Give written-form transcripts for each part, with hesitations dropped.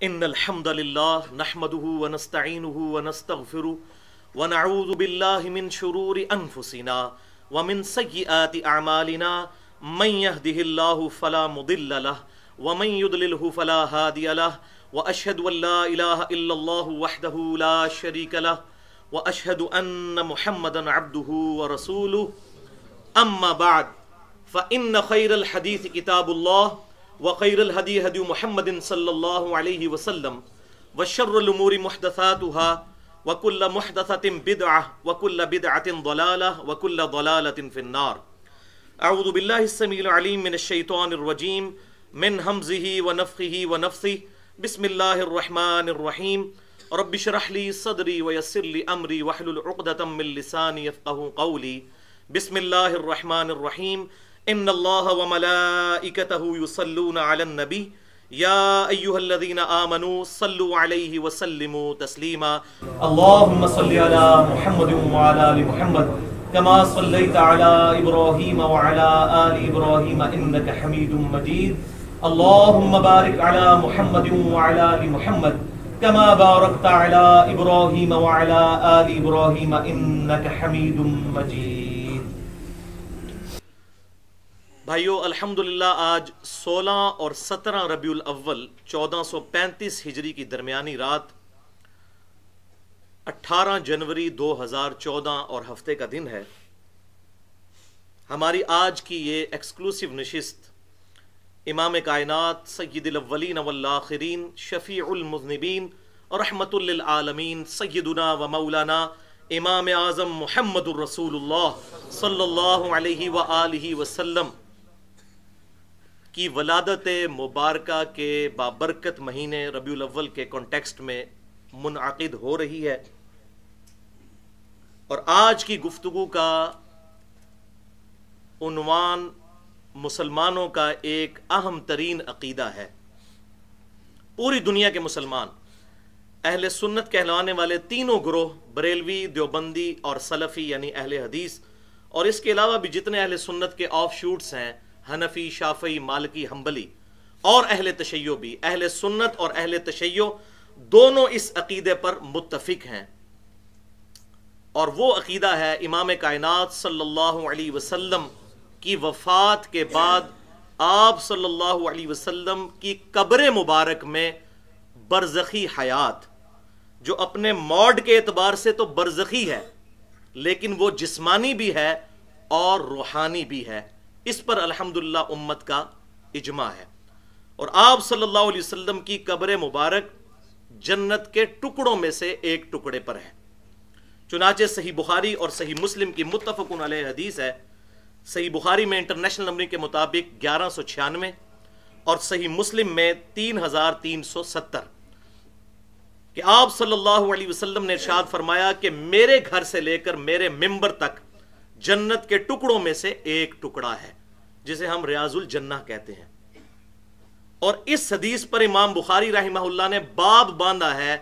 إن الحمد لله نحمده ونستعينه ونستغفره ونعوذ بالله من شرور أنفسنا ومن سيئات أعمالنا من يهده الله فلا مضل له ومن يضلله فلا هادي له وأشهد أن لا إله إلا الله وحده لا شريك له وأشهد أن محمدا عبده ورسوله أما بعد فإن خير الحديث كتاب الله وخير الهدي هدي محمد صلى الله عليه وسلم وشر الأمور محدثاتها وكل محدثة بدعة وكل بدعة ضلالة وكل ضلالة في النار. أعوذ بالله السميع العليم من الشيطان الرجيم من همزه ونفخه ونفثه. بسم الله الرحمن الرحيم. رب اشرح لي صدري ويسر لي أمري واحلل عقدة من لساني يفقهوا قولي. بسم الله الرحمن الرحيم. ان الله وملائكته يصلون على النبي يا ايها الذين امنوا صلوا عليه وسلموا تسليما. اللهم صل على محمد وعلى ال محمد كما صليت على ابراهيم وعلى ال ابراهيم انك حميد مجيد. اللهم بارك على محمد وعلى ال محمد كما باركت على ابراهيم وعلى ال ابراهيم انك حميد مجيد. بھائیو الحمدللہ آج 16 اور 17 ربیع الاول 1435 ہجری کی درمیانی رات 18 جنوری 2014 اور ہفتے کا دن ہے. ہماری آج کی یہ ایکسکلوسیو نشست امام کائنات سید الاولین والآخرین شفیع المذنبین رحمت للعالمین سیدنا و مولانا امام اعظم محمد الرسول اللہ صلی اللہ علیہ وآلہ وسلم کی ولادت مبارکہ کے بابرکت مہینے ربیع الاول کے کانٹیکسٹ میں منعقد ہو رہی ہے. اور آج کی گفتگو کا عنوان مسلمانوں کا ایک اہم ترین عقیدہ ہے. پوری دنیا کے مسلمان اہل سنت کہلانے والے تینوں گروہ بریلوی، دیوبندی اور سلفی یعنی اہل حدیث، اور اس کے علاوہ بھی جتنے اہل سنت کے آف شوٹس ہیں حنفی، شافعی، مالکی، حنبلی اور اہل تشیع بھی، اہل سنت اور اہل تشیع دونوں اس عقیدے پر متفق ہیں. اور وہ عقیدہ ہے امام کائنات صلی اللہ علیہ وسلم کی وفات کے بعد آپ صلی اللہ علیہ وسلم کی قبر مبارک میں برزخی حیات، جو اپنے موڈ کے اعتبار سے تو برزخی ہے لیکن وہ جسمانی بھی ہے اور روحانی بھی ہے. اس پر الحمدللہ امت کا اجماع ہے. اور آپ صلی اللہ علیہ وسلم کی قبر مبارک جنت کے ٹکڑوں میں سے ایک ٹکڑے پر ہے. چنانچہ صحیح بخاری اور صحیح مسلم کی متفق علیہ حدیث ہے. صحیح بخاری میں انٹرنیشنل نمبر کے مطابق 1196 اور صحیح مسلم میں 3370 کہ آپ صلی اللہ علیہ وسلم نے ارشاد فرمایا کہ میرے گھر سے لے کر میرے ممبر تک جنت کے ٹکڑوں میں سے ایک ٹکڑا ہے جسے ہم ریاض الجنہ کہتے ہیں. اور اس حدیث پر امام بخاری رحمہ اللہ نے باب باندھا ہے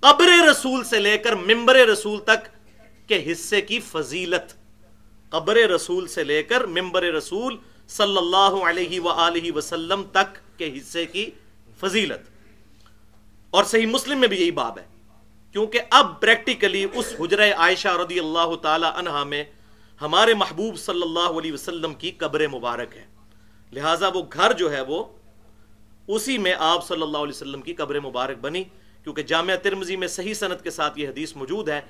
قبر رسول سے لے کر ممبر رسول تک کے حصے کی فضیلت. قبر رسول سے لے کر ممبر رسول صلی اللہ علیہ وآلہ وسلم تک کے حصے کی فضیلت. اور صحیح مسلم میں بھی یہی باب ہے، کیونکہ اب پریکٹیکلی اس حجرہ عائشہ رضی اللہ تعالی عنہا میں ہمارے محبوب صلی اللہ علیہ وسلم کی قبر مبارک ہے. لہٰذا وہ گھر جو ہے وہ اسی میں آپ صلی اللہ علیہ وسلم کی قبر مبارک بنی، کیونکہ جامعہ ترمذی میں صحیح سند کے ساتھ یہ حدیث موجود ہے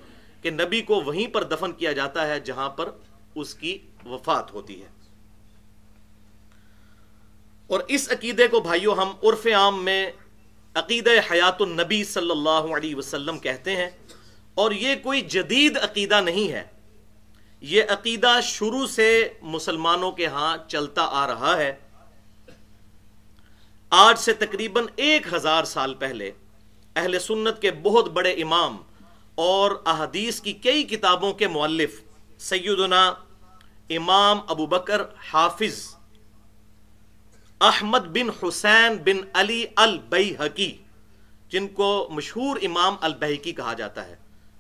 کہ نبی کو وہیں پر دفن کیا جاتا ہے جہاں پر اس کی وفات ہوتی ہے. اور اس عقیدے کو بھائیو ہم عرف عام میں عقیدہ حیات النبی صلی اللہ علیہ وسلم کہتے ہیں. اور یہ کوئی جدید عقیدہ نہیں ہے، یہ عقیدہ شروع سے مسلمانوں کے ہاں چلتا آ رہا ہے. آج سے تقریباً 1000 سال پہلے اہل سنت کے بہت بڑے امام اور احادیث کی کئی کتابوں کے مؤلف سیدنا امام ابو بکر حافظ احمد بن حسین بن علی البیہقی، جن کو مشہور امام البیہقی کہا جاتا ہے،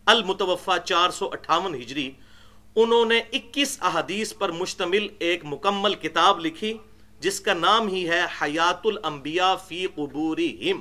المتوفى 458 ہجری، انہوں نے 21 احادیث پر مشتمل ایک مکمل کتاب لکھی جس کا نام ہی ہے حیات الانبیاء فی قبورہم،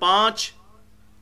5,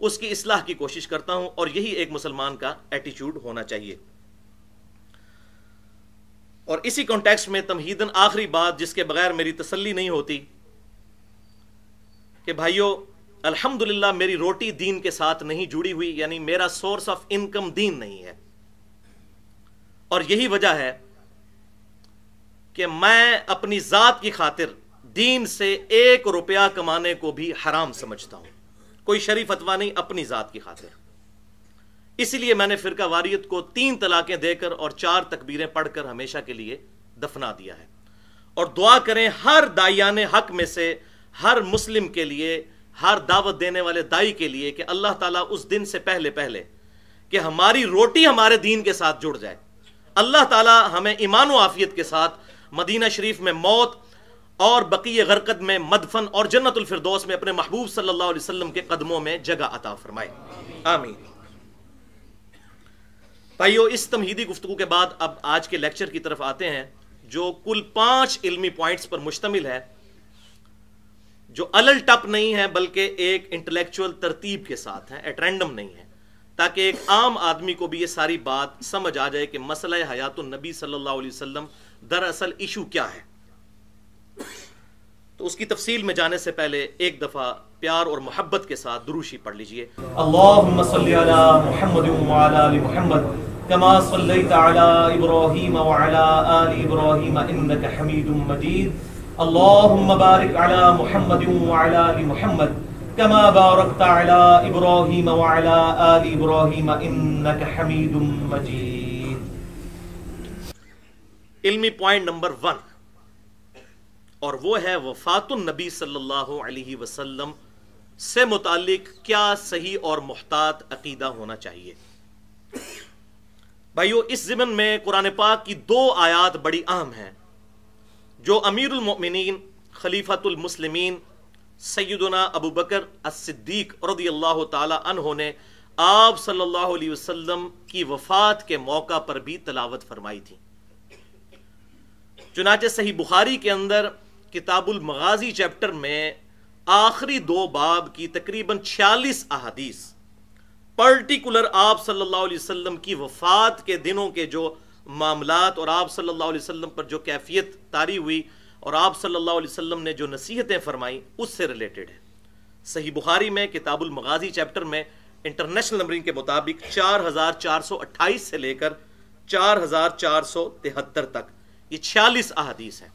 اس کی اصلاح کی کوشش کرتا ہوں، اور یہی ایک مسلمان کا ایٹیچیوڈ ہونا چاہیے۔ اور اسی کانٹیکسٹ میں تمہیداً آخری بات جس کے بغیر میری تسلی نہیں ہوتی کہ بھائیو، الحمدللہ میری روٹی دین کے ساتھ نہیں جڑی ہوئی، یعنی میرا سورس آف انکم دین نہیں ہے، اور یہی وجہ ہے کہ میں اپنی ذات کی خاطر دین سے 1 روپیہ کمانے کو بھی حرام سمجھتا ہوں، کوئی شریف فتویٰ نہیں، اپنی ذات کی خاطر۔ اسی لیے میں نے فرقہ واریت کو 3 طلاقیں دے کر اور 4 تکبیریں پڑھ کر ہمیشہ کے لیے دفنا دیا ہے۔ اور دعا کریں ہر داعیان حق میں سے ہر مسلم کے لیے، ہر دعوت دینے والے دائی کے لیے، کہ اللہ تعالیٰ اس دن سے پہلے کہ ہماری روٹی ہمارے دین کے ساتھ جڑ جائے، اللہ تعالیٰ ہمیں ایمان و عافیت کے ساتھ مدینہ شریف میں موت اور بقیہ غرقد میں مدفن اور جنت الفردوس میں اپنے محبوب صلی اللہ علیہ وسلم کے قدموں میں جگہ عطا فرمائے، آمین۔ بھائیو، اس تمہیدی گفتگو کے بعد اب آج کے لیکچر کی طرف آتے ہیں، جو کل 5 علمی پوائنٹس پر مشتمل ہے، جو الل ٹپ نہیں ہے بلکہ ایک انٹلیکچول ترتیب کے ساتھ ہیں، ایٹ رینڈم نہیں ہے، تاکہ ایک عام آدمی کو بھی یہ ساری بات سمجھ آ جائے کہ مسئلہ حیات النبی صلی اللہ علیہ وسلم دراصل ایشو کیا ہے۔ تو اس کی تفصیل میں جانے سے پہلے ایک دفعہ پیار اور محبت کے ساتھ دروشی پڑھ لیجئے۔ اللہم صلی علی محمد وعلی آل محمد کما صلیت علی ابراہیم وعلی آل ابراہیم انک حمید مجید۔ اللہم بارک علی محمد وعلی آل محمد کما بارکت علی ابراہیم وعلی آل ابراہیم انک حمید مجید۔ علمی پوائنٹ نمبر 1، اور وہ ہے وفات النبی صلی اللہ علیہ وسلم سے متعلق کیا صحیح اور محتاط عقیدہ ہونا چاہیے۔ بھائیو، اس ضمن میں قرآن پاک کی 2 آیات بڑی اہم ہیں، جو امیر المؤمنین خلیفۃ المسلمین سیدنا ابو بکر الصدیق رضی اللہ تعالی عنہ نے آپ صلی اللہ علیہ وسلم کی وفات کے موقع پر بھی تلاوت فرمائی تھی۔ چنانچہ صحیح بخاری کے اندر کتاب المغازی چیپٹر میں آخری 2 باب کی تقریباً 46 احادیث پرٹیکولر آپ صلی اللہ علیہ وسلم کی وفات کے دنوں کے جو معاملات اور آپ صلی اللہ علیہ وسلم پر جو کیفیت طاری ہوئی اور آپ صلی اللہ علیہ وسلم نے جو نصیحتیں فرمائی اس سے ریلیٹڈ ہے۔ صحیح بخاری میں کتاب المغازی چیپٹر میں انٹرنیشنل نمبرنگ کے مطابق 4428 سے لے کر 4473 تک یہ 46 احادیث ہیں،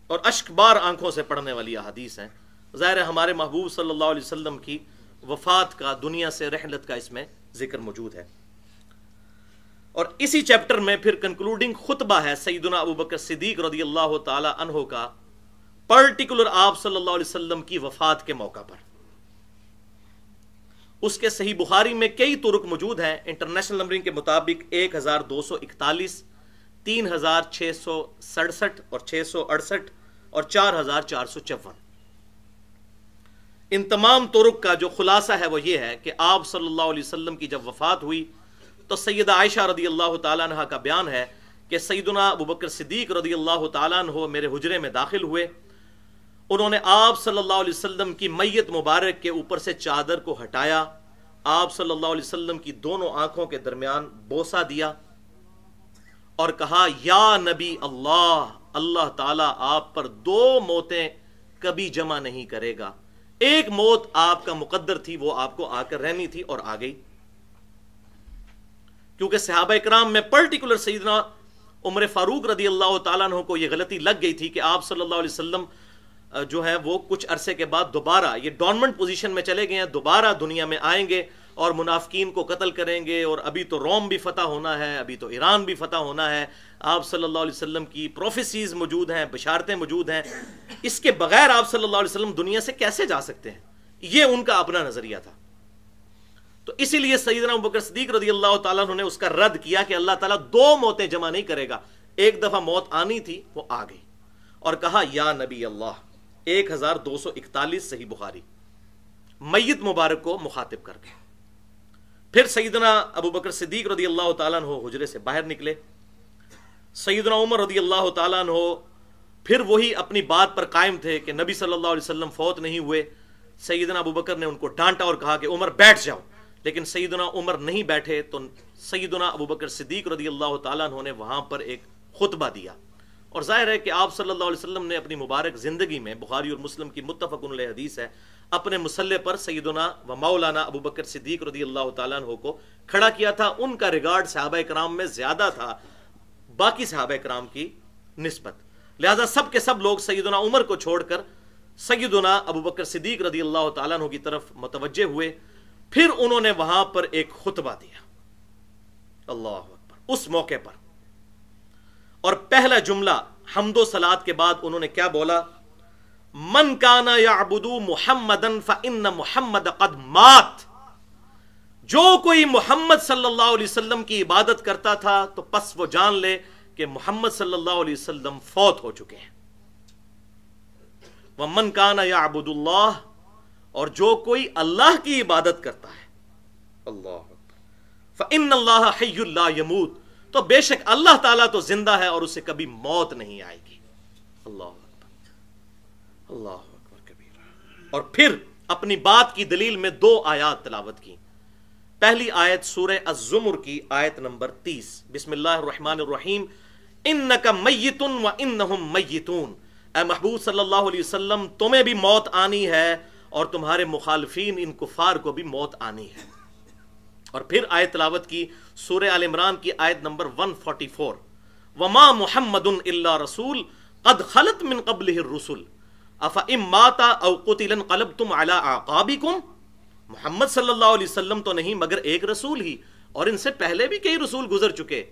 اور اشک بار آنکھوں سے پڑھنے والی احادیث ہیں۔ ظاہر ہے ہمارے محبوب صلی اللہ علیہ وسلم کی وفات کا، دنیا سے رحلت کا اس میں ذکر موجود ہے۔ اور اسی چیپٹر میں پھر کنکلوڈنگ خطبہ ہے سیدنا ابو بکر صدیق رضی اللہ تعالی عنہ کا، پرٹیکولر آپ صلی اللہ علیہ وسلم کی وفات کے موقع پر۔ اس کے صحیح بخاری میں کئی طرق موجود ہیں، انٹرنیشنل نمبرنگ کے مطابق 1241، 3667 اور 668 اور 4454۔ ان تمام طرق کا جو خلاصہ ہے وہ یہ ہے کہ آپ صلی اللہ علیہ وسلم کی جب وفات ہوئی تو سیدہ عائشہ رضی اللہ تعالیٰ عنہ کا بیان ہے کہ سیدنا ابو بکر صدیق رضی اللہ تعالیٰ عنہ میرے حجرے میں داخل ہوئے، انہوں نے آپ صلی اللہ علیہ وسلم کی میت مبارک کے اوپر سے چادر کو ہٹایا، آپ صلی اللہ علیہ وسلم کی دونوں آنکھوں کے درمیان بوسہ دیا اور کہا، یا نبی اللہ، اللہ تعالیٰ آپ پر 2 موتیں کبھی جمع نہیں کرے گا، ایک موت آپ کا مقدر تھی، وہ آپ کو آ کر رہنی تھی اور آ گئی۔ کیونکہ صحابہ اکرام میں پرٹیکولر سیدنا عمر فاروق رضی اللہ تعالیٰ عنہ کو یہ غلطی لگ گئی تھی کہ آپ صلی اللہ علیہ وسلم جو ہے وہ کچھ عرصے کے بعد دوبارہ یہ ڈورمنٹ پوزیشن میں چلے گئے ہیں، دوبارہ دنیا میں آئیں گے اور منافقین کو قتل کریں گے، اور ابھی تو روم بھی فتح ہونا ہے، ابھی تو ایران بھی فتح ہونا ہے، آپ صلی اللہ علیہ وسلم کی پروفیسیز موجود ہیں، بشارتیں موجود ہیں، اس کے بغیر آپ صلی اللہ علیہ وسلم دنیا سے کیسے جا سکتے ہیں؟ یہ ان کا اپنا نظریہ تھا۔ تو اسی لیے سیدنا ابو بکر صدیق رضی اللہ تعالیٰ عنہ نے اس کا رد کیا کہ اللہ تعالیٰ 2 موتیں جمع نہیں کرے گا، ایک دفعہ موت آنی تھی، وہ آ گئی، اور کہا یا نبی اللہ، 1241 صحیح بخاری، میت مبارک کو مخاطب کر کے۔ پھر سیدنا ابو بکر صدیق رضی اللہ تعالیٰ عنہ حجرے سے باہر نکلے، سیدنا عمر رضی اللہ تعالیٰ عنہ پھر وہی اپنی بات پر قائم تھے کہ نبی صلی اللہ علیہ وسلم فوت نہیں ہوئے، سیدنا ابو بکر نے ان کو ڈانٹا اور کہا کہ عمر بیٹھ جاؤ، لیکن سیدنا عمر نہیں بیٹھے تو سیدنا ابو بکر صدیق رضی اللہ تعالیٰ عنہ نے وہاں پر ایک خطبہ دیا، اور ظاہر ہے کہ آپ صلی اللہ علیہ وسلم نے اپنی مبارک زندگی میں، بخاری اور مسلم کی متفق علیہ حدیث ہے، اپنے مصلے پر سیدنا و مولانا ابو بکر صدیق رضی اللہ تعالیٰ عنہ کو کھڑا کیا تھا۔ ان کا ریگارڈ صحابہ کرام میں زیادہ تھا باقی صحابہ کرام کی نسبت، لہذا سب کے سب لوگ سیدنا عمر کو چھوڑ کر سیدنا ابو بکر صدیق رضی اللہ تعالیٰ عنہ کی طرف متوجہ ہوئے۔ پھر انہوں نے وہاں پر ایک خطبہ دیا، اللہ اکبر، اس موقع پر، اور پہلا جملہ حمد و صلات کے بعد انہوں نے کیا بولا؟ من کان یعبد محمدا فإن محمد قد مات، جو کوئی محمد صلی اللہ علیہ وسلم کی عبادت کرتا تھا تو پس وہ جان لے کہ محمد صلی اللہ علیہ وسلم فوت ہو چکے ہیں۔ ومن کان یعبد اللہ، اور جو کوئی اللہ کی عبادت کرتا ہے، اللہ اکبر، فإن اللہ حی لا یموت، تو بے شک اللہ تعالیٰ تو زندہ ہے اور اسے کبھی موت نہیں آئے گی۔ اللہ اکبر، اللہ اکبر کبیرہ۔ اور پھر اپنی بات کی دلیل میں 2 آیات تلاوت کی۔ پہلی آیت سورہ الزمر کی آیت نمبر 30، بسم اللہ الرحمن الرحیم، انک میت وانہم میتون، اے محبوب صلی اللہ علیہ وسلم تمہیں بھی موت آنی ہے اور تمہارے مخالفین ان کفار کو بھی موت آنی ہے۔ اور پھر آیت تلاوت کی سورہ آل عمران کی آیت نمبر 144، وما محمد الا رسول قد خلت من قبلہ الرسل افئن مات او قتل انقلبتم علی اعقابکم، محمد صلی اللہ علیہ وسلم تو نہیں مگر ایک رسول ہی، اور ان سے پہلے بھی کئی رسول گزر چکے،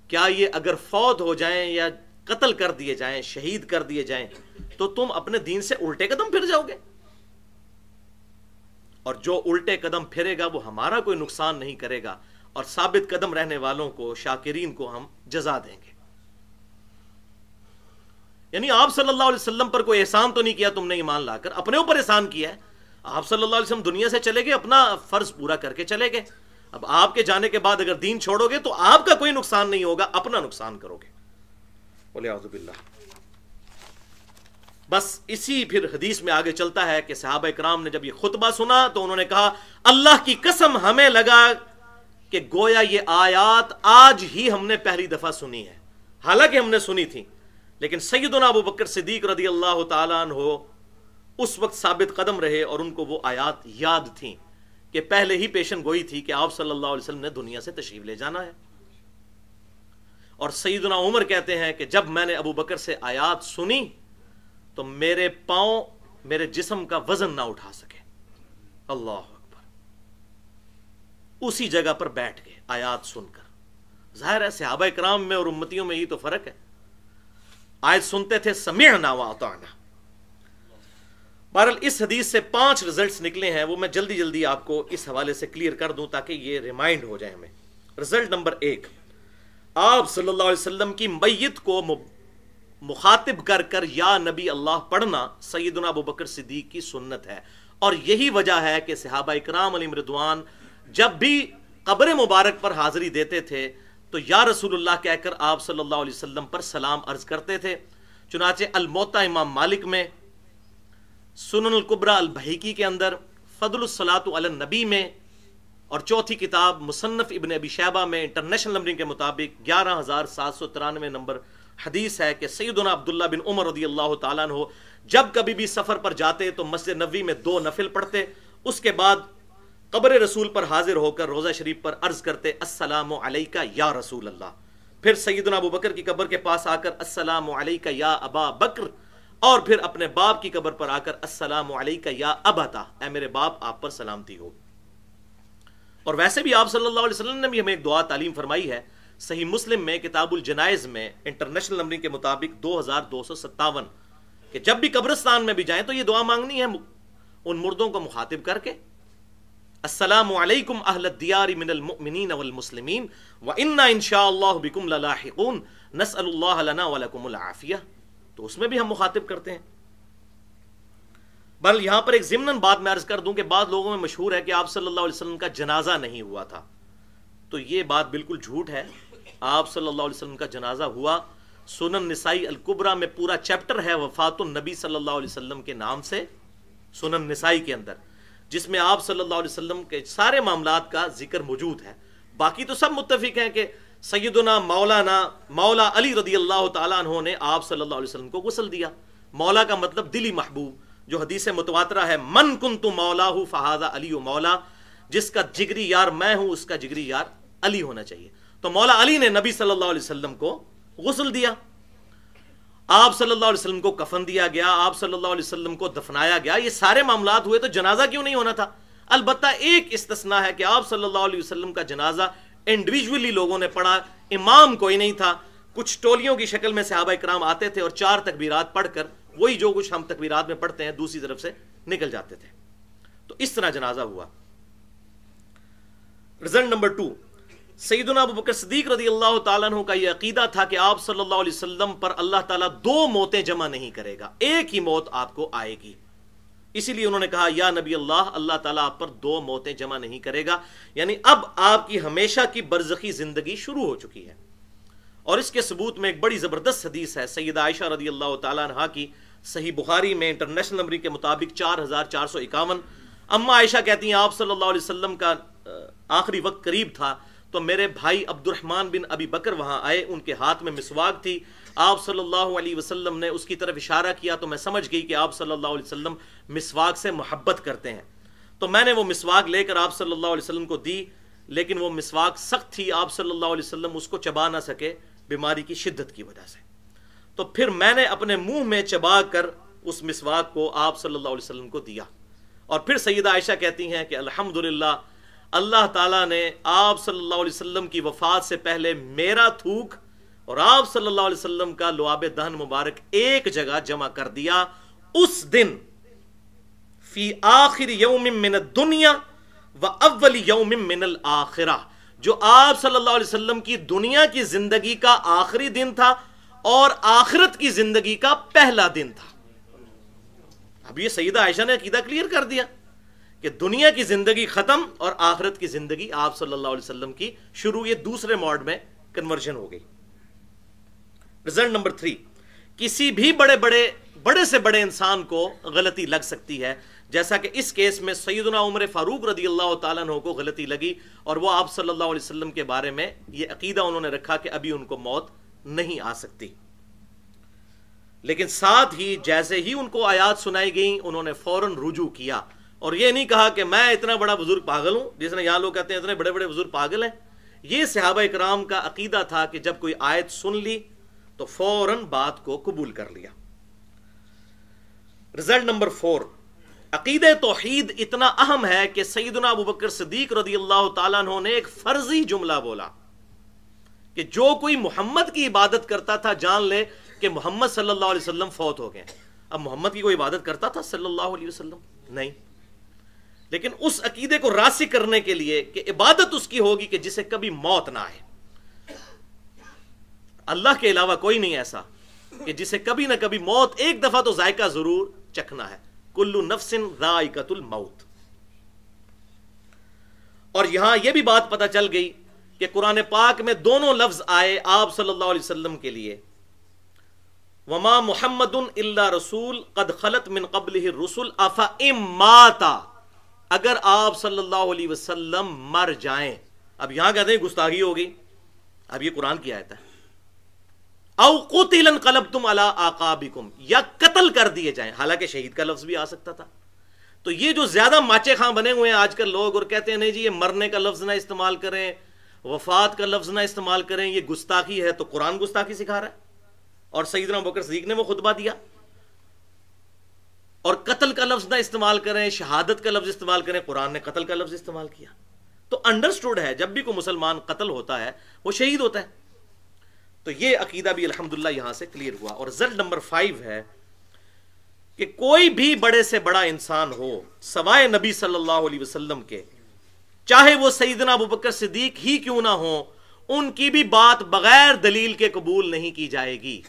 کیا یہ اگر فوت ہو جائیں یا قتل کر دیے جائیں، شہید کر دیے جائیں تو تم اپنے دین سے الٹے قدم پھر جاؤ گے؟ اور جو الٹے قدم پھرے گا وہ ہمارا کوئی نقصان نہیں کرے گا، اور ثابت قدم رہنے والوں کو، شاکرین کو ہم جزا دیں گے۔ یعنی آپ صلی اللہ علیہ وسلم پر کوئی احسان تو نہیں کیا تم نے ایمان لا کر، اپنے اوپر احسان کیا ہے۔ آپ صلی اللہ علیہ وسلم دنیا سے چلے گئے، اپنا فرض پورا کر کے چلے گئے، اب آپ کے جانے کے بعد اگر دین چھوڑو گے تو آپ کا کوئی نقصان نہیں ہوگا، اپنا نقصان کرو گے، والعیاذ باللہ۔ بس اسی پھر حدیث میں آگے چلتا ہے کہ صحابہ کرام نے جب یہ خطبہ سنا تو انہوں نے کہا اللہ کی قسم ہمیں لگا کہ گویا یہ آیات آج ہی ہم نے پہلی دفعہ سنی ہے، حالانکہ ہم نے سنی تھی، لیکن سیدنا ابو بکر صدیق رضی اللہ تعالیٰ عنہ اس وقت ثابت قدم رہے اور ان کو وہ آیات یاد تھیں کہ پہلے ہی پیشن گوئی تھی کہ آپ صلی اللہ علیہ وسلم نے دنیا سے تشریف لے جانا ہے۔ اور سیدنا عمر کہتے ہیں کہ جب میں نے ابو بکر سے آیات سنی تو میرے پاؤں میرے جسم کا وزن نہ اٹھا سکے، اللہ اکبر، اسی جگہ پر بیٹھ گئے آیات سن کر۔ ظاہر ہے صحابہ کرام میں اور امتیوں میں یہ تو فرق ہے، آیت سنتے تھے سمعنا واطعنا۔ بہرحال اس حدیث سے 5 رزلٹس نکلے ہیں، وہ میں جلدی جلدی آپ کو اس حوالے سے کلیئر کر دوں تاکہ یہ ریمائنڈ ہو جائے ہمیں۔ رزلٹ نمبر 1، آپ صلی اللہ علیہ وسلم کی میت کو مخاطب کر کر یا نبی اللہ پڑھنا سیدنا ابو بکر صدیق کی سنت ہے، اور یہی وجہ ہے کہ صحابہ اکرام علیہم رضوان جب بھی قبر مبارک پر حاضری دیتے تھے تو یا رسول اللہ کہہ کر آپ صلی اللہ علیہ وسلم پر سلام عرض کرتے تھے۔ چنانچہ الموطا امام مالک میں، سنن الکبریٰ البہیقی کے اندر، فضل الصلاۃ علی النبی میں، اور چوتھی کتاب مصنف ابن ابی شیبہ میں انٹرنیشنل نمبرنگ کے مطابق 11793 نمبر حدیث ہے کہ سیدنا عبداللہ بن عمر رضی اللہ تعالیٰ عنہ جب کبھی بھی سفر پر جاتے تو مسجد نبوی میں 2 نفل پڑھتے، اس کے بعد قبر رسول پر حاضر ہو کر روضہ شریف پر عرض کرتے السلام علیکہ یا رسول اللہ، پھر سیدنا ابو بکر کی قبر کے پاس آ کر السلام علیکہ یا ابا بکر، اور پھر اپنے باپ کی قبر پر آ کر السلام علیکہ یا ابتا، اے میرے باپ آپ پر سلامتی ہو۔ اور ویسے بھی آپ صلی اللہ علیہ وسلم نے بھی ہمیں ایک دعا تعلیم فرمائی ہے، صحیح مسلم میں کتاب الجنائز میں انٹرنیشنل نمبرنگ کے مطابق 2257، کہ جب بھی قبرستان میں بھی جائیں تو یہ دعا مانگنی ہے ان مردوں کو مخاطب کر کے، السلام علیکم اہل الدیار من المؤمنین والمسلمین وإنا انشاءاللہ بکم للاحقون نسأل اللہ لنا ولکم العافیہ، تو اس میں بھی ہم مخاطب کرتے ہیں۔ بل یہاں پر ایک ضمناً بات میں عرض کر دوں کہ بعض لوگوں میں مشہور ہے کہ آپ صلی اللہ علیہ وسلم کا جنازہ نہیں ہوا تھا، تو یہ بات بالکل جھوٹ ہے، آپ صلی اللہ علیہ وسلم کا جنازہ ہوا۔ سنن نسائی الکبریٰ میں پورا چیپٹر ہے وفات النبی صلی اللہ علیہ وسلم کے نام سے، سنن نسائی کے اندر، جس میں آپ صلی اللہ علیہ وسلم کے سارے معاملات کا ذکر موجود ہے۔ باقی تو سب متفق ہیں کہ سیدنا مولا علی رضی اللہ تعالیٰ عنہ نے آپ صلی اللہ علیہ وسلم کو غسل دیا۔ مولا کا مطلب دلی محبوب، جو حدیث متواترہ ہے، من کنت مولاہ فہذا علی مولا، جس کا جگری یار میں ہوں اس کا جگری یار علی ہونا چاہیے۔ تو مولا علی نے نبی صلی اللہ علیہ وسلم کو غسل دیا، آپ صلی اللہ علیہ وسلم کو کفن دیا گیا، آپ صلی اللہ علیہ وسلم کو دفنایا گیا۔ یہ سارے معاملات ہوئے تو جنازہ کیوں نہیں ہونا تھا؟ البتہ ایک استثناء ہے کہ آپ صلی اللہ علیہ وسلم کا جنازہ انڈیویجولی لوگوں نے پڑھا، امام کوئی نہیں تھا، کچھ ٹولیوں کی شکل میں صحابہ کرام آتے تھے اور 4 تکبیرات پڑھ کر وہی جو کچھ ہم تکبیرات میں پڑھتے ہیں دوسری طرف سے نکل جاتے تھے۔ تو اس طرح جنازہ ہوا۔ رزلٹ نمبر 2، سیدنا ابو بکر صدیق رضی اللہ تعالیٰ عنہ کا یہ عقیدہ تھا کہ آپ صلی اللہ علیہ وسلم پر اللہ تعالیٰ 2 موتیں جمع نہیں کرے گا، ایک ہی موت آپ کو آئے گی۔ اسی لیے انہوں نے کہا یا نبی اللہ، اللہ تعالیٰ آپ پر 2 موتیں جمع نہیں کرے گا، یعنی اب آپ کی ہمیشہ کی برزخی زندگی شروع ہو چکی ہے۔ اور اس کے ثبوت میں ایک بڑی زبردست حدیث ہے سیدہ عائشہ رضی اللہ تعالیٰ عنہ کی، صحیح بخاری میں انٹرنیشنل نمبر کے مطابق 4451۔ اما عائشہ کہتی ہیں آپ صلی اللہ علیہ وسلم کا آخری وقت قریب تھا تو میرے بھائی عبد الرحمن بن ابی بکر وہاں آئے، ان کے ہاتھ میں مسواک تھی، آپ صلی اللہ علیہ وسلم نے اس کی طرف اشارہ کیا تو میں سمجھ گئی کہ آپ صلی اللہ علیہ وسلم مسواک سے محبت کرتے ہیں، تو میں نے وہ مسواک لے کر آپ صلی اللہ علیہ وسلم کو دی، لیکن وہ مسواک سخت تھی، آپ صلی اللہ علیہ وسلم اس کو چبا نہ سکے بیماری کی شدت کی وجہ سے، تو پھر میں نے اپنے منہ میں چبا کر اس مسواک کو آپ صلی اللہ علیہ وسلم کو دیا۔ اور پھر سیدہ عائشہ کہتی ہیں کہ الحمدللہ اللہ تعالیٰ نے آپ صلی اللہ علیہ وسلم کی وفات سے پہلے میرا تھوک اور آپ صلی اللہ علیہ وسلم کا لعاب دہن مبارک ایک جگہ جمع کر دیا اس دن، فی آخر یوم من الدنیا و اول یوم من الآخرہ، جو آپ صلی اللہ علیہ وسلم کی دنیا کی زندگی کا آخری دن تھا اور آخرت کی زندگی کا پہلا دن تھا۔ اب یہ سیدہ عائشہ نے عقیدہ کلیئر کر دیا کہ دنیا کی زندگی ختم اور آخرت کی زندگی آپ صلی اللہ علیہ وسلم کی شروع، یہ دوسرے موڈ میں کنورژن ہو گئی۔ رزلٹ نمبر 3، کسی بھی بڑے سے بڑے انسان کو غلطی لگ سکتی ہے، جیسا کہ اس کیس میں سیدنا عمر فاروق رضی اللہ تعالیٰ عنہ کو غلطی لگی اور وہ آپ صلی اللہ علیہ وسلم کے بارے میں یہ عقیدہ انہوں نے رکھا کہ ابھی ان کو موت نہیں آ سکتی، لیکن ساتھ ہی جیسے ہی ان کو آیات سنائی گئیں انہوں نے فوراً رجوع کیا اور یہ نہیں کہا کہ میں اتنا بڑا بزرگ پاگل ہوں، جس نے یہاں لوگ کہتے ہیں اتنے بڑے بڑے بزرگ پاگل ہیں۔ یہ صحابہ اکرام کا عقیدہ تھا کہ جب کوئی آیت سن لی تو فوراً بات کو قبول کر لیا۔ رزلٹ نمبر 4، عقیدہ توحید اتنا اہم ہے کہ سیدنا ابو بکر صدیق رضی اللہ تعالیٰ عنہ نے ایک فرضی جملہ بولا کہ جو کوئی محمد کی عبادت کرتا تھا جان لے کہ محمد صلی اللہ علیہ وسلم فوت ہو گئے۔ اب محمد کی کوئی عبادت کرتا تھا صلی اللہ علیہ وسلم؟ نہیں، لیکن اس عقیدے کو راسخ کرنے کے لیے کہ عبادت اس کی ہوگی کہ جسے کبھی موت نہ آئے، اللہ کے علاوہ کوئی نہیں ایسا کہ جسے کبھی نہ کبھی موت ایک دفعہ تو ذائقہ ضرور چکھنا ہے، کل نفس ذائقۃ الموت۔ اور یہاں یہ بھی بات پتہ چل گئی کہ قرآن پاک میں دونوں لفظ آئے آپ صلی اللہ علیہ وسلم کے لیے، وما محمد الا رسول قد خلت من قبلہ الرسل افئن مات، اگر آپ صلی اللہ علیہ وسلم مر جائیں۔ اب یہاں کہتے ہیں گستاخی ہوگی، اب یہ قرآن کی آیت ہے، او قتل انقلبتم علی اعقابکم، یا قتل کر دیے جائیں، حالانکہ شہید کا لفظ بھی آ سکتا تھا۔ تو یہ جو زیادہ ماچے خاں بنے ہوئے ہیں آج کل لوگ اور کہتے ہیں نہیں جی یہ مرنے کا لفظ نہ استعمال کریں، وفات کا لفظ نہ استعمال کریں، یہ گستاخی ہے، تو قرآن گستاخی سکھا رہا ہے اور سیدنا ابو بکر صدیق نے وہ خطبہ دیا۔ اور قتل کا لفظ نہ استعمال کریں، شہادت کا لفظ استعمال کریں، قرآن نے قتل کا لفظ استعمال کیا۔ تو انڈرسٹوڈ ہے جب بھی کوئی مسلمان قتل ہوتا ہے وہ شہید ہوتا ہے۔ تو یہ عقیدہ بھی الحمدللہ یہاں سے کلیئر ہوا۔ اور رزلٹ نمبر 5 ہے کہ کوئی بھی بڑے سے بڑا انسان ہو سوائے نبی صلی اللہ علیہ وسلم کے، چاہے وہ سیدنا ابو بکر صدیق ہی کیوں نہ ہو، ان کی بھی بات بغیر دلیل کے قبول نہیں کی جائے گی۔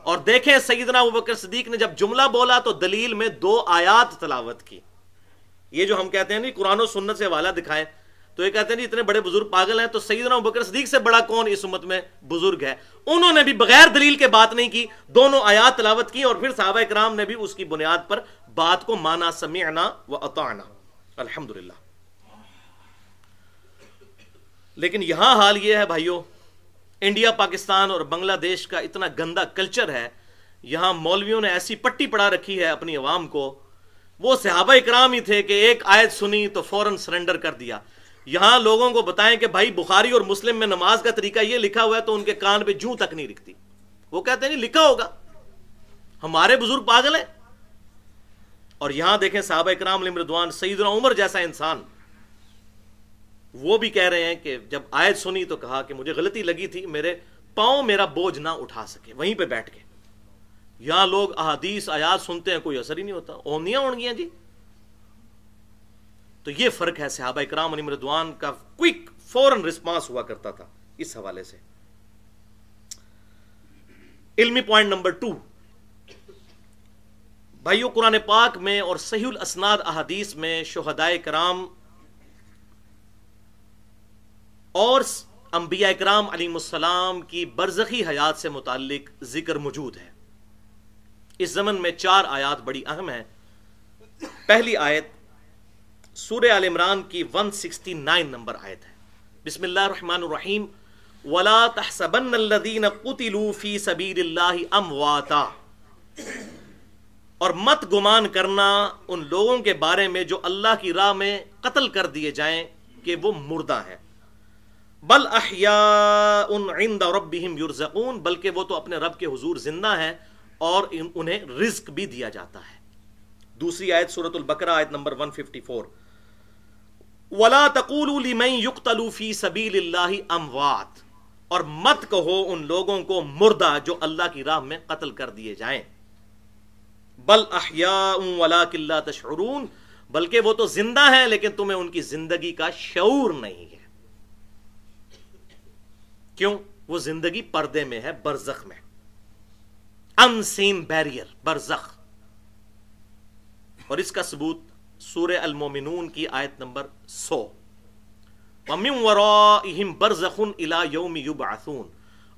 اور دیکھیں سیدنا ابو بکر صدیق نے جب جملہ بولا تو دلیل میں 2 آیات تلاوت کی۔ یہ جو ہم کہتے ہیں نہیں قرآن و سنت سے حوالہ دکھائیں، تو یہ کہتے ہیں اتنے بڑے بزرگ پاگل ہیں، تو سیدنا ابو بکر صدیق سے بڑا کون اس امت میں بزرگ ہے؟ انہوں نے بھی بغیر دلیل کے بات نہیں کی، دونوں آیات تلاوت کی اور پھر صحابہ کرام نے بھی اس کی بنیاد پر بات کو مانا سمعنا و اطعنا، الحمدللہ۔ لیکن یہاں حال یہ ہے بھائیو، انڈیا، پاکستان اور بنگلہ دیش کا اتنا گندا کلچر ہے، یہاں مولویوں نے ایسی پٹی پڑا رکھی ہے اپنی عوام کو، وہ صحابہ اکرام ہی تھے کہ ایک آیت سنی تو فوراً سرنڈر کر دیا۔ یہاں لوگوں کو بتائیں کہ بھائی بخاری اور مسلم میں نماز کا طریقہ یہ لکھا ہوا ہے تو ان کے کان پہ جوں تک نہیں رکھتی، وہ کہتے ہیں نہیں لکھا ہوگا، ہمارے بزرگ پاگل ہیں۔ اور یہاں دیکھیں صحابہ اکرام علیہم رضوان، سیدنا عمر جیسا انسان، وہ بھی کہہ رہے ہیں کہ جب آیت سنی تو کہا کہ مجھے غلطی لگی تھی، میرے پاؤں میرا بوجھ نہ اٹھا سکے، وہیں پہ بیٹھ کے۔ یہاں لوگ احادیث آیات سنتے ہیں، کوئی اثر ہی نہیں ہوتا، اونیاں اڑ گیا جی۔ تو یہ فرق ہے، صحابہ اکرام علیہم رضوان کا کوئک فوراً رسپانس ہوا کرتا تھا اس حوالے سے۔ علمی پوائنٹ نمبر 2 بھائیو، قرآن پاک میں اور صحیح الاسناد احادیث میں شہدائے کرام اور انبیاء کرام علیہم السلام کی برزخی حیات سے متعلق ذکر موجود ہے۔ اس زمن میں 4 آیات بڑی اہم ہیں۔ پہلی آیت سورہ آل عمران کی 169 نمبر آیت ہے، بسم اللہ الرحمن الرحیم، وَلَا تَحْسَبَنَّ الَّذِينَ قُتِلُوا فِي سَبِيلِ اللَّهِ أَمْوَاتًا، اور مت گمان کرنا ان لوگوں کے بارے میں جو اللہ کی راہ میں قتل کر دیے جائیں کہ وہ مردہ ہیں، بل احیاء عند ربهم یرزقون، بلکہ وہ تو اپنے رب کے حضور زندہ ہیں اور انہیں رزق بھی دیا جاتا ہے۔ دوسری آیت سورۃ البقرہ آیت نمبر 154، وَلَا تَقُولُوا لِمَن يُقْتَلُ فِي سَبِيلِ اللَّهِ أَمْوَاتٌ، اور مت کہو ان لوگوں کو مردہ جو اللہ کی راہ میں قتل کر دیے جائیں، بل احیاء وَلَٰكِن لَا تَشْعُرُونَ، بلکہ وہ تو زندہ ہیں لیکن تمہیں ان کی زندگی کا شعور نہیں ہے۔ کیوں؟ وہ زندگی پردے میں ہے، برزخ میں، ان سین بیریئر، برزخ۔ اور اس کا ثبوت سورہ المومنون کی آیت نمبر 100، وَمِن وَرَائِهِمْ بَرْزَخٌ إِلَىٰ يَوْمِ يُبْعَثُونَ،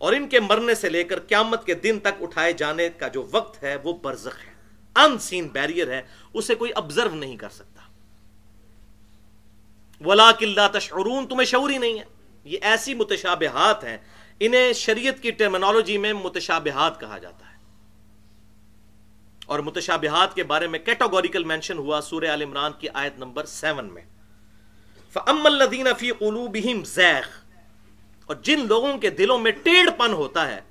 اور ان کے مرنے سے لے کر قیامت کے دن تک اٹھائے جانے کا جو وقت ہے وہ برزخ ہے، ان سین بیریئر ہے، اسے کوئی ابزرو نہیں کر سکتا۔ وَلَٰكِن لَا تَشْعُرُونَ، تمہیں شعور ہی نہیں ہے۔ یہ ایسی متشابہات ہیں، انہیں شریعت کی ٹرمینالوجی میں متشابہات کہا جاتا ہے، اور متشابہات کے بارے میں کیٹاگوریکل مینشن ہوا سورہ آل عمران کی آیت نمبر 7 میں، فَأَمَّا الَّذِينَ فِي قُلُوبِهِمْ زَيْغٌ، اور جن لوگوں کے دلوں میں ٹیڑھ پن ہوتا ہے،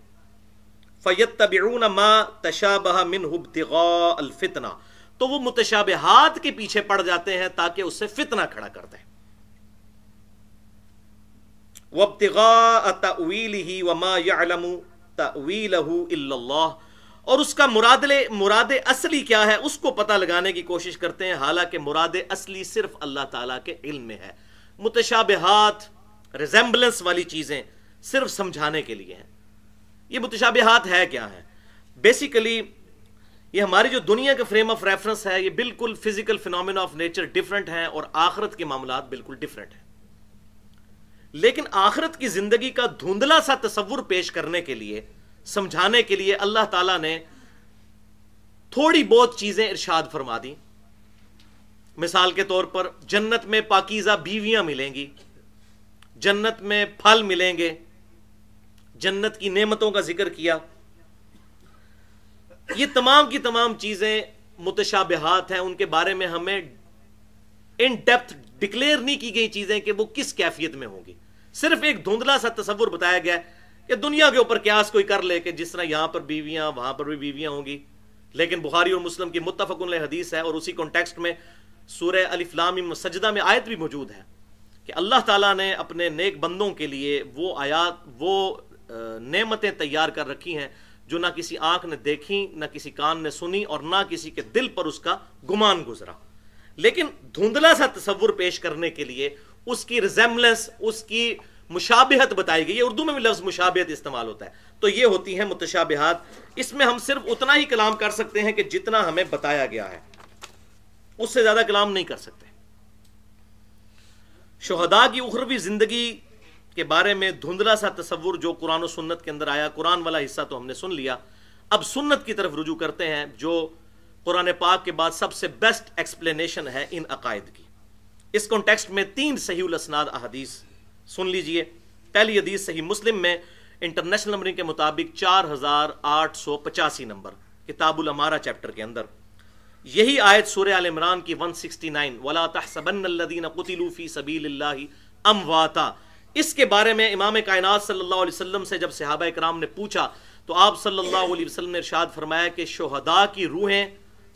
فَيَتَّبِعُونَ مَا تَشَابَهَ مِنْهُ ابْتِغَاءَ الْفِتْنَةِ، تو وہ متشابہات کے پیچھے پڑ جاتے ہیں تاکہ اس سے فتنہ کھڑا کر دیں، وَابْتِغَاءَ تَأْوِيلِهِ وَمَا يَعْلَمُ تَأْوِيلَهُ إِلَّا اللَّهُ، اور اس کا مراد اصلی کیا ہے اس کو پتہ لگانے کی کوشش کرتے ہیں، حالانکہ مراد اصلی صرف اللہ تعالیٰ کے علم میں ہے۔ متشابہات، ریزمبلنس والی چیزیں صرف سمجھانے کے لیے ہیں۔ یہ متشابہات ہے کیا ہیں؟ بیسیکلی یہ ہماری جو دنیا کا فریم آف ریفرنس ہے، یہ بالکل physical phenomena of nature different ہیں، اور آخرت کے معاملات بالکل ڈیفرنٹ ہیں۔ لیکن آخرت کی زندگی کا دھندلا سا تصور پیش کرنے کے لیے، سمجھانے کے لیے اللہ تعالیٰ نے تھوڑی بہت چیزیں ارشاد فرما دی۔ مثال کے طور پر جنت میں پاکیزہ بیویاں ملیں گی، جنت میں پھل ملیں گے، جنت کی نعمتوں کا ذکر کیا۔ یہ تمام کی تمام چیزیں متشابہات ہیں، ان کے بارے میں ہمیں ان ڈیپتھ ڈکلیئر نہیں کی گئی چیزیں کہ وہ کس کیفیت میں ہوں گی، صرف ایک دھندلا سا تصور بتایا گیا ہے کہ دنیا کے اوپر قیاس کوئی کر لے کہ جس طرح یہاں پر بیویاں وہاں پر بھی بیویاں ہوں گی۔ لیکن بخاری اور مسلم کی متفق علیہ حدیث ہے، اور اسی کانٹیکسٹ میں سورہ الف لام میم سجدہ میں آیت بھی موجود ہے کہ اللہ تعالیٰ نے اپنے نیک بندوں کے لیے وہ آیات، وہ نعمتیں تیار کر رکھی ہیں جو نہ کسی آنکھ نے دیکھی، نہ کسی کان نے سنی، اور نہ کسی کے دل پر اس کا گمان گزرا۔ لیکن دھندلا سا تصور پیش کرنے کے لیے اس کی ریزمبلنس، اس کی مشابہت بتائی گئی ہے۔ اردو میں بھی لفظ مشابہت استعمال ہوتا ہے، تو یہ ہوتی ہیں متشابہات۔ اس میں ہم صرف اتنا ہی کلام کر سکتے ہیں کہ جتنا ہمیں بتایا گیا ہے، اس سے زیادہ کلام نہیں کر سکتے۔ شہداء کی اخروی زندگی کے بارے میں دھندلا سا تصور جو قرآن و سنت کے اندر آیا، قرآن والا حصہ تو ہم نے سن لیا، اب سنت کی طرف رجوع کرتے ہیں۔ جو قرآن پاک کے بعد سب سے بیسٹ ایکسپلینیشن ہے ان عقائد کی۔ اس کانٹیکسٹ میں 3 صحیح الاسناد احادیث سن لیجئے۔ پہلی حدیث صحیح مسلم میں انٹرنیشنل نمبرنگ کے مطابق 4885 نمبر، کتاب الامارہ چیپٹر کے اندر، یہی آیت سورہ آل عمران کی 169 وَلَا تَحْسَبَنَّ الَّذِينَ قُتِلُوا فِي سَبِيلِ اللَّهِ أَمْوَاتًا، اس کے بارے میں امام کائنات صلی اللہ علیہ وسلم سے جب صحابہ اکرام نے پوچھا تو آپ صلی اللہ علیہ وسلم نے ارشاد فرمایا کہ شہداء کی روحیں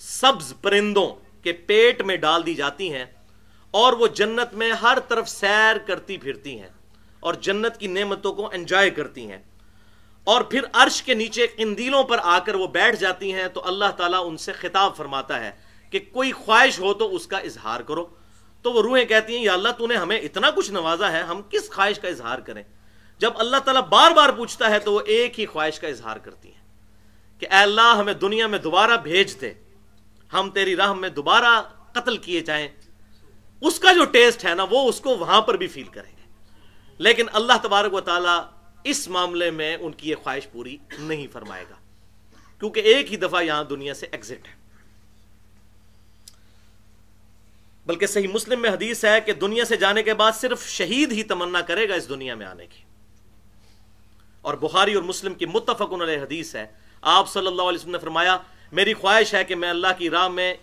سبز پرندوں کے پیٹ میں ڈال دی جاتی ہیں اور وہ جنت میں ہر طرف سیر کرتی پھرتی ہیں اور جنت کی نعمتوں کو انجوائے کرتی ہیں، اور پھر عرش کے نیچے قندیلوں پر آ کر وہ بیٹھ جاتی ہیں تو اللہ تعالیٰ ان سے خطاب فرماتا ہے کہ کوئی خواہش ہو تو اس کا اظہار کرو۔ تو وہ روحیں کہتی ہیں یا اللہ تو نے ہمیں اتنا کچھ نوازا ہے، ہم کس خواہش کا اظہار کریں؟ جب اللہ تعالیٰ بار بار پوچھتا ہے تو وہ ایک ہی خواہش کا اظہار کرتی ہیں کہ اے اللہ ہمیں دنیا میں دوبارہ بھیج دے، ہم تیری راہ میں دوبارہ قتل کیے جائیں۔ اس کا جو ٹیسٹ ہے نا وہ اس کو وہاں پر بھی فیل کریں گے، لیکن اللہ تبارک و تعالیٰ اس معاملے میں ان کی یہ خواہش پوری نہیں فرمائے گا، کیونکہ ایک ہی دفعہ یہاں دنیا سے ایگزٹ ہے۔ بلکہ صحیح مسلم میں حدیث ہے کہ دنیا سے جانے کے بعد صرف شہید ہی تمنا کرے گا اس دنیا میں آنے کی، اور بخاری اور مسلم کی متفق علیہ حدیث ہے، آپ صلی اللہ علیہ وسلم نے فرمایا میری خواہش ہے کہ میں اللہ کی راہ میں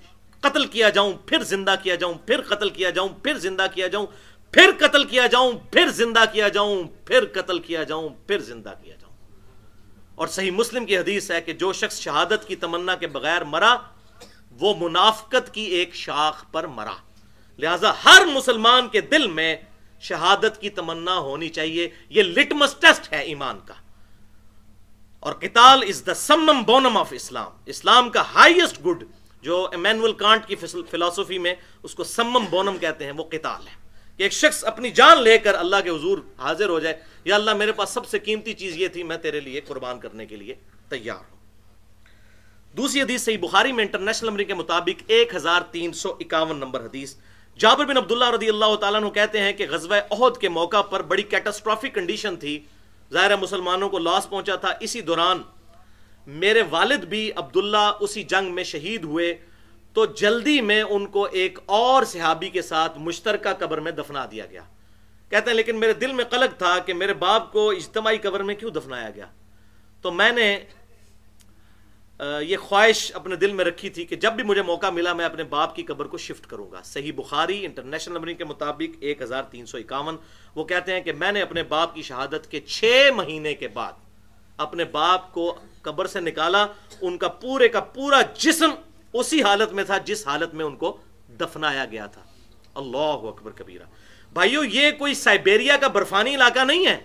قتل کیا جاؤں، پھر زندہ کیا جاؤں، پھر قتل کیا جاؤں، پھر زندہ کیا جاؤں، پھر قتل کیا جاؤں، پھر زندہ کیا جاؤں، پھر قتل کیا جاؤں، پھر زندہ کیا جاؤں۔ اور صحیح مسلم کی حدیث ہے کہ جو شخص شہادت کی تمنا کے بغیر مرا وہ منافقت کی ایک شاخ پر مرا۔ لہذا ہر مسلمان کے دل میں شہادت کی تمنا ہونی چاہیے، یہ لٹمس ٹیسٹ ہے ایمان کا۔ اور قتال از دا سمم بونم آف اسلام، اسلام کا ہائیسٹ گڈ، جو ایمینول کانٹ کی فلسفی میں اس کو سمم بونم کہتے ہیں، وہ قتال ہے کہ ایک شخص اپنی جان لے کر اللہ کے حضور حاضر ہو جائے، یا اللہ میرے پاس سب سے قیمتی چیز یہ تھی، میں تیرے لیے قربان کرنے کے لیے تیار ہوں۔ دوسری حدیث صحیح بخاری میں انٹرنیشنل نمبر کے مطابق 1351 نمبر حدیث، جابر بن عبداللہ رضی اللہ تعالیٰ عنہ کہتے ہیں کہ غزوہ احد کے موقع پر بڑی کیٹاسٹرافک کنڈیشن تھی، ظاہر مسلمانوں کو لاس پہنچا تھا۔ اسی دوران میرے والد بھی عبداللہ اسی جنگ میں شہید ہوئے، تو جلدی میں ان کو ایک اور صحابی کے ساتھ مشترکہ قبر میں دفنا دیا گیا۔ کہتے ہیں لیکن میرے دل میں قلق تھا کہ میرے باپ کو اجتماعی قبر میں کیوں دفنایا گیا، تو میں نے یہ خواہش اپنے دل میں رکھی تھی کہ جب بھی مجھے موقع ملا میں اپنے باپ کی قبر کو شفٹ کروں گا۔ صحیح بخاری انٹرنیشنل نمبرنگ کے مطابق 1351، وہ کہتے ہیں کہ میں نے اپنے باپ کی شہادت کے 6 مہینے کے بعد اپنے باپ کو قبر سے نکالا، ان کا پورا جسم اسی حالت میں تھا جس حالت میں ان کو دفنایا گیا تھا۔ اللہ اکبر کبیرہ۔ بھائیو یہ کوئی سائبیریا کا برفانی علاقہ نہیں ہے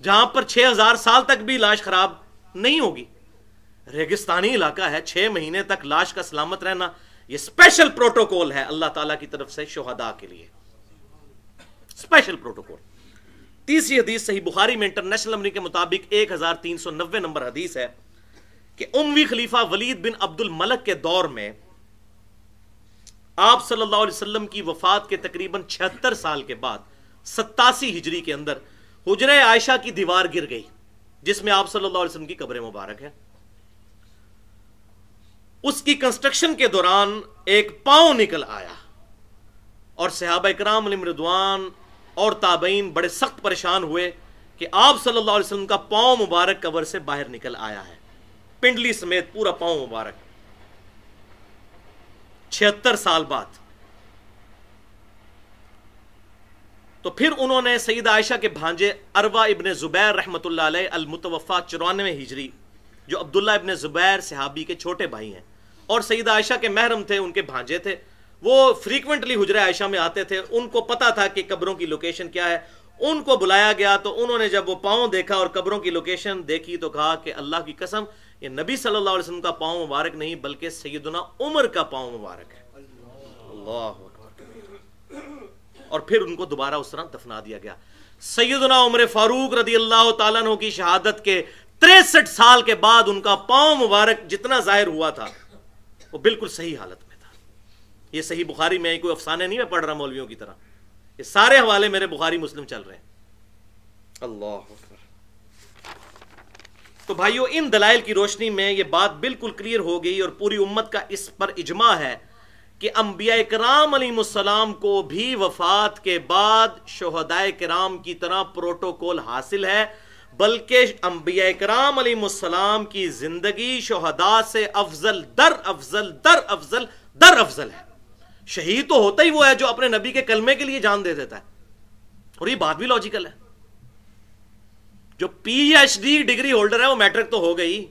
جہاں پر 6000 سال تک بھی لاش خراب نہیں ہوگی، ریگستانی علاقہ ہے، 6 مہینے تک لاش کا سلامت رہنا یہ اسپیشل پروٹوکول ہے اللہ تعالیٰ کی طرف سے شہداء کے لیے، اسپیشل پروٹوکول۔ تیسری حدیث صحیح بخاری میں انٹرنیشنل نمبر کے مطابق 1390 نمبر حدیث ہے کہ اموی خلیفہ ولید بن عبد الملک کے دور میں آپ صلی اللہ علیہ وسلم کی وفات کے تقریباً 76 سال کے بعد 87 ہجری کے اندر حجرہ عائشہ کی دیوار گر گئی جس میں آپ صلی اللہ علیہ وسلم کی قبر مبارک ہے۔ اس کی کنسٹرکشن کے دوران ایک پاؤں نکل آیا اور صحابہ اکرام علیہم رضوان اور تابعین بڑے سخت پریشان ہوئے کہ آپ صلی اللہ علیہ وسلم کا پاؤں مبارک قبر سے باہر نکل آیا ہے، پنڈلی سمیت پورا پاؤں مبارک، 76 سال بعد۔ تو پھر انہوں نے سیدہ عائشہ کے بھانجے عروہ ابن زبیر رحمۃ اللہ علیہ المتوفا 94 ہجری، جو عبداللہ ابن زبیر صحابی کے چھوٹے بھائی ہیں اور سیدہ عائشہ کے محرم تھے، ان کے بھانجے تھے، وہ فریکوینٹلی حجرہ عائشہ میں آتے تھے، ان کو پتا تھا کہ قبروں کی لوکیشن کیا ہے، ان کو بلایا گیا تو انہوں نے جب وہ پاؤں دیکھا اور قبروں کی لوکیشن دیکھی تو کہا کہ اللہ کی قسم یہ نبی صلی اللہ علیہ وسلم کا پاؤں مبارک نہیں بلکہ سیدنا عمر کا پاؤں مبارک ہے۔ اللہ اکبر۔ اور پھر ان کو دوبارہ اس طرح دفنا دیا گیا۔ سیدنا عمر فاروق رضی اللہ تعالیٰ عنہ کی شہادت کے 63 سال کے بعد ان کا پاؤں مبارک جتنا ظاہر ہوا تھا وہ بالکل صحیح حالت میں تھا۔ یہ صحیح بخاری میں کوئی افسانے نہیں میں پڑھ رہا مولویوں کی طرح، یہ سارے حوالے میرے بخاری مسلم چل رہے ہیں۔ اللہ اکبر۔ تو بھائیو ان دلائل کی روشنی میں یہ بات بالکل کلیئر ہو گئی اور پوری امت کا اس پر اجماع ہے کہ انبیاء کرام علیہ السلام کو بھی وفات کے بعد شہداء کرام کی طرح پروٹوکول حاصل ہے، بلکہ انبیاء کرام علیہ السلام کی زندگی شہداء سے افضل در افضل در افضل در افضل ہے۔ شہید تو ہوتا ہی وہ ہے جو اپنے نبی کے کلمے کے لیے جان دے دیتا ہے، اور یہ بات بھی لاجیکل ہے۔ جو P H D degree holder ہے وہ میٹرک تو ہو گئی،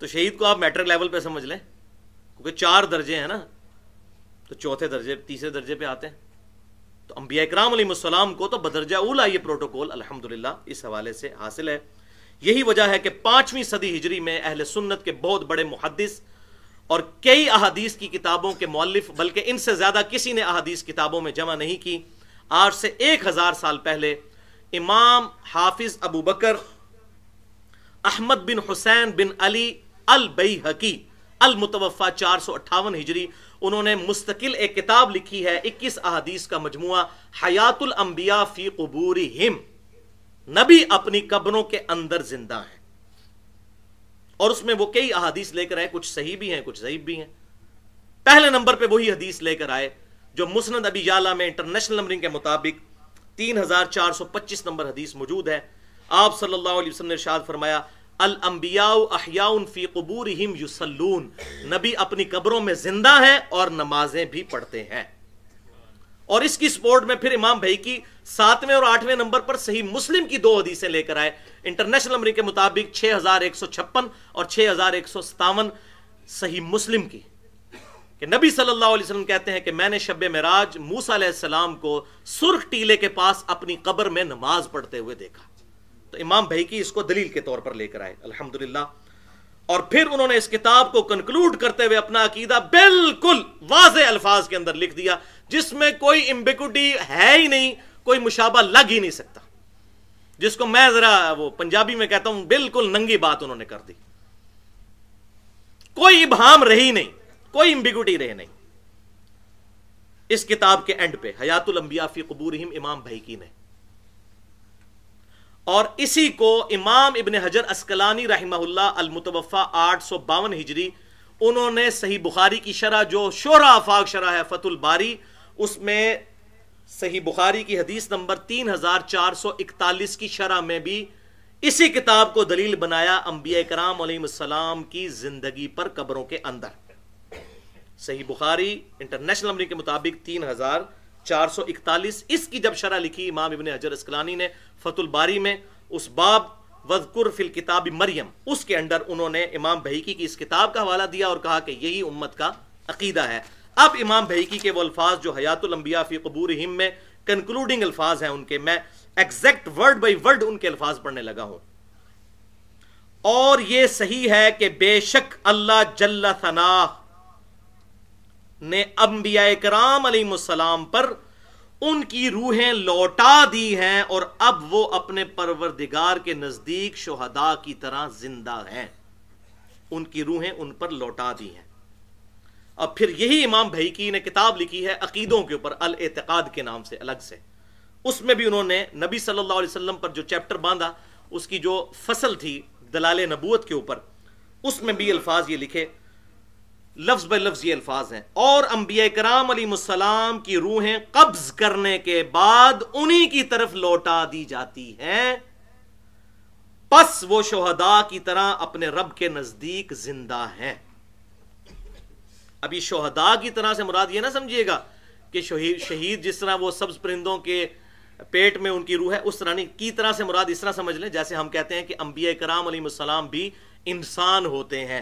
تو شہید کو آپ میٹرک لیول پہ سمجھ لیں، کیونکہ 4 درجے ہیں نا، تو چوتھے درجے تیسرے درجے پہ آتے ہیں۔ تو انبیاء کرام علیہ السلام کو تو بدرجہ اولا یہ پروٹوکول الحمدللہ اس حوالے سے حاصل ہے۔ یہی وجہ ہے کہ 5ویں صدی ہجری میں اہل سنت کے بہت بڑے محدث اور کئی احادیث کی کتابوں کے مؤلف، بلکہ ان سے زیادہ کسی نے احادیث کتابوں میں جمع نہیں کی، آج سے 1000 سال پہلے امام حافظ ابو بکر احمد بن حسین بن علی البیہقی المتوفا 458 ہجری، انہوں نے مستقل ایک کتاب لکھی ہے، 21 احادیث کا مجموعہ، حیات الانبیاء فی قبورہم، نبی اپنی قبروں کے اندر زندہ ہیں، اور اس میں وہ کئی احادیث لے کر آئے، کچھ صحیح بھی ہیں کچھ ضعیف بھی ہیں۔ پہلے نمبر پہ وہی حدیث لے کر آئے جو مسند ابی یعلا میں انٹرنیشنل نمبرنگ کے مطابق 3425 نمبر حدیث موجود ہے۔ آپ صلی اللہ علیہ وسلم نے ارشاد فرمایا، الانبیاء احیاء فی قبورہم یصلون، نبی اپنی قبروں میں زندہ ہیں اور نمازیں بھی پڑھتے ہیں۔ اور اس کی سپورٹ میں پھر امام بھیکی 7ویں اور 8ویں نمبر پر صحیح مسلم کی 2 حدیثیں لے کر آئے، انٹرنیشنل نمبرنگ کے مطابق 6156 اور 6157 صحیح مسلم کی، کہ نبی صلی اللہ علیہ وسلم کہتے ہیں کہ میں نے شب معراج موسیٰ علیہ السلام کو سرخ ٹیلے کے پاس اپنی قبر میں نماز پڑھتے ہوئے دیکھا۔ تو امام بھیکی اس کو دلیل کے طور پر لے کر آئے الحمدللہ، اور پھر انہوں نے اس کتاب کو کنکلوڈ کرتے ہوئے اپنا عقیدہ بالکل واضح الفاظ کے اندر لکھ دیا، جس میں کوئی ایمبیگوٹی ہے ہی نہیں، کوئی مشابہ لگ ہی نہیں سکتا، جس کو میں ذرا وہ پنجابی میں کہتا ہوں بالکل ننگی بات انہوں نے کر دی، کوئی ابہام رہی نہیں، کوئی ایمبیگوٹی رہے نہیں۔ اس کتاب کے اینڈ پہ حیات الانبیاء فی قبورہم امام بھیکی نے، اور اسی کو امام ابن حجر اسقلانی رحمہ اللہ المتوفا 852 ہجری، انہوں نے صحیح بخاری کی شرح جو شہرہ آفاق شرح ہے فتح الباری، اس میں صحیح بخاری کی حدیث نمبر 3441 کی شرح میں بھی اسی کتاب کو دلیل بنایا انبیاء کرام علیہ السلام کی زندگی پر قبروں کے اندر۔ صحیح بخاری انٹرنیشنل نمبر کے مطابق 3441، اس کی جب شرح لکھی امام ابن حجر اسقلانی نے فتح الباری میں، اس باب وذکر فی الکتاب مریم، اس کے اندر انہوں نے امام بھیکی کی اس کتاب کا حوالہ دیا اور کہا کہ یہی امت کا عقیدہ ہے۔ اب امام بھیکی کے وہ الفاظ جو حیات الانبیاء فی قبورہم میں کنکلوڈنگ الفاظ ہیں ان کے، میں ایگزیکٹ ورڈ بائی ورڈ ان کے الفاظ پڑھنے لگا ہوں۔ اور یہ صحیح ہے کہ بے شک اللہ جل ثناہ نے انبیاء کرام علیہ السلام پر ان کی روحیں لوٹا دی ہیں، اور اب وہ اپنے پروردگار کے نزدیک شہداء کی طرح زندہ ہیں، ان کی روحیں ان پر لوٹا دی ہیں۔ اب پھر یہی امام بھیکی نے کتاب لکھی ہے عقیدوں کے اوپر، الاعتقاد کے نام سے الگ سے، اس میں بھی انہوں نے نبی صلی اللہ علیہ وسلم پر جو چیپٹر باندھا، اس کی جو فصل تھی دلال نبوت کے اوپر، اس میں بھی الفاظ یہ لکھے، لفظ بے لفظ یہ الفاظ ہیں، اور انبیاء کرام علیہ السلام کی روحیں قبض کرنے کے بعد انہی کی طرف لوٹا دی جاتی ہیں، پس وہ شہداء کی طرح اپنے رب کے نزدیک زندہ ہیں۔ اب یہ شہداء کی طرح سے مراد یہ نہ سمجھیے گا کہ شہید جس طرح وہ سبز پرندوں کے پیٹ میں ان کی روح ہے اس طرح نہیں، کی طرح سے مراد اس طرح سمجھ لیں جیسے ہم کہتے ہیں کہ انبیاء کرام علیہ السلام بھی انسان ہوتے ہیں،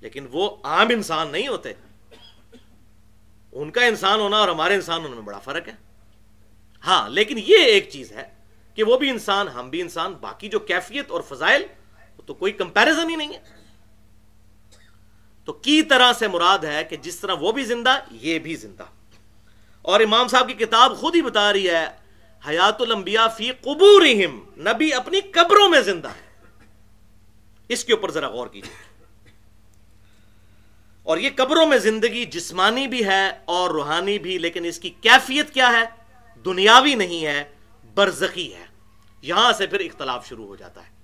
لیکن وہ عام انسان نہیں ہوتے، ان کا انسان ہونا اور ہمارے انسان ہونے میں بڑا فرق ہے۔ ہاں لیکن یہ ایک چیز ہے کہ وہ بھی انسان ہم بھی انسان، باقی جو کیفیت اور فضائل تو کوئی کمپیریزن ہی نہیں ہے۔ تو کی طرح سے مراد ہے کہ جس طرح وہ بھی زندہ یہ بھی زندہ، اور امام صاحب کی کتاب خود ہی بتا رہی ہے حیات الانبیاء فی قبورہم، نبی اپنی قبروں میں زندہ ہے۔ اس کے اوپر ذرا غور کیجیے، اور یہ قبروں میں زندگی جسمانی بھی ہے اور روحانی بھی، لیکن اس کی کیفیت کیا ہے؟ دنیاوی نہیں ہے، برزخی ہے۔ یہاں سے پھر اختلاف شروع ہو جاتا ہے۔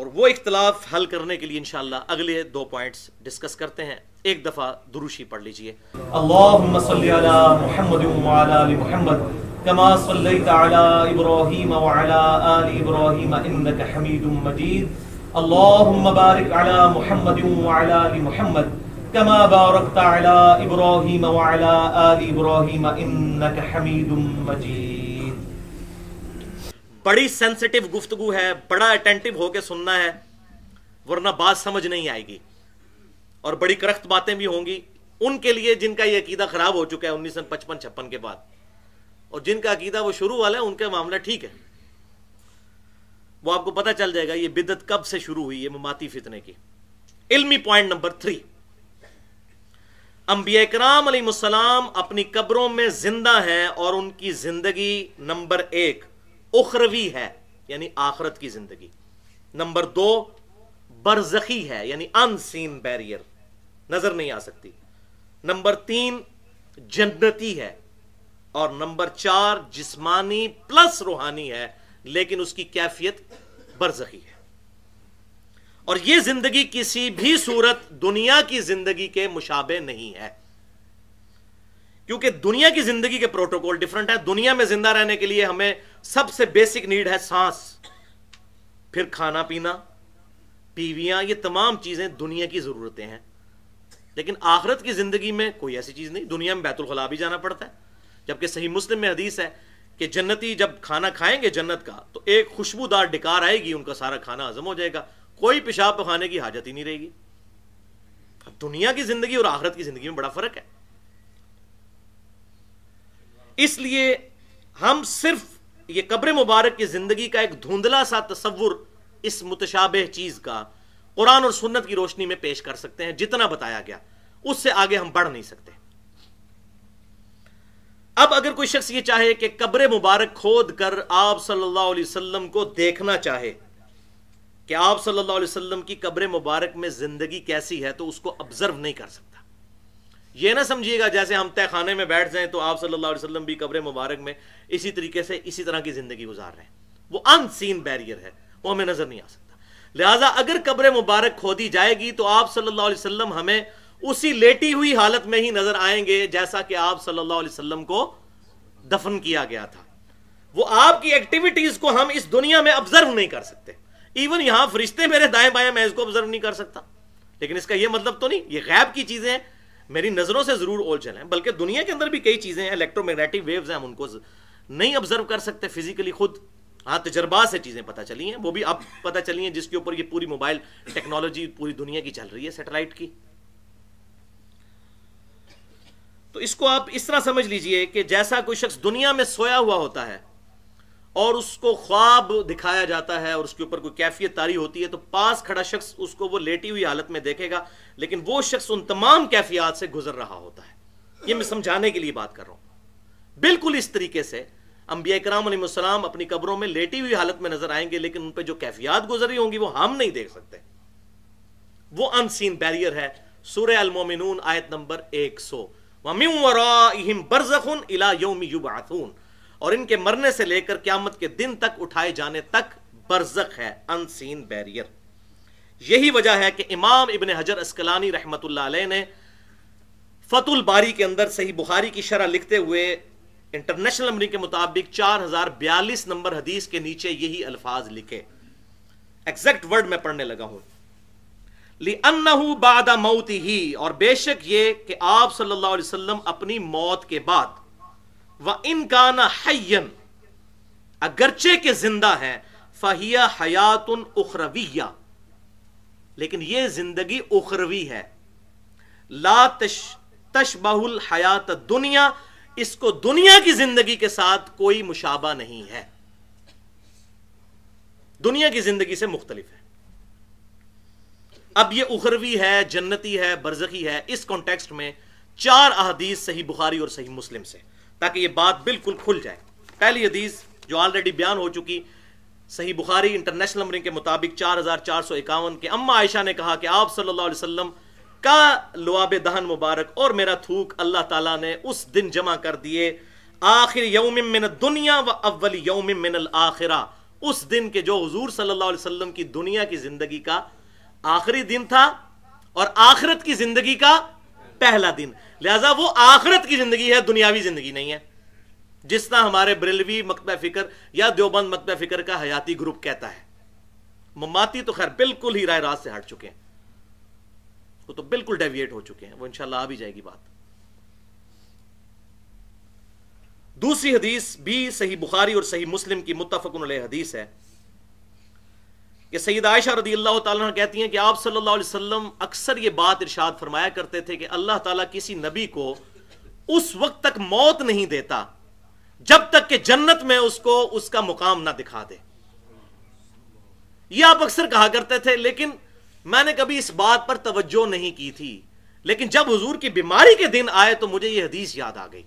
اور وہ اختلاف حل کرنے کے لیے انشاءاللہ اگلے 2 پوائنٹس ڈسکس کرتے ہیں. ایک دفعہ دروشی پڑھ لیجئے. اللہم صلی علی محمد وعلی آل محمد کما صلیت علی ابراہیم وعلی آل ابراہیم انک حمید مجید. اللہم بارک علی محمد وعلی آل محمد کما بارکت علی ابراہیم وعلی آل ابراہیم انک حمید مجید. بڑی سینسٹیو گفتگو ہے, بڑا اٹینٹیو ہو کے سننا ہے ورنہ بات سمجھ نہیں آئے گی, اور بڑی کرخت باتیں بھی ہوں گی ان کے لیے جن کا یہ عقیدہ خراب ہو چکا ہے 1955-56 کے بعد, اور جن کا عقیدہ وہ شروع والا ہے ان کا معاملہ ٹھیک ہے. وہ آپ کو پتہ چل جائے گا یہ بدعت کب سے شروع ہوئی ہے مماتی فتنے کی. علمی پوائنٹ نمبر 3, انبیاء کرام علیہ السلام اپنی قبروں میں زندہ ہیں اور ان کی زندگی نمبر 1 اخروی ہے یعنی آخرت کی زندگی, نمبر 2 برزخی ہے یعنی ان سین بیریئر, نظر نہیں آ سکتی, نمبر 3 جنتی ہے, اور نمبر 4 جسمانی پلس روحانی ہے لیکن اس کی کیفیت برزخی ہے. اور یہ زندگی کسی بھی صورت دنیا کی زندگی کے مشابہ نہیں ہے, کیونکہ دنیا کی زندگی کے پروٹوکول ڈیفرنٹ ہے. دنیا میں زندہ رہنے کے لیے ہمیں سب سے بیسک نیڈ ہے سانس, پھر کھانا پینا, بیویاں, یہ تمام چیزیں دنیا کی ضرورتیں ہیں. لیکن آخرت کی زندگی میں کوئی ایسی چیز نہیں. دنیا میں بیت الخلاء بھی جانا پڑتا ہے, جبکہ صحیح مسلم میں حدیث ہے کہ جنتی جب کھانا کھائیں گے جنت کا تو ایک خوشبودار ڈکار آئے گی, ان کا سارا کھانا ہضم ہو جائے گا, کوئی پیشاب پخانے کی حاجت ہی نہیں رہے گی. دنیا کی زندگی اور آخرت کی زندگی میں بڑا فرق ہے. اس لیے ہم صرف یہ قبر مبارک کی زندگی کا ایک دھندلا سا تصور اس متشابہ چیز کا قرآن اور سنت کی روشنی میں پیش کر سکتے ہیں. جتنا بتایا گیا اس سے آگے ہم بڑھ نہیں سکتے. اب اگر کوئی شخص یہ چاہے کہ قبر مبارک کھود کر آپ صلی اللہ علیہ وسلم کو دیکھنا چاہے کہ آپ صلی اللہ علیہ وسلم کی قبر مبارک میں زندگی کیسی ہے, تو اس کو آبزرو نہیں کر سکتا. یہ نہ سمجھیے گا جیسے ہم تہ خانے میں بیٹھ جائیں تو آپ صلی اللہ علیہ وسلم بھی قبر مبارک میں اسی طریقے سے اسی طرح کی زندگی گزار رہے ہیں. وہ ان سین بیریئر ہے, وہ ہمیں نظر نہیں آ سکتا. لہٰذا اگر قبر مبارک کھودی جائے گی تو آپ صلی اللہ علیہ وسلم ہمیں اسی لیٹی ہوئی حالت میں ہی نظر آئیں گے جیسا کہ آپ صلی اللہ علیہ وسلم کو دفن کیا گیا تھا. وہ آپ کی ایکٹیویٹیز کو ہم اس دنیا میں آبزرو نہیں کر سکتے. ایون یہاں فرشتے میرے دائیں بائیں میں اس کو آبزرو نہیں کر سکتا, لیکن اس کا یہ مطلب تو نہیں یہ غیب کی چیزیں ہیں, میری نظروں سے ضرور اولجھل ہیں. بلکہ دنیا کے اندر بھی کئی چیزیں ہیں, الیکٹرو میگنیٹک ویوز ہیں, ہم ان کو نہیں آبزرو کر سکتے فزیکلی خود. ہاں تجربات سے چیزیں پتہ چلی ہیں, وہ بھی اب پتہ چلی ہیں جس کے اوپر یہ پوری موبائل ٹیکنالوجی پوری دنیا کی چل رہی ہے, سیٹلائٹ کی. تو اس کو آپ اس طرح سمجھ لیجئے کہ جیسا کوئی شخص دنیا میں سویا ہوا ہوتا ہے اور اس کو خواب دکھایا جاتا ہے اور اس کے اوپر کوئی کیفیت طاری ہوتی ہے, تو پاس کھڑا شخص اس کو وہ لیٹی ہوئی حالت میں دیکھے گا, لیکن وہ شخص ان تمام کیفیات سے گزر رہا ہوتا ہے. یہ میں سمجھانے کے لیے بات کر رہا ہوں. بالکل اس طریقے سے انبیاء کرام علیہ السلام اپنی قبروں میں لیٹی ہوئی حالت میں نظر آئیں گے, لیکن ان پہ جو کیفیات گزری ہوں گی وہ ہم نہیں دیکھ سکتے. وہ ان سین بیریئر ہے. سورہ المومنون آیت نمبر 100, وَمِن وَرَائِهِمْ بَرْزَخٌ إِلَى يَوْمِ يُبْعَثُونَ, اور ان کے مرنے سے لے کر قیامت کے دن تک اٹھائے جانے تک برزخ ہے, ان سین بیریئر. یہی وجہ ہے کہ امام ابن حجر اسقلانی رحمت اللہ علیہ نے فتح الباری کے اندر صحیح بخاری کی شرح لکھتے ہوئے انٹرنیشنل نمبر کے مطابق 4042 نمبر حدیث کے نیچے یہی الفاظ لکھے. ایگزیکٹ ورڈ میں پڑھنے لگا ہوں. لِأَنَّهُ بَعْدَ مَوْتِهِ, اور بے شک یہ کہ آپ صلی اللہ علیہ وسلم اپنی موت کے بعد, وَإِن كَانَ حَيًّا, اگرچہ کہ زندہ ہیں, فَهِيَ حَيَاتٌ أُخْرَوِيَّةٌ, لیکن یہ زندگی اخروی ہے. لا تشبہ الحیات الدنیا, اس کو دنیا کی زندگی کے ساتھ کوئی مشابہ نہیں ہے, دنیا کی زندگی سے مختلف ہے. اب یہ اخروی ہے, جنتی ہے, برزخی ہے. اس کانٹیکسٹ میں 4 احادیث صحیح بخاری اور صحیح مسلم سے, تاکہ یہ بات بالکل کھل جائے. پہلی حدیث جو آلریڈی بیان ہو چکی, صحیح بخاری انٹرنیشنل نمبر کے مطابق 4451 کے, اما عائشہ نے کہا کہ آپ صلی اللہ علیہ وسلم کا لعاب دہن مبارک اور میرا تھوک اللہ تعالیٰ نے اس دن جمع کر دیے, آخر یوم من الدنیا و اول یوم من الآخرہ, اس دن کے جو حضور صلی اللہ علیہ وسلم کی دنیا کی زندگی کا آخری دن تھا اور آخرت کی زندگی کا پہلا دن، لہذا وہ آخرت کی زندگی ہے، دنیاوی زندگی نہیں ہے، جس طرح ہمارے بریلوی مکتبہ فکر یا دیوبند مکتبہ فکر کا حیاتی گروپ کہتا ہے۔ مماتی تو خیر بالکل ہی رائے راست سے ہٹ چکے ہیں، وہ تو بالکل ڈیویٹ ہو چکے ہیں، وہ انشاءاللہ آ بھی جائے گی بات۔ دوسری حدیث بھی صحیح بخاری اور صحیح مسلم کی متفق علیہ حدیث ہے کہ سیدہ عائشہ رضی اللہ تعالیٰ عنہ کہتی ہیں کہ آپ صلی اللہ علیہ وسلم اکثر یہ بات ارشاد فرمایا کرتے تھے کہ اللہ تعالیٰ کسی نبی کو اس وقت تک موت نہیں دیتا جب تک کہ جنت میں اس کو اس کا مقام نہ دکھا دے۔ یہ آپ اکثر کہا کرتے تھے، لیکن میں نے کبھی اس بات پر توجہ نہیں کی تھی، لیکن جب حضور کی بیماری کے دن آئے تو مجھے یہ حدیث یاد آ گئی،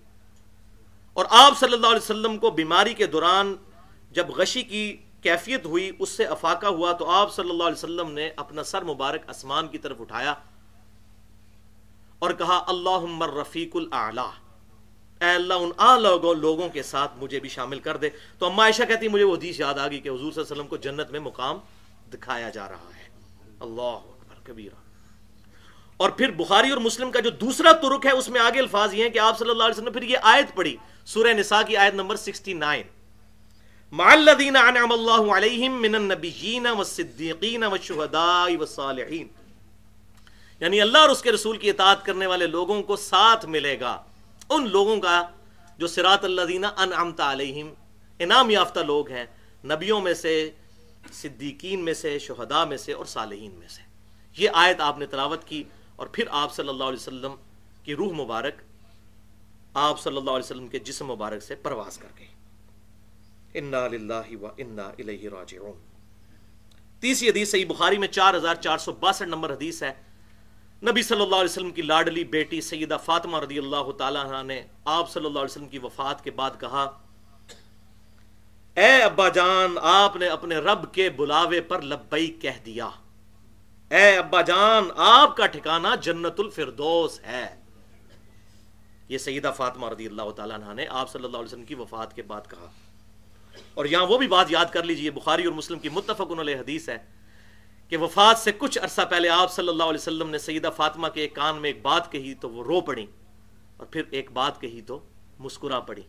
اور آپ صلی اللہ علیہ وسلم کو بیماری کے دوران جب غشی کی کیفیت ہوئی، اس سے افاقہ ہوا، تو آپ صلی اللہ علیہ وسلم نے اپنا سر مبارک آسمان کی طرف اٹھایا اور کہا اللہم الرفیق الاعلی، اے اللہ ان اعلی لوگوں کے ساتھ مجھے بھی شامل کر دے۔ تو اما عائشہ کہتی مجھے وہ حدیث یاد آ گئی کہ حضور صلی اللہ علیہ وسلم کو جنت میں مقام دکھایا جا رہا ہے۔ اللہ اکبر کبیرہ۔ اور پھر بخاری اور مسلم کا جو دوسرا طرق ہے اس میں آگے الفاظ یہ ہیں کہ آپ صلی اللہ علیہ وسلم نے پھر یہ آیت پڑھی، سورہ نساء کی آیت نمبر 69، مع الذین انعم اللہ علیہم من النبیین والصدیقین والشہداء والصالحین، یعنی اللہ اور اس کے رسول کی اطاعت کرنے والے لوگوں کو ساتھ ملے گا ان لوگوں کا جو صراط الذین انعمت علیہم، انعام یافتہ لوگ ہیں، نبیوں میں سے، صدیقین میں سے، شہداء میں سے اور صالحین میں سے۔ یہ آیت آپ نے تلاوت کی اور پھر آپ صلی اللہ علیہ وسلم کی روح مبارک آپ صلی اللہ علیہ وسلم کے جسم مبارک سے پرواز کر گئی۔ انا للہ و انا الیہ راجعون۔ تیسری حدیث صحیح بخاری میں 4462 نمبر حدیث ہے، نبی صلی اللہ علیہ وسلم کی لاڈلی بیٹی سیدہ فاطمہ رضی اللہ تعالیٰ عنہ نے آپ صلی اللہ علیہ وسلم کی وفات کے بعد کہا، اے ابا جان، آپ نے اپنے رب کے بلاوے پر لبیک کہہ دیا، اے ابا جان آپ کا ٹھکانہ جنت الفردوس ہے۔ یہ سیدہ فاطمہ رضی اللہ تعالیٰ عنہ نے آپ صلی اللہ علیہ وسلم کی وفات کے بعد کہا۔ اور یہاں وہ بھی بات یاد کر لیجئے، بخاری اور مسلم کی متفق علیہ حدیث ہے کہ وفات سے کچھ عرصہ پہلے آپ صلی اللہ علیہ وسلم نے سیدہ فاطمہ کے ایک کان میں ایک بات کہی تو وہ رو پڑی، اور پھر ایک بات کہی تو مسکرا پڑی۔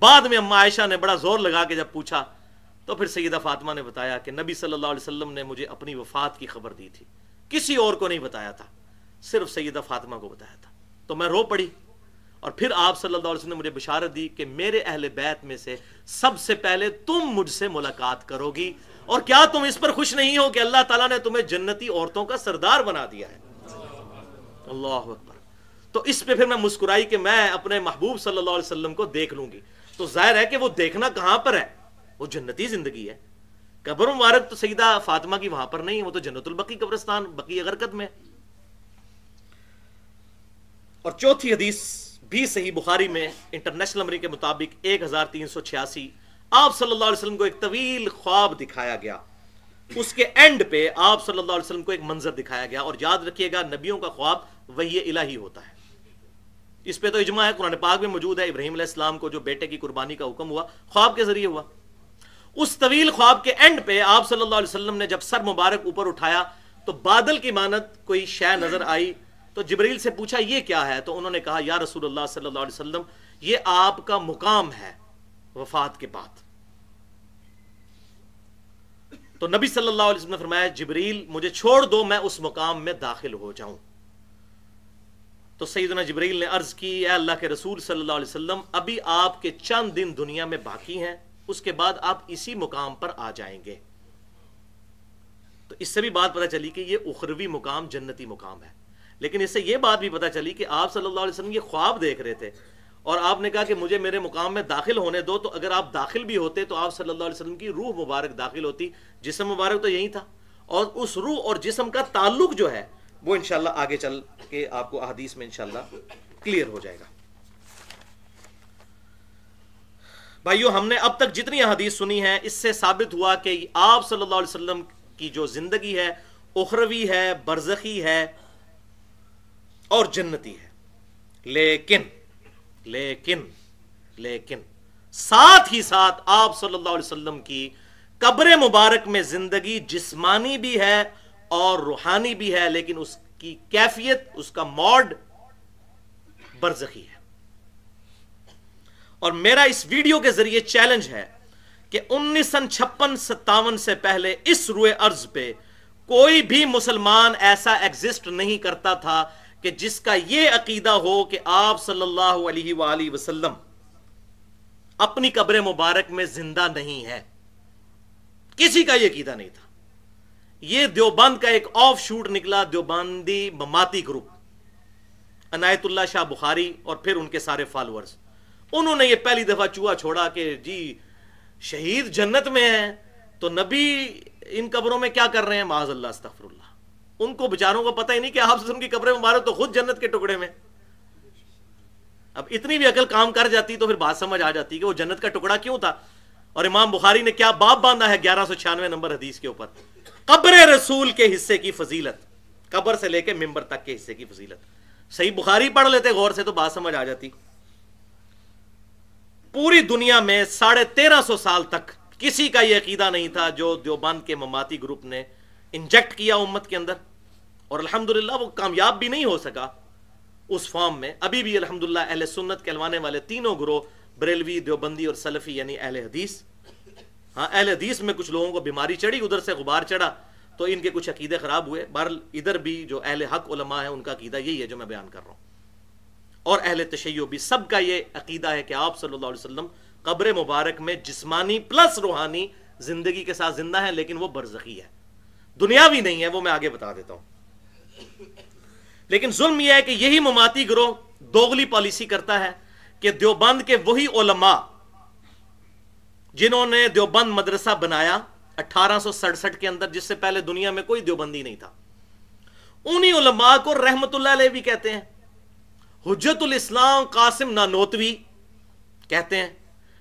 بعد میں اما عائشہ نے بڑا زور لگا کے جب پوچھا تو پھر سیدہ فاطمہ نے بتایا کہ نبی صلی اللہ علیہ وسلم نے مجھے اپنی وفات کی خبر دی تھی، کسی اور کو نہیں بتایا تھا، صرف سیدہ فاطمہ کو بتایا تھا، تو میں رو پڑی۔ اور پھر آپ صلی اللہ علیہ وسلم نے مجھے بشارت دی کہ میرے اہل بیت میں سے سب سے پہلے تم مجھ سے ملاقات کرو گی، اور کیا تم اس پر خوش نہیں ہو کہ اللہ تعالیٰ نے تمہیں جنتی عورتوں کا سردار بنا دیا ہے؟ اللہ اکبر۔ تو اس پہ پھر میں مسکرائی کہ میں اپنے محبوب صلی اللہ علیہ وسلم کو دیکھ لوں گی۔ تو ظاہر ہے کہ وہ دیکھنا کہاں پر ہے؟ وہ جنتی زندگی ہے۔ قبر مبارک تو سیدہ فاطمہ کی وہاں پر نہیں ہے، وہ تو جنت البقیع قبرستان بقیع غرقد میں۔ اور چوتھی حدیث بھی صحیح بخاری میں انٹرنیشنل نمبر کے مطابق 1386، آپ صلی اللہ علیہ وسلم کو ایک طویل خواب دکھایا گیا، اس کے اینڈ پہ آپ صلی اللہ علیہ وسلم کو ایک منظر دکھایا گیا۔ اور یاد رکھیے گا نبیوں کا خواب وحی الہی ہوتا ہے، اس پہ تو اجماع ہے، قرآن پاک میں موجود ہے۔ ابراہیم علیہ السلام کو جو بیٹے کی قربانی کا حکم ہوا خواب کے ذریعے ہوا۔ اس طویل خواب کے اینڈ پہ آپ صلی اللہ علیہ وسلم نے جب سر مبارک اوپر اٹھایا تو بادل کی مانند کوئی شے نظر آئی، تو جبریل سے پوچھا یہ کیا ہے؟ تو انہوں نے کہا یا رسول اللہ صلی اللہ علیہ وسلم یہ آپ کا مقام ہے وفات کے بعد۔ تو نبی صلی اللہ علیہ وسلم نے فرمایا جبریل مجھے چھوڑ دو، میں اس مقام میں داخل ہو جاؤں۔ تو سیدنا جبریل نے عرض کی اے اللہ کے رسول صلی اللہ علیہ وسلم ابھی آپ کے چند دن دنیا میں باقی ہیں، اس کے بعد آپ اسی مقام پر آ جائیں گے۔ تو اس سے بھی بات پتہ چلی کہ یہ اخروی مقام جنتی مقام ہے، لیکن اس سے یہ بات بھی پتہ چلی کہ آپ صلی اللہ علیہ وسلم یہ خواب دیکھ رہے تھے اور آپ نے کہا کہ مجھے میرے مقام میں داخل ہونے دو، تو اگر آپ داخل بھی ہوتے تو آپ صلی اللہ علیہ وسلم کی روح مبارک داخل ہوتی، جسم مبارک تو یہی تھا، اور اس روح اور جسم کا تعلق جو ہے وہ انشاءاللہ آگے چل کے آپ کو احادیث میں انشاءاللہ کلیئر ہو جائے گا۔ بھائیو ہم نے اب تک جتنی احادیث سنی ہیں اس سے ثابت ہوا کہ آپ صلی اللہ علیہ وسلم کی جو زندگی ہے اخروی ہے، برزخی ہے اور جنتی ہے، لیکن ساتھ ہی ساتھ آپ صلی اللہ علیہ وسلم کی قبر مبارک میں زندگی جسمانی بھی ہے اور روحانی بھی ہے، لیکن اس کی کیفیت، اس کا موڈ برزخی ہے۔ اور میرا اس ویڈیو کے ذریعے چیلنج ہے کہ 1956-57 سے پہلے اس روئے ارض پہ کوئی بھی مسلمان ایسا ایگزسٹ نہیں کرتا تھا کہ جس کا یہ عقیدہ ہو کہ آپ صلی اللہ علیہ وآلہ وسلم اپنی قبر مبارک میں زندہ نہیں ہے۔ کسی کا یہ عقیدہ نہیں تھا۔ یہ دیوبند کا ایک آف شوٹ نکلا، دیوبندی مماتی گروپ، عنایت اللہ شاہ بخاری اور پھر ان کے سارے فالورز، انہوں نے یہ پہلی دفعہ چوہا چھوڑا کہ جی شہید جنت میں ہیں تو نبی ان قبروں میں کیا کر رہے ہیں، معاذ اللہ استغفر اللہ۔ ان کو بیچاروں کو پتہ ہی نہیں کہ آپ سے ان کی قبریں مبارک تو خود جنت کے ٹکڑے میں۔ اب اتنی بھی عقل کام کر جاتی تو پھر بات سمجھ آ جاتی کہ وہ جنت کا ٹکڑا کیوں تھا۔ اور امام بخاری نے کیا باب باندھا ہے 1196 نمبر حدیث کے اوپر، قبر رسول کے حصے کی فضیلت، قبر سے لے کے ممبر تک کے حصے کی فضیلت۔ صحیح بخاری پڑھ لیتے غور سے تو بات سمجھ آ جاتی۔ پوری دنیا میں 1350 سال تک کسی کا یہ عقیدہ نہیں تھا جو دیوبند کے مماتی گروپ نے انجیکٹ کیا امت کے اندر، اور الحمدللہ وہ کامیاب بھی نہیں ہو سکا اس فارم میں۔ ابھی بھی الحمدللہ اہل سنت کہلوانے والے تینوں گروہ، بریلوی، دیوبندی اور سلفی یعنی اہل حدیث، ہاں اہل حدیث میں کچھ لوگوں کو بیماری چڑھی، ادھر سے غبار چڑھا تو ان کے کچھ عقیدے خراب ہوئے۔ بہرحال ادھر بھی جو اہل حق علماء ہیں ان کا عقیدہ یہی ہے جو میں بیان کر رہا ہوں، اور اہل تشیع بھی، سب کا یہ عقیدہ ہے کہ آپ صلی اللہ علیہ وسلم قبر مبارک میں جسمانی پلس روحانی زندگی کے ساتھ زندہ ہے، لیکن وہ برزخی ہے، دنیاوی نہیں ہے، وہ میں آگے بتا دیتا ہوں۔ لیکن ظلم یہ ہے کہ یہی مماتی گروہ دوغلی پالیسی کرتا ہے کہ دیوبند کے وہی علماء جنہوں نے دیوبند مدرسہ بنایا 1867 کے اندر، جس سے پہلے دنیا میں کوئی دیوبندی نہیں تھا، انہی علماء کو رحمت اللہ علیہ بھی کہتے ہیں، حجت الاسلام قاسم نانوتوی کہتے ہیں،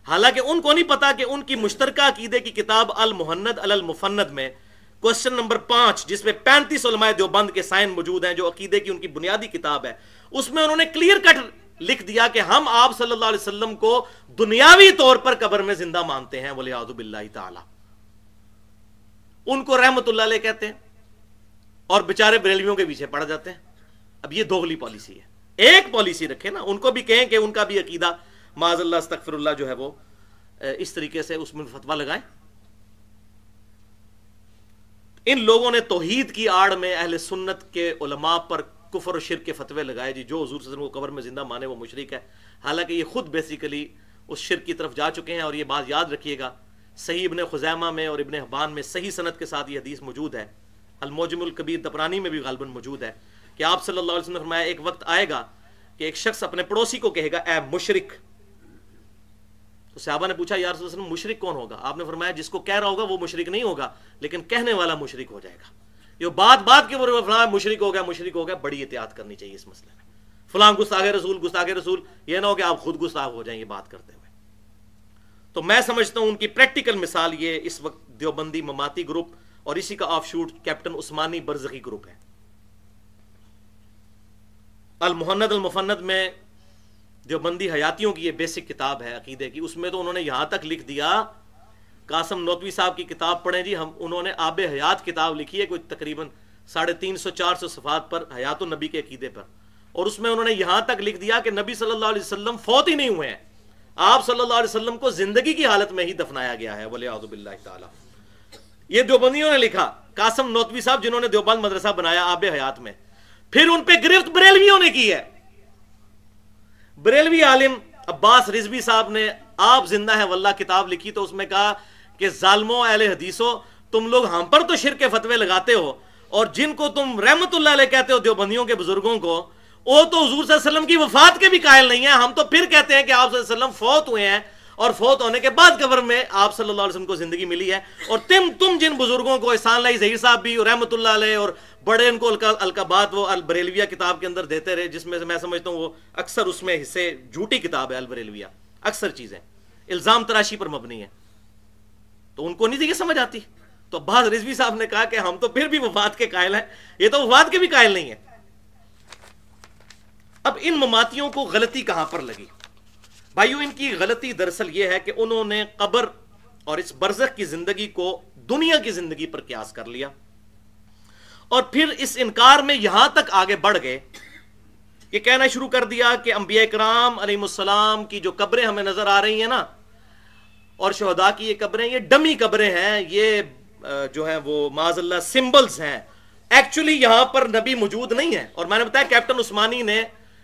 حالانکہ ان کو نہیں پتا کہ ان کی مشترکہ عقیدے کی کتاب المہند علی المفند میں کوسچن نمبر 5، جس میں 35 علماء دیوبند کے سائن موجود ہیں جو عقیدے کی ان کی بنیادی کتاب ہے، اس میں انہوں نے کلیئر کٹ لکھ دیا کہ ہم آپ صلی اللہ علیہ وسلم کو دنیاوی طور پر قبر میں زندہ مانتے ہیں، والعیاذ باللہ تعالی۔ ان کو رحمت اللہ علیہ کہتے ہیں اور بیچارے بریلویوں کے پیچھے پڑ جاتے ہیں۔ اب یہ دوغلی پالیسی ہے، ایک پالیسی رکھے نا، ان کو بھی کہیں کہ ان کا بھی عقیدہ معاذ اللہ استغفر اللہ جو ہے وہ اس طریقے سے اس میں فتویٰ لگائیں۔ ان لوگوں نے توحید کی آڑ میں اہل سنت کے علماء پر کفر و شرک کے فتوے لگائے، جی جو حضور صلی اللہ علیہ وسلم کو قبر میں زندہ مانے وہ مشرک ہے، حالانکہ یہ خود بیسیکلی اس شرک کی طرف جا چکے ہیں۔ اور یہ بات یاد رکھیے گا، صحیح ابن خزیمہ میں اور ابن حبان میں صحیح سند کے ساتھ یہ حدیث موجود ہے، المعجم الکبیر طبرانی میں بھی غالباً موجود ہے، کہ آپ صلی اللہ علیہ وسلم نے فرمایا ایک وقت آئے گا کہ ایک شخص اپنے پڑوسی کو کہے گا اے مشرک۔ تو صحابہ نے پوچھا یا رسول اللہ علیہ وسلم مشرک کون ہوگا؟ آپ نے فرمایا جس کو کہہ رہا ہوگا وہ مشرک نہیں ہوگا، لیکن کہنے والا مشرک ہو جائے گا۔ یہ بات کے وہ فرمایا مشرک ہو گیا، بڑی احتیاط کرنی چاہیے اس مسئلے میں، فلاں گستاخ رسول، یہ نہ ہو کہ آپ خود گستاخ ہو جائیں یہ بات کرتے ہوئے۔ تو میں سمجھتا ہوں ان کی پریکٹیکل مثال یہ اس وقت دیوبندی مماتی گروپ اور اسی کا آف شوٹ کیپٹن عثمانی برزخی گروپ ہے۔ المہند المفند میں دیوبندی حیاتیوں کی یہ بیسک کتاب ہے عقیدے کی، اس میں تو انہوں نے یہاں تک لکھ دیا، قاسم نوتوی صاحب کی کتاب پڑھیں جی، انہوں نے آب حیات کتاب لکھی ہے کوئی تقریباً 350-400 صفحات پر حیات النبی کے عقیدے پر، اور اس میں انہوں نے یہاں تک لکھ دیا کہ نبی صلی اللہ علیہ وسلم فوت ہی نہیں ہوئے ہیں، آپ صلی اللہ علیہ وسلم کو زندگی کی حالت میں ہی دفنایا گیا ہے، والعیاذ باللہ تعالی۔ یہ دیوبندیوں نے لکھا، قاسم نوتوی صاحب جنہوں نے دیوبند مدرسہ بنایا آب حیات میں۔ پھر ان پہ گرفت بریلویوں نے کی ہے، بریلوی عالم عباس رضوی صاحب نے آپ زندہ ہے واللہ کتاب لکھی، تو اس میں کہا کہ ظالموں اہل حدیثوں، تم لوگ ہم پر تو شرک کے فتوے لگاتے ہو، اور جن کو تم رحمت اللہ علیہ کہتے ہو دیوبندیوں کے بزرگوں کو، وہ تو حضور صلی اللہ علیہ وسلم کی وفات کے بھی قائل نہیں ہیں، ہم تو پھر کہتے ہیں کہ آپ صلی اللہ علیہ وسلم فوت ہوئے ہیں، اور فوت ہونے کے بعد قبر میں آپ صلی اللہ علیہ وسلم کو زندگی ملی ہے۔ اور تم جن بزرگوں کو احسان اللہ ظہیر صاحب بھی رحمت اللہ علیہ اور بڑے ان کو القابات وہ البریلویہ کتاب کے اندر دیتے رہے، جس میں سے میں سمجھتا ہوں وہ اکثر اس میں حصے جھوٹی کتاب ہے البریلویہ، اکثر چیزیں الزام تراشی پر مبنی ہے، تو ان کو نہیں تھی یہ سمجھ آتی۔ تو عباس رضوی صاحب نے کہا کہ ہم تو پھر بھی وفات کے قائل ہیں، یہ تو وفات کے بھی قائل نہیں ہے۔ اب ان مماتیوں کو غلطی کہاں پر لگی بھائیو؟ ان کی غلطی دراصل یہ ہے کہ انہوں نے قبر اور اس برزخ کی زندگی کو دنیا کی زندگی پر قیاس کر لیا، اور پھر اس انکار میں یہاں تک آگے بڑھ گئے کہ کہنا شروع کر دیا کہ انبیاء کرام علیہ السلام کی جو قبریں ہمیں نظر آ رہی ہیں نا، اور شہداء کی یہ قبریں، یہ ڈمی قبریں ہیں، یہ جو ہیں وہ معاذ اللہ سمبلز ہیں، ایکچولی یہاں پر نبی موجود نہیں ہے۔ اور میں نے بتایا کیپٹن عثمانی نے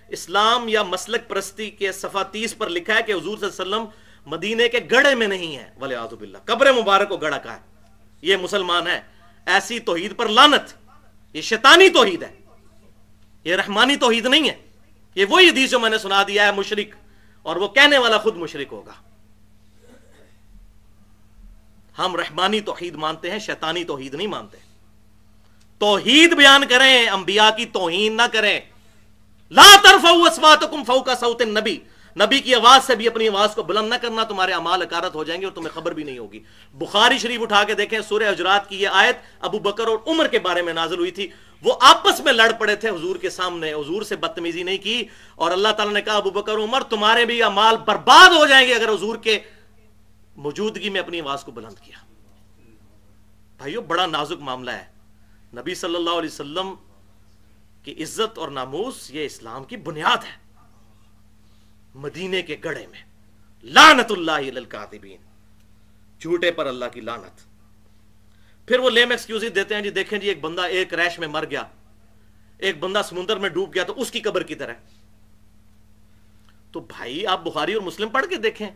اسلام یا مسلک پرستی کے صفحہ 30 پر لکھا ہے کہ حضور صلی اللہ علیہ وسلم مدینے کے گڑھے میں نہیں ہے، والعیاذ باللہ، قبر مبارک کو گڑھا کہا ہے، یہ مسلمان ہے۔ ایسی توحید پر لعنت، یہ شیطانی توحید ہے، یہ رحمانی توحید نہیں ہے۔ یہ وہی حدیث جو میں نے سنا دیا ہے مشرک، اور وہ کہنے والا خود مشرک ہوگا۔ ہم رحمانی توحید مانتے ہیں، شیطانی توحید نہیں مانتے۔ توحید بیان کریں، انبیاء کی توہین نہ کریں۔ لا ترفعوا اصواتکم فوق صوت النبی، نبی کی آواز سے بھی اپنی آواز کو بلند نہ کرنا، تمہارے اعمال اکارت ہو جائیں گے اور تمہیں خبر بھی نہیں ہوگی۔ بخاری شریف اٹھا کے دیکھیں، سورہ حجرات کی یہ آیت ابو بکر اور عمر کے بارے میں نازل ہوئی تھی۔ وہ آپس میں لڑ پڑے تھے حضور کے سامنے، حضور سے بدتمیزی نہیں کی، اور اللہ تعالیٰ نے کہا ابو بکر عمر تمہارے بھی اعمال برباد ہو جائیں گے اگر حضور کے موجودگی میں اپنی آواز کو بلند کیا۔ بھائیو، بڑا نازک معاملہ ہے۔ نبی صلی اللہ علیہ وسلم کی عزت اور ناموس یہ اسلام کی بنیاد ہے۔ مدینے کے گڑھے میں لعنت اللہ علی الکاذبین، جھوٹے پر اللہ کی لعنت۔ پھر وہ لیم ایکسکیوز دیتے ہیں، جی دیکھیں جی ایک بندہ ایک ریش میں مر گیا، ایک بندہ سمندر میں ڈوب گیا تو اس کی قبر کی طرح۔ تو بھائی آپ بخاری اور مسلم پڑھ کے دیکھیں،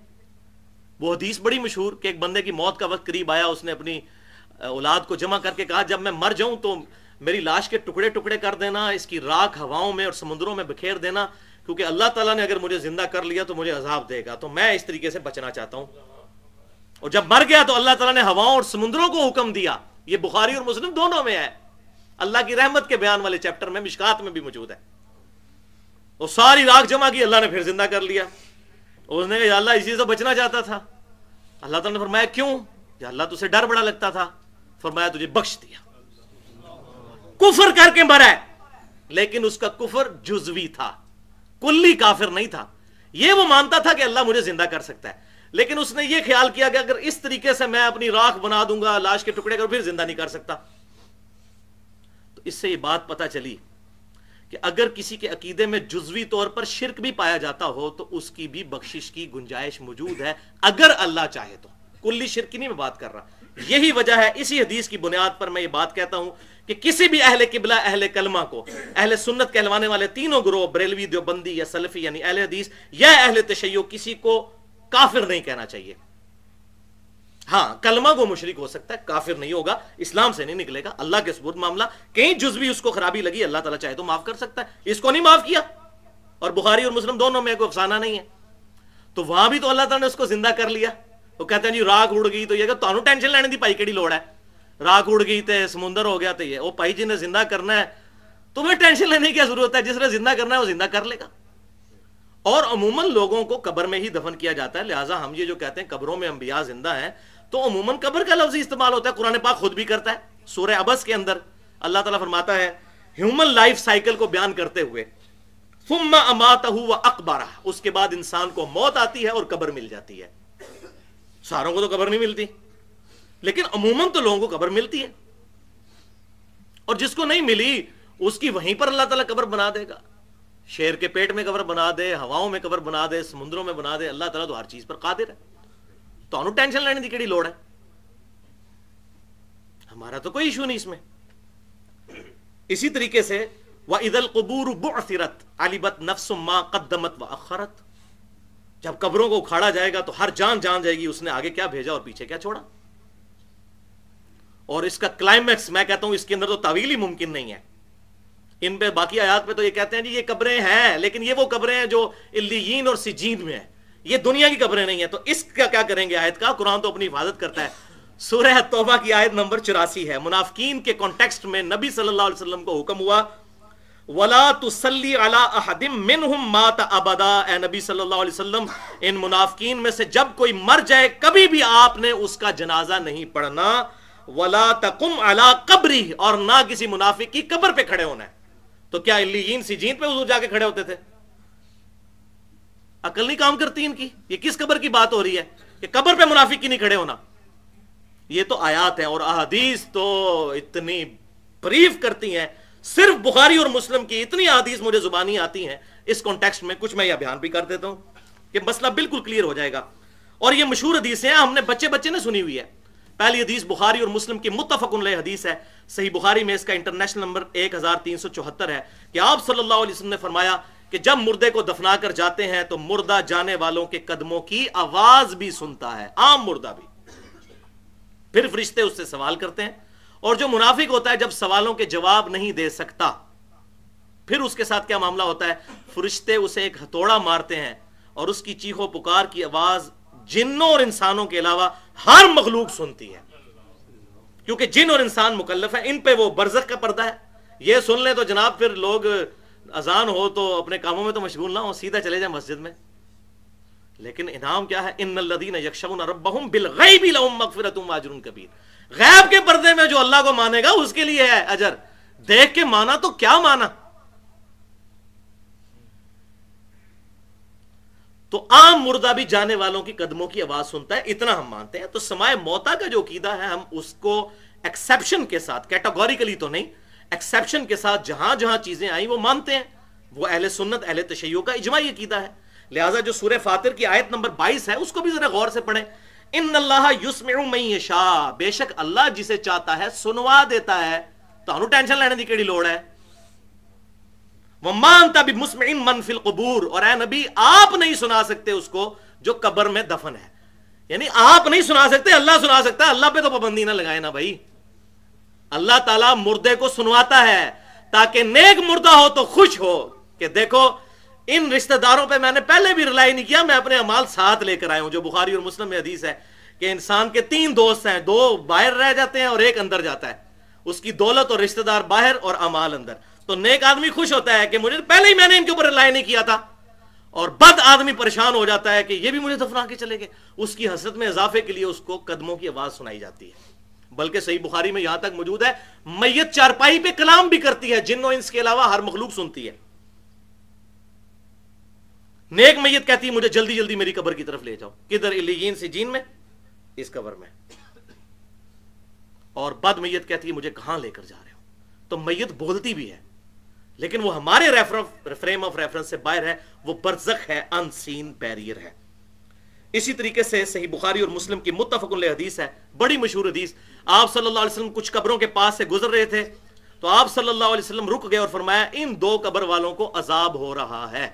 وہ حدیث بڑی مشہور کہ ایک بندے کی موت کا وقت قریب آیا، اس نے اپنی اولاد کو جمع کر کے کہا جب میں مر جاؤں تو میری لاش کے ٹکڑے ٹکڑے کر دینا، اس کی راکھ ہواؤں میں اور سمندروں میں بکھیر دینا، کیونکہ اللہ تعالیٰ نے اگر مجھے زندہ کر لیا تو مجھے عذاب دے گا، تو میں اس طریقے سے بچنا چاہتا ہوں۔ اور جب مر گیا تو اللہ تعالیٰ نے ہواؤں اور سمندروں کو حکم دیا۔ یہ بخاری اور مسلم دونوں میں ہے، اللہ کی رحمت کے بیان والے چیپٹر میں، مشکات میں بھی موجود ہے۔ وہ ساری راکھ جمع کی، اللہ نے پھر زندہ کر لیا۔ اس نے کہا یا اللہ اسی سے بچنا چاہتا تھا۔ اللہ تعالیٰ نے فرمایا کیوں؟ یا اللہ تجھے ڈر بڑا لگتا تھا؟ فرمایا تجھے بخش دیا۔ کفر کر کے مرا ہے، لیکن اس کا کفر جزوی تھا، کلی کافر نہیں تھا۔ یہ وہ مانتا تھا کہ اللہ مجھے زندہ کر سکتا ہے، لیکن اس نے یہ خیال کیا کہ اگر اس طریقے سے میں اپنی راکھ بنا دوں گا، لاش کے ٹکڑے کر، پھر زندہ نہیں کر سکتا۔ تو اس سے یہ بات پتہ چلی کہ اگر کسی کے عقیدے میں جزوی طور پر شرک بھی پایا جاتا ہو تو اس کی بھی بخشش کی گنجائش موجود ہے، اگر اللہ چاہے تو۔ کلی شرک کی نہیں میں بات کر رہا۔ یہی وجہ ہے، اسی حدیث کی بنیاد پر میں یہ بات کہتا ہوں کہ کسی بھی اہل قبلہ، اہل کلمہ کو، اہل سنت کہلوانے والے تینوں گروہ، بریلوی، دیوبندی یا سلفی یعنی اہل حدیث یا اہل تشیع، کسی کو کافر نہیں کہنا چاہیے۔ ہاں کلمہ کو مشرک ہو سکتا ہے، کافر نہیں ہوگا، اسلام سے نہیں نکلے گا، اللہ کے سپرد معاملہ۔ کہیں جزوی اس کو خرابی لگی، اللہ تعالیٰ چاہے تو معاف کر سکتا ہے، اس کو نہیں معاف کیا۔ اور بخاری اور مسلم دونوں میں کوئی افسانہ نہیں ہے، تو وہاں بھی تو اللہ تعالیٰ نے اس کو زندہ کر لیا۔ وہ کہتے ہیں جی راکھ اڑ گئی تو یہ کہ تانوں ٹینشن لینے دی پائی کیڑی لوڑ ہے، راکھ اڑ گئی تے سمندر ہو گیا تے یہ، وہ پائی جی نے زندہ کرنا ہے، تمہیں ٹینشن لینے کی کیا ضرورت ہے؟ جس نے زندہ کرنا ہے وہ زندہ کر لے گا۔ اور عموماً لوگوں کو قبر میں ہی دفن کیا جاتا ہے، لہٰذا ہم یہ جو کہتے ہیں قبروں میں انبیاء زندہ ہیں، تو عموماً قبر کا لفظ استعمال ہوتا ہے، قرآن پاک خود بھی کرتا ہے۔ سورہ عبس کے اندر اللہ تعالیٰ فرماتا ہے ہیومن لائف سائیکل کو بیان کرتے ہوئے، ثم اماتہ واقبرہ، اس کے بعد انسان کو موت آتی ہے اور قبر مل جاتی ہے۔ ساروں کو تو قبر نہیں ملتی، لیکن عموماً تو لوگوں کو قبر ملتی ہے، اور جس کو نہیں ملی اس کی وہیں پر اللہ تعالیٰ قبر بنا دے گا۔ شیر کے پیٹ میں قبر بنا دے، ہواؤں میں قبر بنا دے، سمندروں میں بنا دے، اللہ تعالیٰ تو ہر چیز پر قادر ہے۔ تو انہوں ٹینشن لینے کی کیڑی لوڑ ہے؟ ہمارا تو کوئی ایشو نہیں اس میں۔ اسی طریقے سے وَإِذَا الْقُبُورُ بُعْثِرَتْ عَلِمَتْ نَفْسٌ مَا قَدَّمَتْ وَأَخَّرَتْ، جب قبروں کو اکھاڑا جائے گا تو ہر جان جان جائے گی اس نے آگے کیا بھیجا اور پیچھے کیا چھوڑا۔ اور اس کا کلائمیکس میں کہتا ہوں اس کے اندر تو تعویل ہی ممکن نہیں ہے۔ ان پہ باقی آیات پہ تو یہ کہتے ہیں جی یہ قبریں ہیں، لیکن یہ وہ قبریں ہیں جو علیین اور سجین میں ہیں، یہ دنیا کی قبریں نہیں ہیں۔ تو اس کا کیا کریں گے؟ آیت کا قرآن تو اپنی حفاظت کرتا ہے۔ سورہ توبہ کی آیت نمبر 84 ہے۔ منافقین کے کانٹیکسٹ میں نبی صلی اللہ علیہ وسلم کو حکم ہوا وَلَا تُصَلِّ عَلَىٰ أَحَدٍ مِّنْهُمْ مَاتَ أَبَدًا، اے نبی صلی اللہ علیہ وسلم ان منافقین میں سے جب کوئی مر جائے کبھی بھی آپ نے اس کا جنازہ نہیں پڑھنا، وَلَا تَقُمْ عَلَىٰ قَبْرِهِ، اور نہ کسی منافق کی قبر پہ کھڑے ہونا ہے۔ تو کیا علیین سجین پہ حضور جا کے کھڑے ہوتے تھے؟ عقل نہیں کام کرتی ان کی، یہ کس قبر کی بات ہو رہی ہے کہ قبر پہ منافق کی نہیں کھڑے ہونا؟ یہ تو آیات ہیں، اور احادیث تو اتنی بریف کرتی ہیں، صرف بخاری اور مسلم کی اتنی احادیث مجھے زبانی آتی ہیں اس کانٹیکسٹ میں، کچھ میں یہ بیان بھی کر دیتا ہوں کہ مسئلہ بالکل کلیئر ہو جائے گا. اور یہ مشہور حدیث ہیں، ہم نے بچے نے سنی ہوئی ہے. پہلی حدیث بخاری اور مسلم کی متفق علیہ حدیث ہے. صحیح بخاری میں اس کا انٹرنیشنل نمبر 1374 ہے کہ آپ صلی اللہ علیہ وسلم نے فرمایا کہ جب مردے کو دفنا کر جاتے ہیں تو مردہ جانے والوں کے قدموں کی آواز بھی سنتا ہے، عام مردہ بھی. پھر فرشتے اس سے سوال کرتے ہیں، اور جو منافق ہوتا ہے جب سوالوں کے جواب نہیں دے سکتا، پھر اس کے ساتھ کیا معاملہ ہوتا ہے؟ فرشتے اسے ایک ہتھوڑا مارتے ہیں اور اس کی چیخو پکار کی آواز جنوں اور انسانوں کے علاوہ ہر مخلوق سنتی ہے، کیونکہ جن اور انسان مکلف ہیں، ان پہ وہ برزخ کا پردہ ہے. یہ سن لیں تو جناب پھر لوگ اذان ہو تو اپنے کاموں میں تو مشغول نہ ہو، سیدھا چلے جائیں مسجد میں. لیکن انعام کیا ہے؟ ان الذین یخشون ربهم بالغیب لهم مغفرۃ واجر کبیر. غیب کے پردے میں جو اللہ کو مانے گا اس کے لیے ہے اجر. دیکھ کے مانا تو کیا مانا. تو عام مردہ بھی جانے والوں کی قدموں کی آواز سنتا ہے، اتنا ہم مانتے ہیں. تو سمائے موتا کا جو عقیدہ ہے ہم اس کو ایکسیپشن کے ساتھ، کیٹاگوریکلی تو نہیں، ایکسیپشن کے ساتھ جہاں جہاں چیزیں آئیں وہ مانتے ہیں. وہ اہل سنت اہل تشیع کا اجماعی عقیدہ ہے. لہٰذا جو سورہ فاطر کی آیت نمبر 22 ہے اس کو بھی ذرا غور سے پڑھیں. ان اللہ یسمع من یشاء، بے شک اللہ جسے چاہتا ہے سنوا دیتا ہے. تانوں ٹینشن لینے دی کیڑی لوڑ ہے؟ وَمَا أَنْتَ بِمُسْمِعٍ مَّن فِي الْقُبُورِ، اور اے نبی آپ نہیں سنا سکتے اس کو جو قبر میں دفن ہے. یعنی آپ نہیں سنا سکتے، اللہ سنا سکتا ہے. اللہ پہ تو پابندی نہ لگائے نا بھائی. اللہ تعالیٰ مردے کو سنواتا ہے تاکہ نیک مردہ ہو تو خوش ہو کہ دیکھو ان رشتہ داروں پہ میں نے پہلے بھی رلائی نہیں کیا، میں اپنے اعمال ساتھ لے کر آیا ہوں. جو بخاری اور مسلم میں حدیث ہے کہ انسان کے 3 دوست ہیں، 2 باہر رہ جاتے ہیں اور ایک اندر جاتا ہے. اس کی دولت اور رشتہ دار باہر اور اعمال اندر. تو نیک آدمی خوش ہوتا ہے کہ مجھے پہلے ہی میں نے ان کے اوپر رلائی نہیں کیا تھا، اور بد آدمی پریشان ہو جاتا ہے کہ یہ بھی مجھے دفنا کے چلے گئے. اس کی حسرت میں اضافے کے لیے اس کو قدموں کی آواز سنائی جاتی ہے. بلکہ صحیح بخاری میں یہاں تک موجود ہے میت چارپائی پہ کلام بھی کرتی ہے، جن و انس کے علاوہ ہر مخلوق سنتی ہے. نیک میت کہتی ہے مجھے جلدی جلدی میری قبر کی طرف لے جاؤ. کدھر؟ علیین سجین میں، اس قبر میں. اور بد میت کہتی ہے مجھے کہاں لے کر جا رہے ہو. تو میت بولتی بھی ہے لیکن وہ ہمارے فریم آف ریفرنس سے باہر ہے، وہ برزخ ہے، ان سین بیریئر ہے. اسی طریقے سے صحیح بخاری اور مسلم کی متفق علیہ حدیث ہے، بڑی مشہور حدیث. آپ صلی اللہ علیہ وسلم کچھ قبروں کے پاس سے گزر رہے تھے تو آپ صلی اللہ علیہ وسلم رک گئے اور فرمایا ان 2 قبر والوں کو عذاب ہو رہا ہے.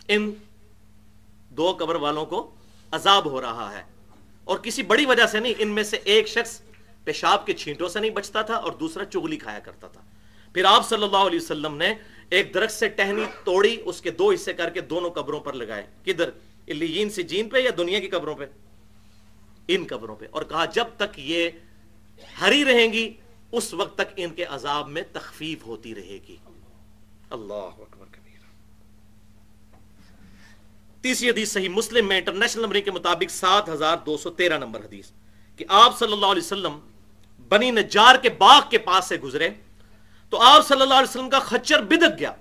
ان 2 قبر والوں کو عذاب ہو رہا ہے، اور کسی بڑی وجہ سے نہیں. ان میں سے ایک شخص پیشاب کے چھینٹوں سے نہیں بچتا تھا اور دوسرا چغلی کھایا کرتا تھا. پھر آپ صلی اللہ علیہ وسلم نے ایک درخت سے ٹہنی توڑی، اس کے 2 حصے کر کے دونوں قبروں پر لگائے. کدھر؟ علیین سجین پہ یا دنیا کی قبروں پہ؟ ان قبروں پہ. اور کہا جب تک یہ ہری رہیں گی اس وقت تک ان کے عذاب میں تخفیف ہوتی رہے گی. اللہ اکبر کبیر. تیسری حدیث صحیح مسلم میں انٹرنیشنل نمبر کے مطابق 7213 نمبر حدیث کہ آپ صلی اللہ علیہ وسلم بنی نجار کے باغ کے پاس سے گزرے تو آپ صلی اللہ علیہ وسلم کا خچر بدک گیا.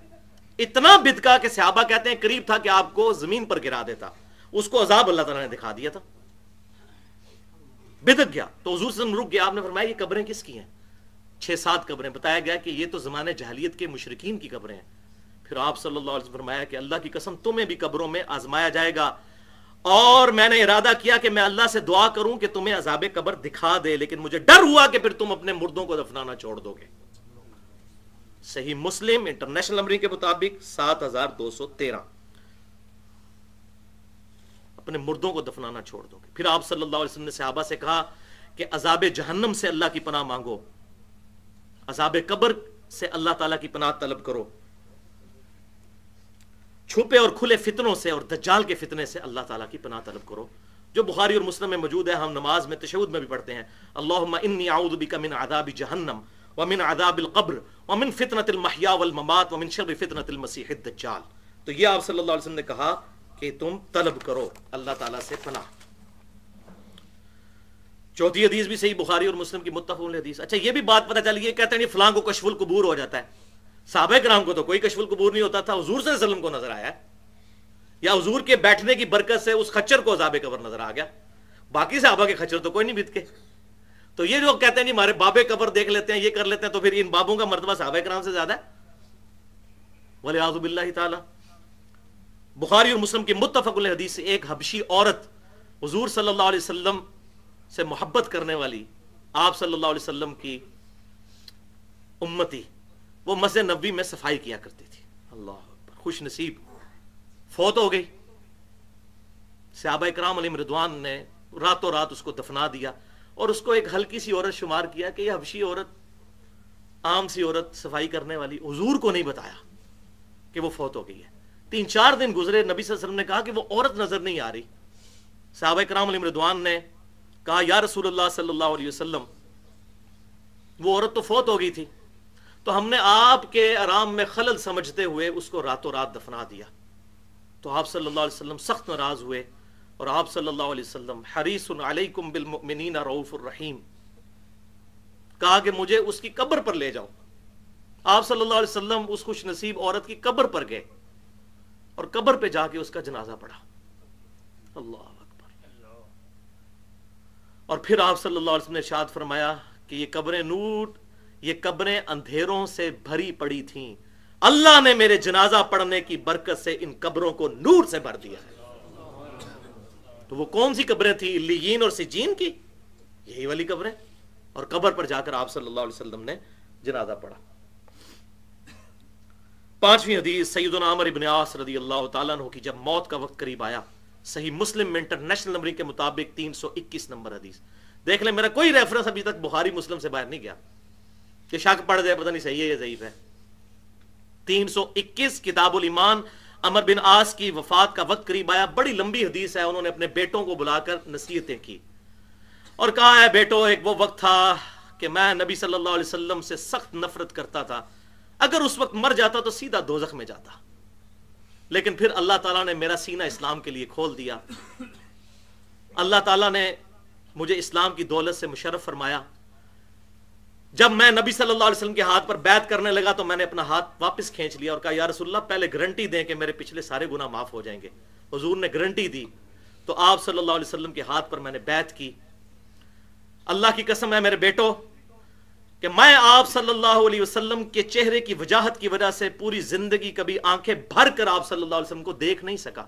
اتنا بدکا کہ صحابہ کہتے ہیں قریب تھا کہ آپ کو زمین پر گرا دیتا. اس کو عذاب اللہ تعالیٰ نے دکھا دیا تھا. بدک گیا تو حضور صلی اللہ علیہ وسلم رک گیا. آپ نے فرمایا یہ قبریں کس کی ہیں؟ 6-7 قبریں. بتایا گیا کہ یہ تو زمانے جاہلیت کے مشرکین کی قبریں ہیں. پھر آپ صلی اللہ علیہ وسلم فرمایا کہ اللہ کی قسم تمہیں بھی قبروں میں آزمایا جائے گا، اور میں نے ارادہ کیا کہ میں اللہ سے دعا کروں کہ تمہیں عذاب قبر دکھا دے، لیکن مجھے ڈر ہوا کہ پھر تم اپنے مردوں کو دفنانا چھوڑ دو گے. صحیح مسلم انٹرنیشنل نمبر کے مطابق 7213 اپنے مردوں کو دفنانا چھوڑ دو گے. پھر آپ صلی اللہ علیہ وسلم نے صحابہ سے کہا کہ عذاب جہنم سے اللہ کی پناہ مانگو، عذاب قبر سے اللہ تعالیٰ کی پناہ طلب کرو، چھپے اور کھلے فتنوں سے اور دجال کے فتنے سے اللہ تعالیٰ کی پناہ طلب کرو، جو بخاری اور مسلم میں موجود ہے. ہم نماز میں تشہد میں بھی پڑھتے ہیں اللہم انی اعوذ بک من عذاب جہنم ومن عذاب القبر ومن فتنة المحیا والممات ومن شر فتنة المسیح الدجال. تو یہ آپ صلی اللہ علیہ وسلم نے کہا کہ تم طلب کرو اللہ تعالیٰ سے پناہ. چوتھی حدیث بھی صحیح بخاری اور مسلم کی متفق علیہ حدیث. اچھا یہ بھی بات پتہ چلی ہے، کہتے ہیں فلاں کو کشف القبور ہو جاتا ہے. صحابہ کرام کو تو کوئی کشف القبور نہیں ہوتا تھا، حضور صلی اللہ علیہ وسلم کو نظر آیا، یا حضور کے بیٹھنے کی برکت سے اس خچر کو عذاب قبر نظر آ گیا. باقی صحابہ کے خچر تو کوئی نہیں بت کے. تو یہ جو کہتے ہیں جی ہمارے بابے قبر دیکھ لیتے ہیں، یہ کر لیتے ہیں، تو پھر ان بابوں کا مرتبہ صحابہ کرام سے زیادہ ہے وَلِعَاذُ بِاللَّهِ تعالی. بخاری اور مسلم کی متفق علیہ حدیث سے ایک حبشی عورت حضور صلی اللہ علیہ وسلم سے محبت کرنے والی، آپ صلی اللہ علیہ وسلم کی امتی، وہ مسجد نبوی میں صفائی کیا کرتی تھی. اللہ اکبر، خوش نصیب فوت ہو گئی. صحابہ کرام علیہم رضوان نے راتوں رات اس کو دفنا دیا اور اس کو ایک ہلکی سی عورت شمار کیا کہ یہ حبشی عورت، عام سی عورت صفائی کرنے والی. حضور کو نہیں بتایا کہ وہ فوت ہو گئی ہے. 3-4 دن گزرے، نبی صلی اللہ علیہ وسلم نے کہا کہ وہ عورت نظر نہیں آ رہی. صحابہ کرام علیہم رضوان نے کہا یا رسول اللہ صلی اللہ علیہ وسلم، وہ عورت تو فوت ہو گئی تھی، تو ہم نے آپ کے آرام میں خلل سمجھتے ہوئے اس کو راتوں رات دفنا دیا. تو آپ صلی اللہ علیہ وسلم سخت ناراض ہوئے اور آپ صلی اللہ علیہ وسلم حریص علیکم بالمؤمنین رؤوف الرحیم، کہا کہ مجھے اس کی قبر پر لے جاؤ. آپ صلی اللہ علیہ وسلم اس خوش نصیب عورت کی قبر پر گئے اور قبر پہ جا کے اس کا جنازہ پڑھا. اللہ اکبر. اور پھر آپ صلی اللہ علیہ وسلم نے ارشاد فرمایا کہ یہ قبریں یہ قبریں اندھیروں سے بھری پڑی تھیں، اللہ نے میرے جنازہ پڑھنے کی برکت سے ان قبروں کو نور سے بھر دیا ہے. تو وہ کون سی قبریں تھیں؟ علیین اور سجین کی، یہی والی قبریں. اور قبر پر جا کر آپ صلی اللہ علیہ وسلم نے جنازہ پڑھا. 5ویں حدیث سیدنا عمر بن عاص رضی اللہ تعالیٰ عنہ کی جب موت کا وقت قریب آیا، صحیح مسلم میں انٹرنیشنل نمبر کے مطابق 321 نمبر حدیث. دیکھ لیں میرا کوئی ریفرنس ابھی تک بخاری مسلم سے باہر نہیں گیا کہ شک پڑ جائے پتہ نہیں صحیح ہے یا ضعیف ہے. 321 کتاب الایمان. عمر بن عاص کی وفات کا وقت قریب آیا، بڑی لمبی حدیث ہے. انہوں نے اپنے بیٹوں کو بلا کر نصیحتیں کی اور کہا ہے بیٹو، ایک وہ وقت تھا کہ میں نبی صلی اللہ علیہ وسلم سے سخت نفرت کرتا تھا، اگر اس وقت مر جاتا تو سیدھا دوزخ میں جاتا، لیکن پھر اللہ تعالیٰ نے میرا سینہ اسلام کے لیے کھول دیا. اللہ تعالیٰ نے مجھے اسلام کی دولت سے مشرف فرمایا. جب میں نبی صلی اللہ علیہ وسلم کے ہاتھ پر بیعت کرنے لگا تو میں نے اپنا ہاتھ واپس کھینچ لیا اور کہا یا رسول اللہ پہلے گارنٹی دیں کہ میرے پچھلے سارے گناہ معاف ہو جائیں گے. حضور نے گارنٹی دی تو آپ صلی اللہ علیہ وسلم کے ہاتھ پر میں نے بیعت کی. اللہ کی قسم ہے میرے بیٹو کہ میں آپ صلی اللہ علیہ وسلم کے چہرے کی وجاہت کی وجہ سے پوری زندگی کبھی آنکھیں بھر کر آپ صلی اللہ علیہ وسلم کو دیکھ نہیں سکا.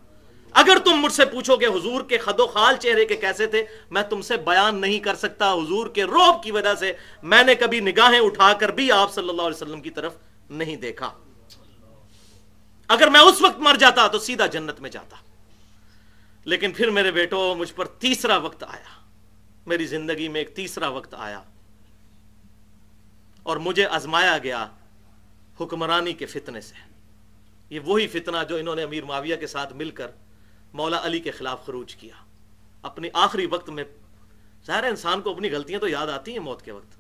اگر تم مجھ سے پوچھو کہ حضور کے خد و خال چہرے کے کیسے تھے، میں تم سے بیان نہیں کر سکتا. حضور کے رعب کی وجہ سے میں نے کبھی نگاہیں اٹھا کر بھی آپ صلی اللہ علیہ وسلم کی طرف نہیں دیکھا. اگر میں اس وقت مر جاتا تو سیدھا جنت میں جاتا. لیکن پھر میرے بیٹو مجھ پر تیسرا وقت آیا، میری زندگی میں ایک تیسرا وقت آیا اور مجھے آزمایا گیا حکمرانی کے فتنے سے. یہ وہی فتنہ جو انہوں نے امیر معاویہ کے ساتھ مل کر مولا علی کے خلاف خروج کیا اپنی آخری وقت میں. ظاہر ہے انسان کو اپنی غلطیاں تو یاد آتی ہیں موت کے وقت.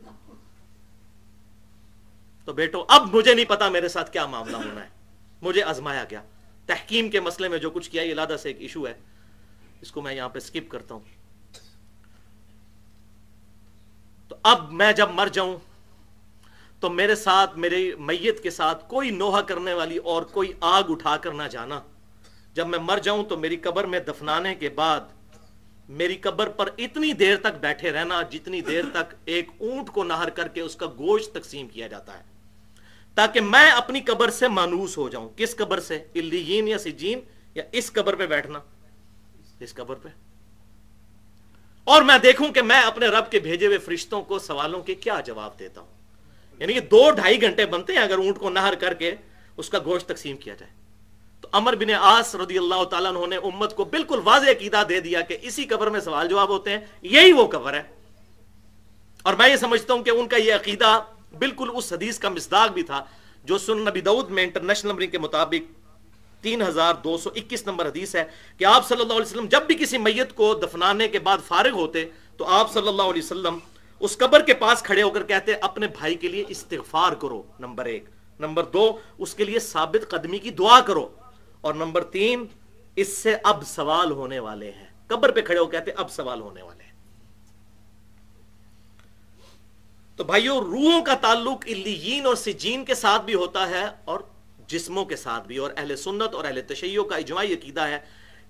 تو بیٹو اب مجھے نہیں پتا میرے ساتھ کیا معاملہ ہونا ہے. مجھے آزمایا گیا. تحکیم کے مسئلے میں جو کچھ کیا یہ علیحدہ سے ایک ایشو ہے، اس کو میں یہاں پہ سکپ کرتا ہوں. تو اب میں جب مر جاؤں تو میرے ساتھ، میرے میت کے ساتھ کوئی نوحہ کرنے والی اور کوئی آگ اٹھا کر نہ جانا. جب میں مر جاؤں تو میری قبر میں دفنانے کے بعد میری قبر پر اتنی دیر تک بیٹھے رہنا جتنی دیر تک ایک اونٹ کو نہر کر کے اس کا گوشت تقسیم کیا جاتا ہے، تاکہ میں اپنی قبر سے مانوس ہو جاؤں. کس قبر سے؟ علیین یا سجین، یا اس قبر پہ بیٹھنا، اس قبر پہ. اور میں دیکھوں کہ میں اپنے رب کے بھیجے ہوئے فرشتوں کو سوالوں کے کیا جواب دیتا ہوں. یعنی کہ 2-2.5 گھنٹے بنتے ہیں اگر اونٹ کو نہر کر کے اس کا گوشت تقسیم کیا جائے. تو عمر بن عاص رضی اللہ تعالیٰ عنہ نے امت کو بالکل واضح عقیدہ دے دیا کہ اسی قبر میں سوال جواب ہوتے ہیں، یہی وہ قبر ہے. اور میں یہ سمجھتا ہوں کہ ان کا یہ عقیدہ بالکل اس حدیث کا مصداق بھی تھا جو سنن نبی داؤد میں انٹرنیشنل نمبر کے مطابق 3221 نمبر حدیث ہے کہ آپ صلی اللہ علیہ وسلم جب بھی کسی میت کو دفنانے کے بعد فارغ ہوتے تو آپ صلی اللہ علیہ وسلم اس قبر کے پاس کھڑے ہو کر کہتے اپنے بھائی کے لیے استغفار کرو، نمبر 1. نمبر 2، اس کے لیے ثابت قدمی کی دعا کرو. اور نمبر 3، اس سے اب سوال ہونے والے ہیں. قبر پہ کھڑے ہو کہتے اب سوال ہونے والے ہیں. تو بھائیو روحوں کا تعلق علیین اور سجین کے ساتھ بھی ہوتا ہے اور جسموں کے ساتھ بھی. اور اہل سنت اور اہل تشیع کا اجماعی عقیدہ ہے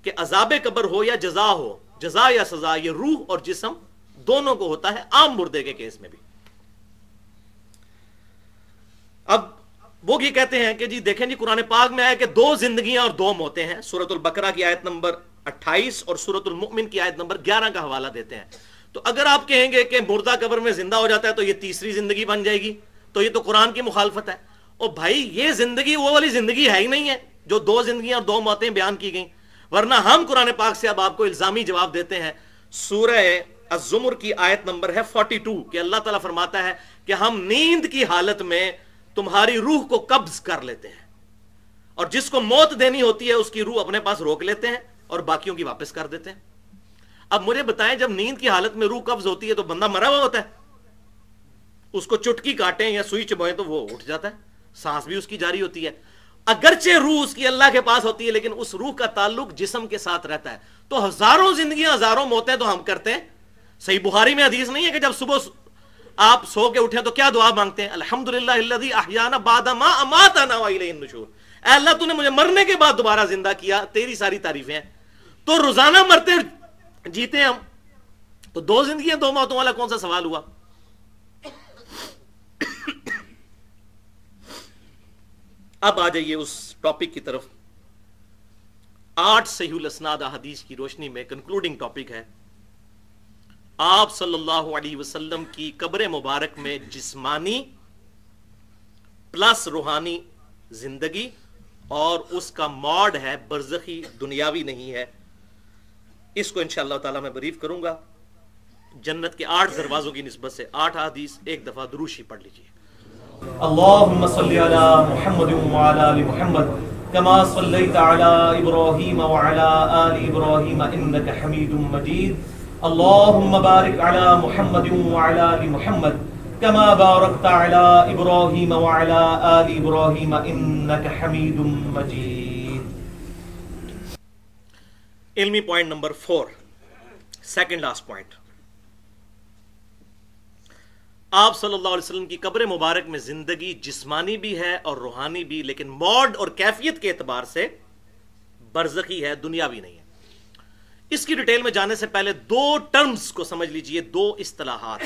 کہ عذاب قبر ہو یا جزا ہو، جزا یا سزا، یہ روح اور جسم دونوں کو ہوتا ہے، عام مردے کے کیس میں بھی۔ اب وہ یہ کہتے ہیں کہ جی دیکھیں جی قرآن پاک میں آیا کہ 2 زندگیاں اور 2 موتیں ہیں، سورۃ البقرہ کی آیت نمبر 28 اور سورۃ المؤمن کی آیت نمبر 11 کا حوالہ دیتے ہیں۔ تو اگر آپ کہیں گے کہ مردہ قبر میں زندہ ہو جاتا ہے تو یہ تیسری زندگی بن جائے گی، تو یہ تو قرآن کی مخالفت ہے۔ اور بھائی یہ زندگی وہ والی زندگی ہے ہی نہیں ہے جو 2 زندگیاں اور 2 موتیں بیان کی گئیں، ورنہ ہم قرآن پاک سے اب آپ کو الزامی جواب دیتے ہیں۔ سورہ الزمر کی آیت نمبر ہے 42 کہ اللہ تعالیٰ فرماتا ہے کہ ہم نیند کی حالت میں تمہاری روح کو قبض کر لیتے ہیں، اور جس کو موت دینی ہوتی ہے اس کی روح اپنے پاس روک لیتے ہیں اور باقیوں کی واپس کر دیتے ہیں۔ اب مجھے بتائیں جب نیند کی حالت میں روح قبض ہوتی ہے تو بندہ مرا ہوا ہوتا ہے، اس کو چٹکی کاٹیں یا سوئی چبوئیں تو وہ اٹھ جاتا ہے، سانس بھی اس کی جاری ہوتی ہے، اگرچہ روح اس کی اللہ کے پاس ہوتی ہے لیکن اس روح کا تعلق جسم کے ساتھ رہتا ہے۔ تو ہزاروں زندگیاں ہزاروں موتیں تو ہم کرتے ہیں۔ صحیح بخاری میں حدیث نہیں ہے کہ جب صبح آپ سو کے اٹھیں تو کیا دعا مانگتے ہیں؟ الحمدللہ الذی احیانا بعد ما اماتنا والیہ النشور، اے اللہ تو نے مجھے مرنے کے بعد دوبارہ زندہ کیا، تیری ساری تعریفیں ہیں۔ تو روزانہ مرتے جیتے ہیں ہم، تو 2 زندگیاں 2 موتوں والا کون سا سوال ہوا؟ اب آ جائیے اس ٹاپک کی طرف۔ 8 صحیح الاسناد احادیث کی روشنی میں کنکلوڈنگ ٹاپک ہے آپ صلی اللہ علیہ وسلم کی قبر مبارک میں جسمانی پلس روحانی زندگی، اور اس کا موڈ ہے برزخی، دنیاوی نہیں ہے۔ اس کو انشاءاللہ تعالی میں بریف کروں گا۔ جنت کے 8 دروازوں کی نسبت سے 8 حدیث ایک دفعہ دروشی پڑھ لیجیے۔ اللہم صلی علی محمد وعلی آل محمد کما صلیت علی ابراہیم وعلی آل ابراہیم انک حمید مجید۔ اللہم بارک علی محمد وعلی آل محمد کما بارکت علی ابراہیم وعلی آل ابراہیم انک حمید مجید۔ علمی point number 4، second last point. آپ صلی اللہ علیہ وسلم کی قبر مبارک میں زندگی جسمانی بھی ہے اور روحانی بھی، لیکن موڈ اور کیفیت کے اعتبار سے برزخی ہے، دنیاوی نہیں ہے۔ اس کی ڈیٹیل میں جانے سے پہلے 2 ٹرمز کو سمجھ لیجئے، 2 اصطلاحات،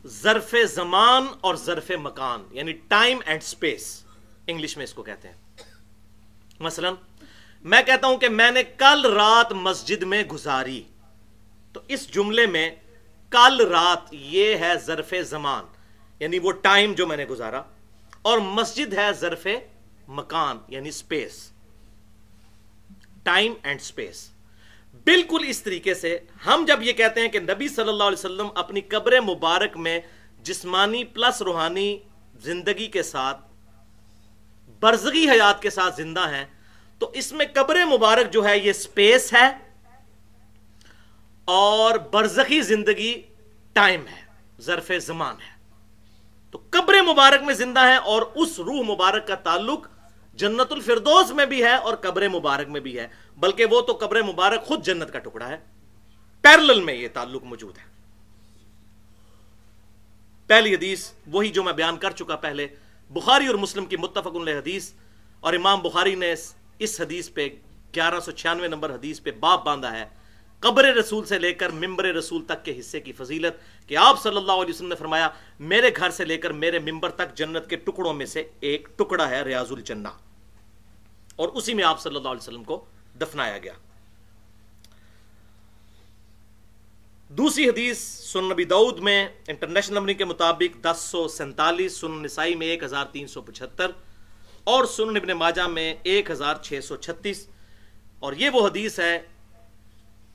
ظرف زمان اور ظرف مکان، یعنی ٹائم اینڈ سپیس، انگلش میں اس کو کہتے ہیں۔ مثلا میں کہتا ہوں کہ میں نے کل رات مسجد میں گزاری، تو اس جملے میں کل رات یہ ہے ظرف زمان، یعنی وہ ٹائم جو میں نے گزارا، اور مسجد ہے ظرف مکان یعنی سپیس، ٹائم اینڈ سپیس۔ بالکل اس طریقے سے ہم جب یہ کہتے ہیں کہ نبی صلی اللہ علیہ وسلم اپنی قبر مبارک میں جسمانی پلس روحانی زندگی کے ساتھ برزخی حیات کے ساتھ زندہ ہیں، تو اس میں قبر مبارک جو ہے یہ سپیس ہے اور برزخی زندگی ٹائم ہے، ظرف زمان ہے۔ تو قبر مبارک میں زندہ ہے اور اس روح مبارک کا تعلق جنت الفردوس میں بھی ہے اور قبر مبارک میں بھی ہے، بلکہ وہ تو قبر مبارک خود جنت کا ٹکڑا ہے، پیرلل میں یہ تعلق موجود ہے۔ پہلی حدیث وہی جو میں بیان کر چکا پہلے، بخاری اور مسلم کی متفق علیہ حدیث، اور امام بخاری نے اس حدیث پہ 1196 نمبر حدیث پہ باب باندھا ہے، قبر رسول سے لے کر ممبر رسول تک کے حصے کی فضیلت، کہ آپ صلی اللہ علیہ وسلم نے فرمایا میرے گھر سے لے کر میرے ممبر تک جنت کے ٹکڑوں میں سے ایک ٹکڑا ہے ریاض الجنہ، اور اسی میں آپ صلی اللہ علیہ وسلم کو دفنایا گیا۔ دوسری حدیث سنن نبی داؤد میں انٹرنیشنل نمبرنگ کے مطابق 1047، سنن نسائی میں 1375 اور سنن ابن ماجہ میں 1636، اور یہ وہ حدیث ہے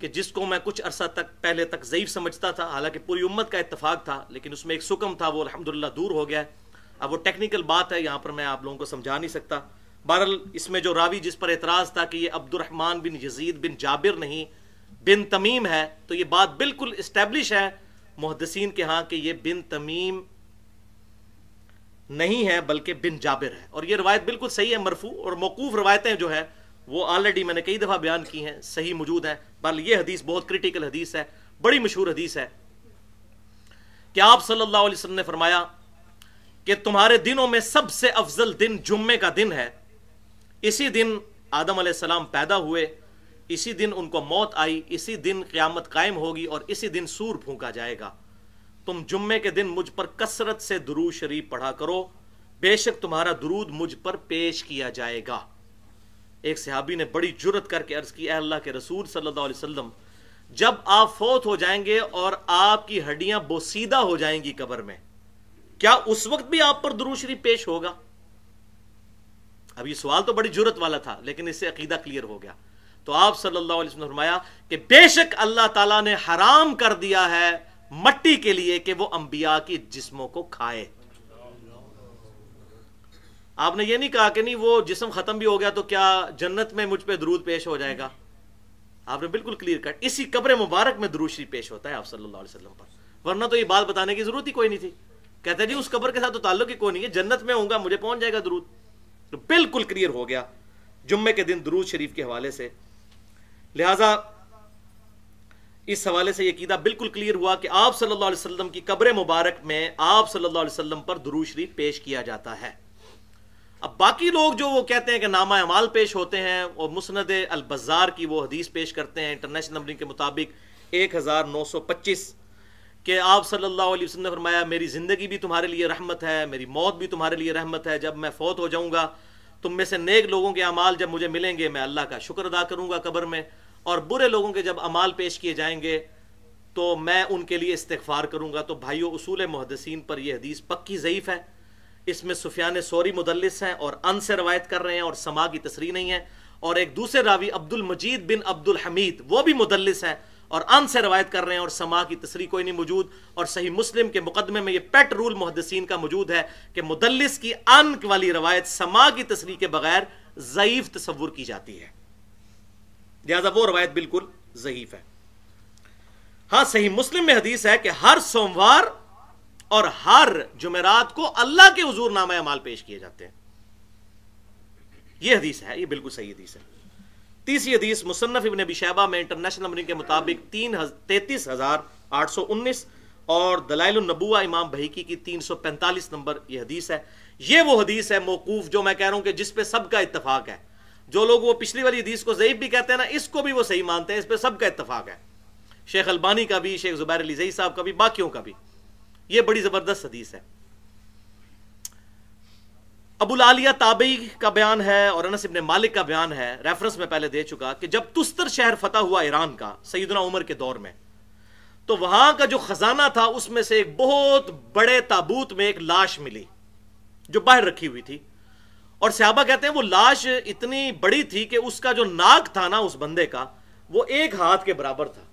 کہ جس کو میں کچھ عرصہ تک پہلے تک ضعیف سمجھتا تھا، حالانکہ پوری امت کا اتفاق تھا، لیکن اس میں ایک سکم تھا، وہ الحمدللہ دور ہو گیا ہے۔ اب وہ ٹیکنیکل بات ہے، یہاں پر میں آپ لوگوں کو سمجھا نہیں سکتا۔ بہرحال اس میں جو راوی جس پر اعتراض تھا کہ یہ عبد الرحمن بن یزید بن جابر نہیں بن تمیم ہے، تو یہ بات بالکل اسٹیبلش ہے محدثین کے ہاں کہ یہ بن تمیم نہیں ہے بلکہ بن جابر ہے، اور یہ روایت بالکل صحیح ہے، مرفوع اور موقوف روایتیں جو ہے وہ آلریڈی میں نے کئی دفعہ بیان کی ہیں، صحیح موجود ہے۔ بل یہ حدیث بہت کریٹیکل حدیث ہے، بڑی مشہور حدیث ہے کہ آپ صلی اللہ علیہ وسلم نے فرمایا کہ تمہارے دنوں میں سب سے افضل دن جمعے کا دن ہے، اسی دن آدم علیہ السلام پیدا ہوئے، اسی دن ان کو موت آئی، اسی دن قیامت قائم ہوگی اور اسی دن سور پھونکا جائے گا۔ تم جمعے کے دن مجھ پر کثرت سے درود شریف پڑھا کرو، بے شک تمہارا درود مجھ پر پیش کیا جائے گا۔ ایک صحابی نے بڑی جرت کر کے عرض کی، اے اللہ کے رسول صلی اللہ علیہ وسلم، جب آپ فوت ہو جائیں گے اور آپ کی ہڈیاں بوسیدہ ہو جائیں گی قبر میں، کیا اس وقت بھی آپ پر درود شریف پیش ہوگا؟ اب یہ سوال تو بڑی جرت والا تھا، لیکن اس سے عقیدہ کلیئر ہو گیا۔ تو آپ صلی اللہ علیہ وسلم نے فرمایا کہ بے شک اللہ تعالیٰ نے حرام کر دیا ہے مٹی کے لیے کہ وہ انبیاء کی جسموں کو کھائے۔ آپ نے یہ نہیں کہا کہ نہیں وہ جسم ختم بھی ہو گیا تو کیا جنت میں مجھ پہ درود پیش ہو جائے گا؟ آپ نے بالکل کلیئر کٹ، اسی قبر مبارک میں درود شریف پیش ہوتا ہے آپ صلی اللہ علیہ وسلم پر، ورنہ تو یہ بات بتانے کی ضرورت ہی کوئی نہیں تھی۔ کہتے ہیں جی اس قبر کے ساتھ تو تعلق ہی کوئی نہیں ہے، جنت میں ہوں گا مجھے پہنچ جائے گا درود۔ تو بالکل کلیئر ہو گیا جمعے کے دن درود شریف کے حوالے سے۔ لہذا اس حوالے سے یہ عقیدہ بالکل کلیئر ہوا کہ آپ صلی اللہ علیہ وسلم کی قبر مبارک میں آپ صلی اللہ علیہ وسلم پر درود شریف پیش کیا جاتا ہے۔ اب باقی لوگ جو وہ کہتے ہیں کہ نامہ اعمال پیش ہوتے ہیں، اور مسند البزار کی وہ حدیث پیش کرتے ہیں انٹرنیشنل نمبرنگ کے مطابق 1925 کہ آپ صلی اللہ علیہ وسلم نے فرمایا میری زندگی بھی تمہارے لیے رحمت ہے، میری موت بھی تمہارے لیے رحمت ہے، جب میں فوت ہو جاؤں گا تم میں سے نیک لوگوں کے اعمال جب مجھے ملیں گے میں اللہ کا شکر ادا کروں گا قبر میں، اور برے لوگوں کے جب اعمال پیش کیے جائیں گے تو میں ان کے لیے استغفار کروں گا۔ تو بھائیو، اصول محدثین پر یہ حدیث پکی ضعیف ہے، اس میں سفیان ثوری مدلس ہیں اور ان سے روایت کر رہے ہیں اور سما کی تصریح نہیں ہے، اور ایک دوسرے راوی عبد المجید بن عبد الحمید وہ بھی مدلس ہیں اور ان سے روایت کر رہے ہیں اور سما کی تصریح کوئی نہیں موجود۔ اور صحیح مسلم کے مقدمے میں یہ پیٹ رول محدثین کا موجود ہے کہ مدلس کی ان والی روایت سما کی تصریح کے بغیر ضعیف تصور کی جاتی ہے، لہذا وہ روایت بالکل ضعیف ہے۔ ہاں صحیح مسلم میں حدیث ہے کہ ہر سوموار اور ہر جمعرات کو اللہ کے حضور نامہ اعمال پیش کیے جاتے ہیں، یہ حدیث ہے، یہ بالکل صحیح حدیث ہے۔ تیسری حدیث مصنف ابن ابی شیبہ میں انٹرنیشنل نمبرنگ کے مطابق 33,819 اور دلائل النبوہ امام بہیقی کی 345 نمبر یہ حدیث ہے۔ یہ وہ حدیث ہے موقوف جو میں کہہ رہا ہوں کہ جس پہ سب کا اتفاق ہے۔ جو لوگ وہ پچھلی والی حدیث کو ضعیف بھی کہتے ہیں نا، اس کو بھی وہ صحیح مانتے ہیں، اس پہ سب کا اتفاق ہے، شیخ البانی کا بھی، شیخ زبیر علی زئی صاحب کا بھی، باقیوں کا بھی۔ یہ بڑی زبردست حدیث ہے۔ ابو العالیہ تابعی کا بیان ہے اور انس ابن مالک کا بیان ہے، ریفرنس میں پہلے دے چکا، کہ جب تستر شہر فتح ہوا ایران کا سیدنا عمر کے دور میں، تو وہاں کا جو خزانہ تھا اس میں سے ایک بہت بڑے تابوت میں ایک لاش ملی جو باہر رکھی ہوئی تھی، اور صحابہ کہتے ہیں وہ لاش اتنی بڑی تھی کہ اس کا جو ناک تھا نا اس بندے کا وہ 1 ہاتھ کے برابر تھا،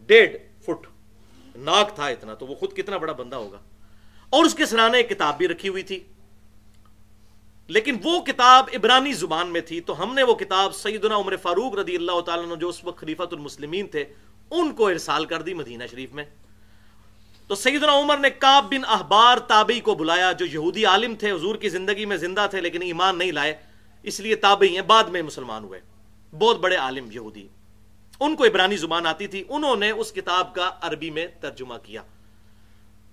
1.5 فٹ ناک تھا اتنا، تو وہ خود کتنا بڑا بندہ ہوگا، اور اس کے سرانے ایک کتاب بھی رکھی ہوئی تھی، لیکن وہ کتاب عبرانی زبان میں تھی۔ تو ہم نے وہ کتاب سیدنا عمر فاروق رضی اللہ تعالیٰ عنہ جو اس وقت خلیفۃ المسلمین تھے ان کو ارسال کر دی مدینہ شریف میں۔ تو سیدنا عمر نے کعب بن احبار تابعی کو بلایا جو یہودی عالم تھے، حضور کی زندگی میں زندہ تھے لیکن ایمان نہیں لائے، اس لیے تابعی ہیں، بعد میں مسلمان ہوئے، بہت بڑے عالم یہودی، ان کو عبرانی زبان آتی تھی، انہوں نے اس کتاب کا عربی میں ترجمہ کیا۔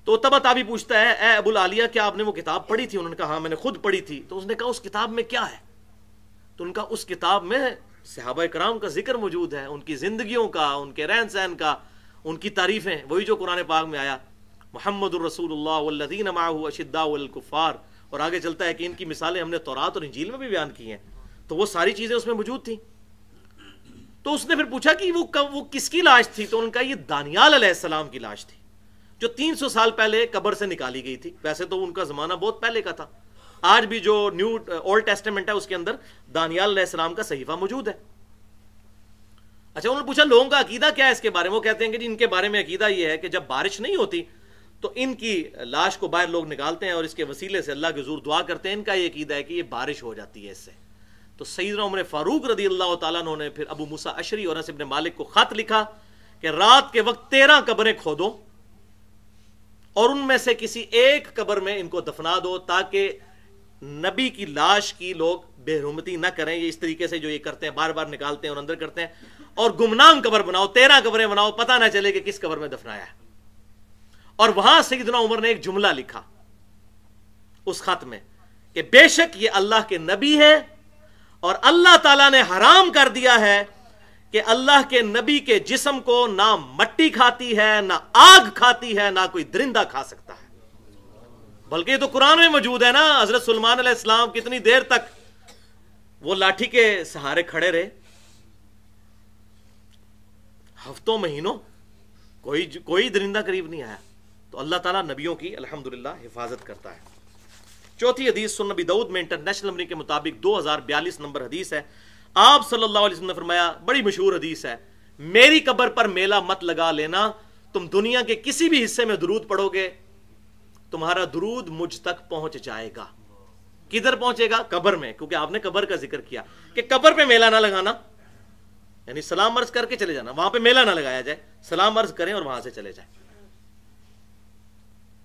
تو تبا تابی پوچھتا ہے اے ابو العالیہ کیا آپ نے وہ کتاب پڑھی تھی؟ انہوں نے کہا ہاں میں نے خود پڑھی تھی۔ تو اس نے کہا اس کتاب میں کیا ہے؟ تو ان کا اس کتاب میں صحابہ کرام کا ذکر موجود ہے، ان کی زندگیوں کا، ان کے رہن سہن کا، ان کی تعریفیں، وہی جو قرآن پاک میں آیا محمد الرسول اللہ والذین معہ اشداء علی الکفار، اور آگے چلتا ہے کہ ان کی مثالیں ہم نے تورات اور انجیل میں بھی بیان کی ہیں، تو وہ ساری چیزیں اس میں موجود تھیں۔ تو اس نے پھر پوچھا کہ وہ کس کی لاش تھی؟ تو ان کا یہ دانیال علیہ السلام کی لاش تھی جو 300 سال پہلے قبر سے نکالی گئی تھی۔ ویسے تو ان کا زمانہ بہت پہلے کا تھا، آج بھی جو نیو اولڈ ٹیسٹمنٹ ہے اس کے اندر دانیال علیہ السلام کا صحیفہ موجود ہے۔ اچھا انہوں نے پوچھا لوگوں کا عقیدہ کیا ہے اس کے بارے میں؟ وہ کہتے ہیں کہ ان کے بارے میں عقیدہ یہ ہے کہ جب بارش نہیں ہوتی تو ان کی لاش کو باہر لوگ نکالتے ہیں اور اس کے وسیلے سے اللہ کے حضور دعا کرتے ہیں، ان کا یہ عقیدہ ہے کہ یہ بارش ہو جاتی ہے اس سے۔ تو سیدنا عمر فاروق رضی اللہ تعالیٰ عنہ نے پھر ابو موسیٰ اشعری اور انس ابن مالک کو خط لکھا کہ رات کے وقت 13 قبریں کھودو اور ان میں سے کسی ایک قبر میں ان کو دفنا دو تاکہ نبی کی لاش کی لوگ بے حرمتی نہ کریں، یہ اس طریقے سے جو یہ کرتے ہیں بار بار نکالتے ہیں اور اندر کرتے ہیں، اور گمنام قبر بناؤ، 13 قبریں بناؤ، پتہ نہ چلے کہ کس قبر میں دفنایا ہے۔ اور وہاں سیدنا عمر نے ایک جملہ لکھا اس خط میں کہ بے شک یہ اللہ کے نبی ہے اور اللہ تعالیٰ نے حرام کر دیا ہے کہ اللہ کے نبی کے جسم کو نہ مٹی کھاتی ہے، نہ آگ کھاتی ہے، نہ کوئی درندہ کھا سکتا ہے۔ بلکہ یہ تو قرآن میں موجود ہے نا، حضرت سلیمان علیہ السلام کتنی دیر تک وہ لاٹھی کے سہارے کھڑے رہے، ہفتوں مہینوں، کوئی درندہ قریب نہیں آیا۔ تو اللہ تعالیٰ نبیوں کی الحمدللہ حفاظت کرتا ہے۔ چوتھی حدیث سنن نبی داؤد میں انٹرنیشنل نمبر کے مطابق 2042 نمبر حدیث ہے۔ آپ صلی اللہ علیہ وسلم نے فرمایا، بڑی مشہور حدیث ہے، میری قبر پر میلہ مت لگا لینا، تم دنیا کے کسی بھی حصے میں درود پڑھو گے تمہارا درود مجھ تک پہنچ جائے گا۔ کدھر پہنچے گا؟ قبر میں، کیونکہ آپ نے قبر کا ذکر کیا کہ قبر پہ میلہ نہ لگانا، یعنی سلام عرض کر کے چلے جانا، وہاں پہ میلہ نہ لگایا جائے، سلام عرض کریں اور وہاں سے چلے جائیں۔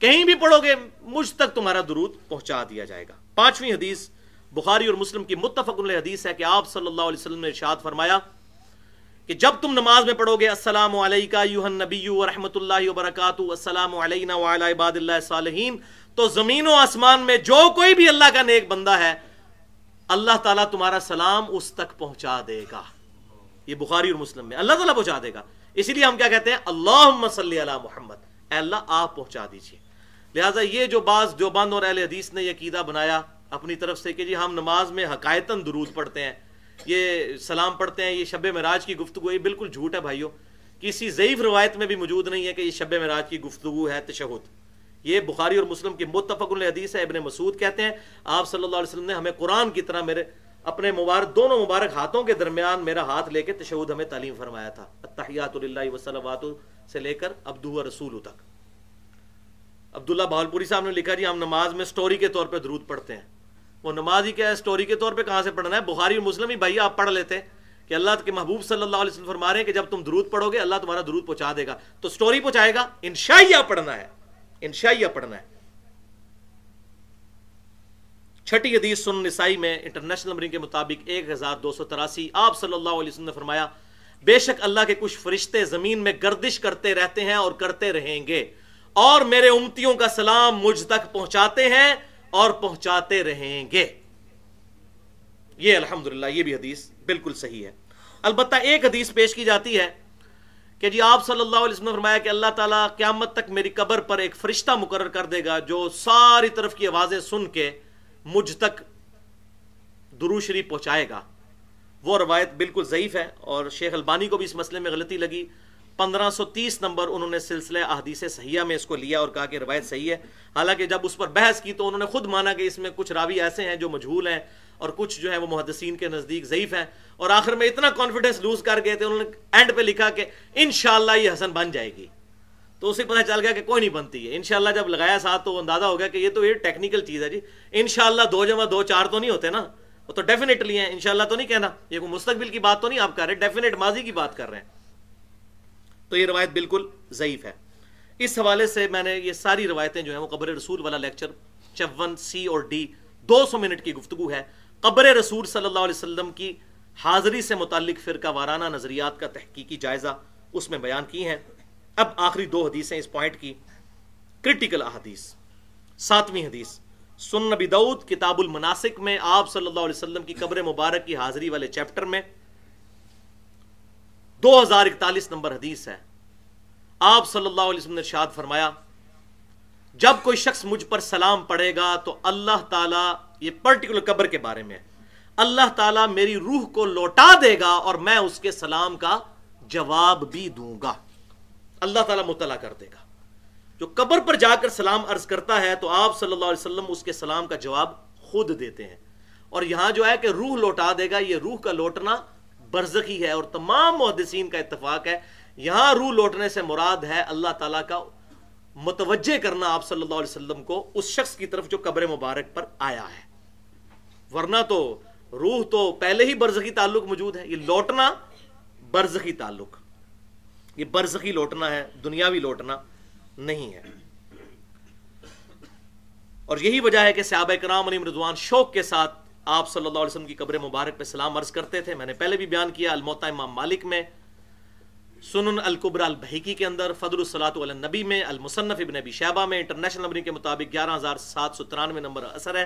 کہیں بھی پڑھو گے مجھ تک تمہارا درود پہنچا دیا جائے گا۔ پانچویں حدیث بخاری اور مسلم کی متفق علیہ حدیث ہے کہ آپ صلی اللہ علیہ وسلم نے ارشاد فرمایا کہ جب تم نماز میں پڑھو گے السلام علیکہ ایھا النبی ورحمۃ اللہ وبرکاتہ السلام علینا وعلی عباد اللہ الصالحین، تو زمین و آسمان میں جو کوئی بھی اللہ کا نیک بندہ ہے اللہ تعالیٰ تمہارا سلام اس تک پہنچا دے گا۔ یہ بخاری اور مسلم میں اللہ تعالیٰ پہنچا دے گا، اسی لیے ہم کیا کہتے ہیں؟ اللہم صلی علی محمد، اے اللہ آپ پہنچا دیجئے۔ لہٰذا یہ جو بعض دیوبند اور اہل حدیث نے یہ عقیدہ بنایا اپنی طرف سے کہ جی ہم نماز میں حقائقتاً درود پڑھتے ہیں، یہ سلام پڑھتے ہیں، یہ شب معراج کی گفتگو ہے، یہ بالکل جھوٹ ہے بھائیو۔ کسی ضعیف روایت میں بھی موجود نہیں ہے کہ یہ شب معراج کی گفتگو ہے تشہد۔ یہ بخاری اور مسلم کی متفق علیہ حدیث ہے۔ ابن مسعود کہتے ہیں آپ صلی اللہ علیہ وسلم نے ہمیں قرآن کی طرح اپنے دونوں مبارک ہاتھوں کے درمیان میرا ہاتھ لے کے تشہد ہمیں تعلیم فرمایا تھا، التحیات للہ والصلوات سے لے کر عبدہ ورسولہ تک۔ عبداللہ بہالپوری صاحب نے لکھا جی ہم نماز میں سٹوری کے طور پہ درود پڑھتے ہیں۔ وہ نماز ہی کیا ہے، سٹوری کے طور پہ کہاں سے پڑھنا ہے؟ بخاری اور مسلم ہی بھائی آپ پڑھ لیتے کہ اللہ کے محبوب صلی اللہ علیہ وسلم فرما رہے ہیں کہ جب تم درود پڑھو گے اللہ تمہارا درود پہنچا دے گا، تو سٹوری پہنچائے گا؟ انشائیہ پڑھنا ہے، انشائیہ پڑھنا ہے۔ چھٹی حدیث سنن نسائی میں انٹرنیشنل نمبر کے مطابق 1283، آپ صلی اللہ علیہ وسلم نے فرمایا بے شک اللہ کے کچھ فرشتے زمین میں گردش کرتے رہتے ہیں اور کرتے رہیں گے، اور میرے امتیوں کا سلام مجھ تک پہنچاتے ہیں اور پہنچاتے رہیں گے۔ یہ الحمدللہ یہ بھی حدیث بالکل صحیح ہے۔ البتہ ایک حدیث پیش کی جاتی ہے کہ جی آپ صلی اللہ علیہ وسلم نے فرمایا کہ اللہ تعالیٰ قیامت تک میری قبر پر ایک فرشتہ مقرر کر دے گا جو ساری طرف کی آوازیں سن کے مجھ تک درود شریف پہنچائے گا۔ وہ روایت بالکل ضعیف ہے اور شیخ البانی کو بھی اس مسئلے میں غلطی لگی، 1530 نمبر انہوں نے سلسلہ احادیث صحیحہ میں اس کو لیا اور کہا کہ روایت صحیح ہے۔ حالانکہ جب اس پر بحث کی تو انہوں نے خود مانا کہ اس میں کچھ راوی ایسے ہیں جو مجہول ہیں اور کچھ جو ہیں وہ محدثین کے نزدیک ضعیف ہیں، اور آخر میں اتنا کانفیڈنس لوز کر گئے تھے، انہوں نے اینڈ پہ لکھا کہ انشاءاللہ یہ حسن بن جائے گی، تو اسے پتہ چل گیا کہ کوئی نہیں بنتی ہے۔ انشاءاللہ جب لگایا ساتھ تو اندازہ ہو گیا کہ یہ تو یہ ٹیکنیکل چیز ہے جی، انشاءاللہ 2 × 2 4 تو نہیں ہوتے نا، وہ تو ڈیفینیٹلی ہیں، انشاءاللہ تو نہیں کہنا، یہ کوئی مستقبل کی بات تو نہیں آپ کر رہے، ڈیفینیٹ ماضی کی بات کر رہے ہیں، تو یہ روایت بالکل ضعیف ہے۔ اس حوالے سے میں نے یہ ساری روایتیں جو ہیں وہ قبر رسول والا لیکچر 54 C اور D 200 منٹ کی گفتگو ہے، قبر رسول صلی اللہ علیہ وسلم کی حاضری سے متعلق فرقہ وارانہ نظریات کا تحقیقی جائزہ اس میں بیان کی ہیں۔ اب آخری 2 حدیثیں اس پوائنٹ کی، کرٹیکل احادیث۔ 7ویں حدیث سنن نبی داؤد کتاب المناسک میں آپ صلی اللہ علیہ وسلم کی قبر مبارک کی حاضری والے چیپٹر میں 2041 نمبر حدیث ہے۔ آپ صلی اللہ علیہ وسلم نے ارشاد فرمایا جب کوئی شخص مجھ پر سلام پڑھے گا تو اللہ تعالیٰ، یہ پرٹیکولر قبر کے بارے میں، اللہ تعالیٰ میری روح کو لوٹا دے گا اور میں اس کے سلام کا جواب بھی دوں گا۔ اللہ تعالیٰ مطلع کر دے گا، جو قبر پر جا کر سلام عرض کرتا ہے تو آپ صلی اللہ علیہ وسلم اس کے سلام کا جواب خود دیتے ہیں۔ اور یہاں جو ہے کہ روح لوٹا دے گا، یہ روح کا لوٹنا برزخی ہے، اور تمام محدثین کا اتفاق ہے یہاں روح لوٹنے سے مراد ہے اللہ تعالیٰ کا متوجہ کرنا آپ صلی اللہ علیہ وسلم کو اس شخص کی طرف جو قبر مبارک پر آیا ہے، ورنہ تو روح تو پہلے ہی برزخی تعلق موجود ہے، یہ لوٹنا برزخی تعلق، یہ برزخی لوٹنا ہے، دنیاوی لوٹنا نہیں ہے۔ اور یہی وجہ ہے کہ صحابہ کرام علیہم رضوان شوق کے ساتھ آپ صلی اللہ علیہ وسلم کی قبر مبارک پہ سلام عرض کرتے تھے۔ میں نے پہلے بھی بیان کیا، الموطا امام مالک میں، سنن الکبریٰ البہقی کے اندر، فضل الصلاۃ علی النبی میں، المصنف ابن ابی شیبہ میں، انٹرنیشنل نمبر کے مطابق 11793 نمبر اثر ہے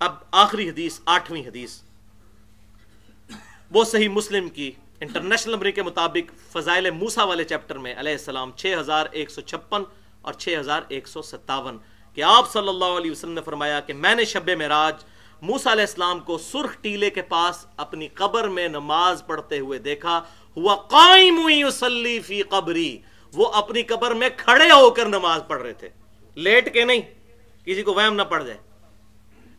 اب آخری حدیث، 8ویں حدیث، وہ صحیح مسلم کی انٹرنیشنل نمبر کے مطابق فضائل موسیٰ والے چیپٹر میں علیہ السلام 6156 اور 6157 کہ آپ صلی اللہ علیہ وسلم نے فرمایا کہ میں نے شب معراج موسیٰ علیہ السلام کو سرخ ٹیلے کے پاس اپنی قبر میں نماز پڑھتے ہوئے دیکھا، ہوا قائم یصلی فی قبری، وہ اپنی قبر میں کھڑے ہو کر نماز پڑھ رہے تھے، لیٹ کے نہیں، کسی کو وہم نہ پڑ جائے،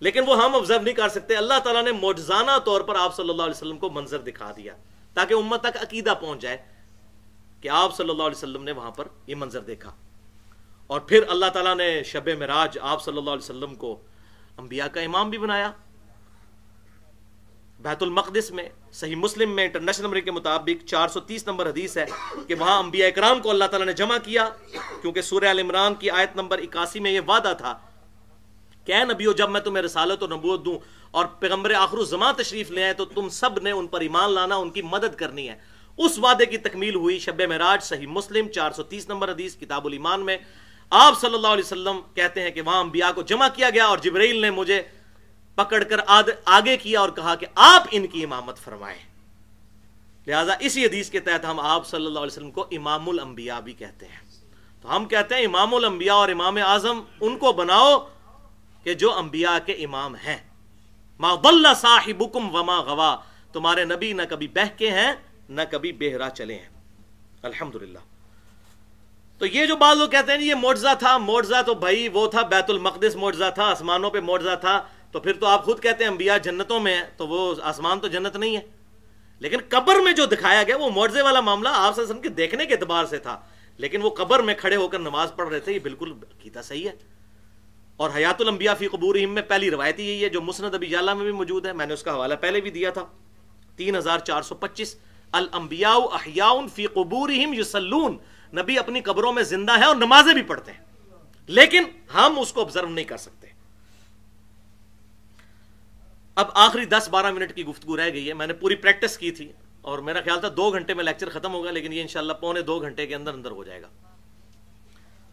لیکن وہ ہم آبزرو نہیں کر سکتے۔ اللہ تعالیٰ نے معجزانہ طور پر آپ صلی اللہ علیہ وسلم کو منظر دکھا دیا تاکہ امت تک عقیدہ پہنچ جائے کہ آپ صلی اللہ علیہ وسلم نے وہاں پر یہ منظر دیکھا۔ اور پھر اللہ تعالیٰ نے شب معراج آپ صلی اللہ علیہ وسلم کو انبیاء کا امام بھی بنایا۔ بیت المقدس میں صحیح مسلم میں انٹرنیشنل نمبر کے مطابق 430 نمبر حدیث ہے کہ وہاں انبیاء اکرام کو اللہ تعالیٰ نے جمع کیا، کیونکہ سورہ ال عمران کی آیت نمبر 81 میں یہ وعدہ تھا کہ اے نبیو جب میں تمہیں رسالت و نبوت دوں اور پیغمبر آخر الزمان تشریف لے آئے تو تم سب نے ان پر ایمان لانا، ان کی مدد کرنی ہے۔ اس وعدے کی تکمیل ہوئی شب معراج، صحیح مسلم 430 نمبر حدیث کتاب الایمان میں آپ صلی اللہ علیہ وسلم کہتے ہیں کہ وہاں انبیاء کو جمع کیا گیا اور جبرائیل نے مجھے پکڑ کر آگے کیا اور کہا کہ آپ ان کی امامت فرمائیں۔ لہٰذا اسی حدیث کے تحت ہم آپ صلی اللہ علیہ وسلم کو امام الانبیاء بھی کہتے ہیں۔ تو ہم کہتے ہیں امام الانبیاء اور امام اعظم ان کو بناؤ کہ جو انبیاء کے امام ہیں۔ ما ضل صاحبکم وما غوا، تمہارے نبی نہ کبھی بہکے ہیں نہ کبھی بہرا چلے ہیں۔ الحمدللہ۔ تو یہ جو بعض لوگ کہتے ہیں یہ معجزہ تھا، معجزہ تو بھائی وہ تھا بیت المقدس معجزہ تھا، آسمانوں پہ معجزہ تھا، تو پھر تو آپ خود کہتے ہیں انبیاء جنتوں میں ہیں، تو وہ آسمان تو جنت نہیں ہے۔ لیکن قبر میں جو دکھایا گیا وہ معجزے والا معاملہ آپ صلی اللہ علیہ وسلم کے دیکھنے کے اعتبار سے تھا، لیکن وہ قبر میں کھڑے ہو کر نماز پڑھ رہے تھے، یہ بالکل عقیدہ صحیح ہے۔ اور حیات الانبیاء فی قبورہم میں پہلی روایت یہی ہے جو مسند ابی یعلا میں بھی موجود ہے، میں نے اس کا حوالہ پہلے بھی دیا تھا، 3425 الانبیاء احیاء فی قبورہم یصلون، نبی اپنی قبروں میں زندہ ہیں اور نمازیں بھی پڑھتے ہیں، لیکن ہم اس کو آبزرو نہیں کر سکتے۔ اب آخری 10-12 منٹ کی گفتگو رہ گئی ہے، میں نے پوری پریکٹس کی تھی اور میرا خیال تھا 2 گھنٹے میں لیکچر ختم ہوگا، لیکن یہ انشاءاللہ 1.25 گھنٹے کے اندر ہو جائے گا۔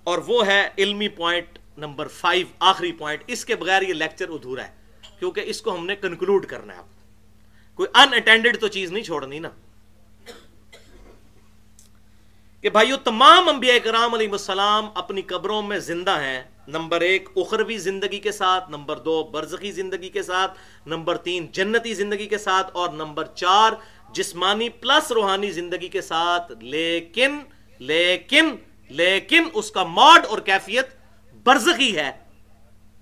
اور وہ ہے علمی پوائنٹ نمبر 5، آخری پوائنٹ، اس کے بغیر یہ لیکچر ادھورا ہے، کیونکہ اس کو ہم نے کنکلوڈ کرنا ہے۔ کوئی ان اٹینڈڈ تو چیز نہیں چھوڑنی نا، کہ بھائیو تمام انبیاء کرام علیہ السلام اپنی قبروں میں زندہ ہیں، نمبر 1 اخروی زندگی کے ساتھ، نمبر 2 برزخی زندگی کے ساتھ، نمبر 3 جنتی زندگی کے ساتھ، اور نمبر 4 جسمانی پلس روحانی زندگی کے ساتھ، لیکن اس کا موڈ اور کیفیت برزخی ہے،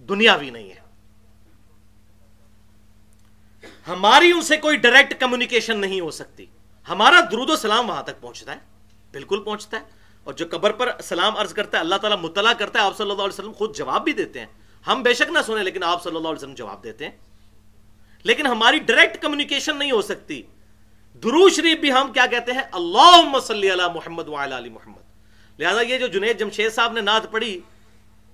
دنیاوی نہیں ہے۔ ہماری ان سے کوئی ڈائریکٹ کمیونیکیشن نہیں ہو سکتی، ہمارا درود و سلام وہاں تک پہنچتا ہے، بالکل پہنچتا ہے، اور جو قبر پر سلام عرض کرتا ہے اللہ تعالیٰ مطلع کرتا ہے، آپ صلی اللہ علیہ وسلم خود جواب بھی دیتے ہیں، ہم بے شک نہ سنیں لیکن آپ صلی اللہ علیہ وسلم جواب دیتے ہیں، لیکن ہماری ڈائریکٹ کمیونیکیشن نہیں ہو سکتی۔ درود شریف بھی ہم کیا کہتے ہیں؟ اللہم صلی علی محمد وعلی آل محمد۔ لہذا یہ جو جنید جمشید صاحب نے نعت پڑھی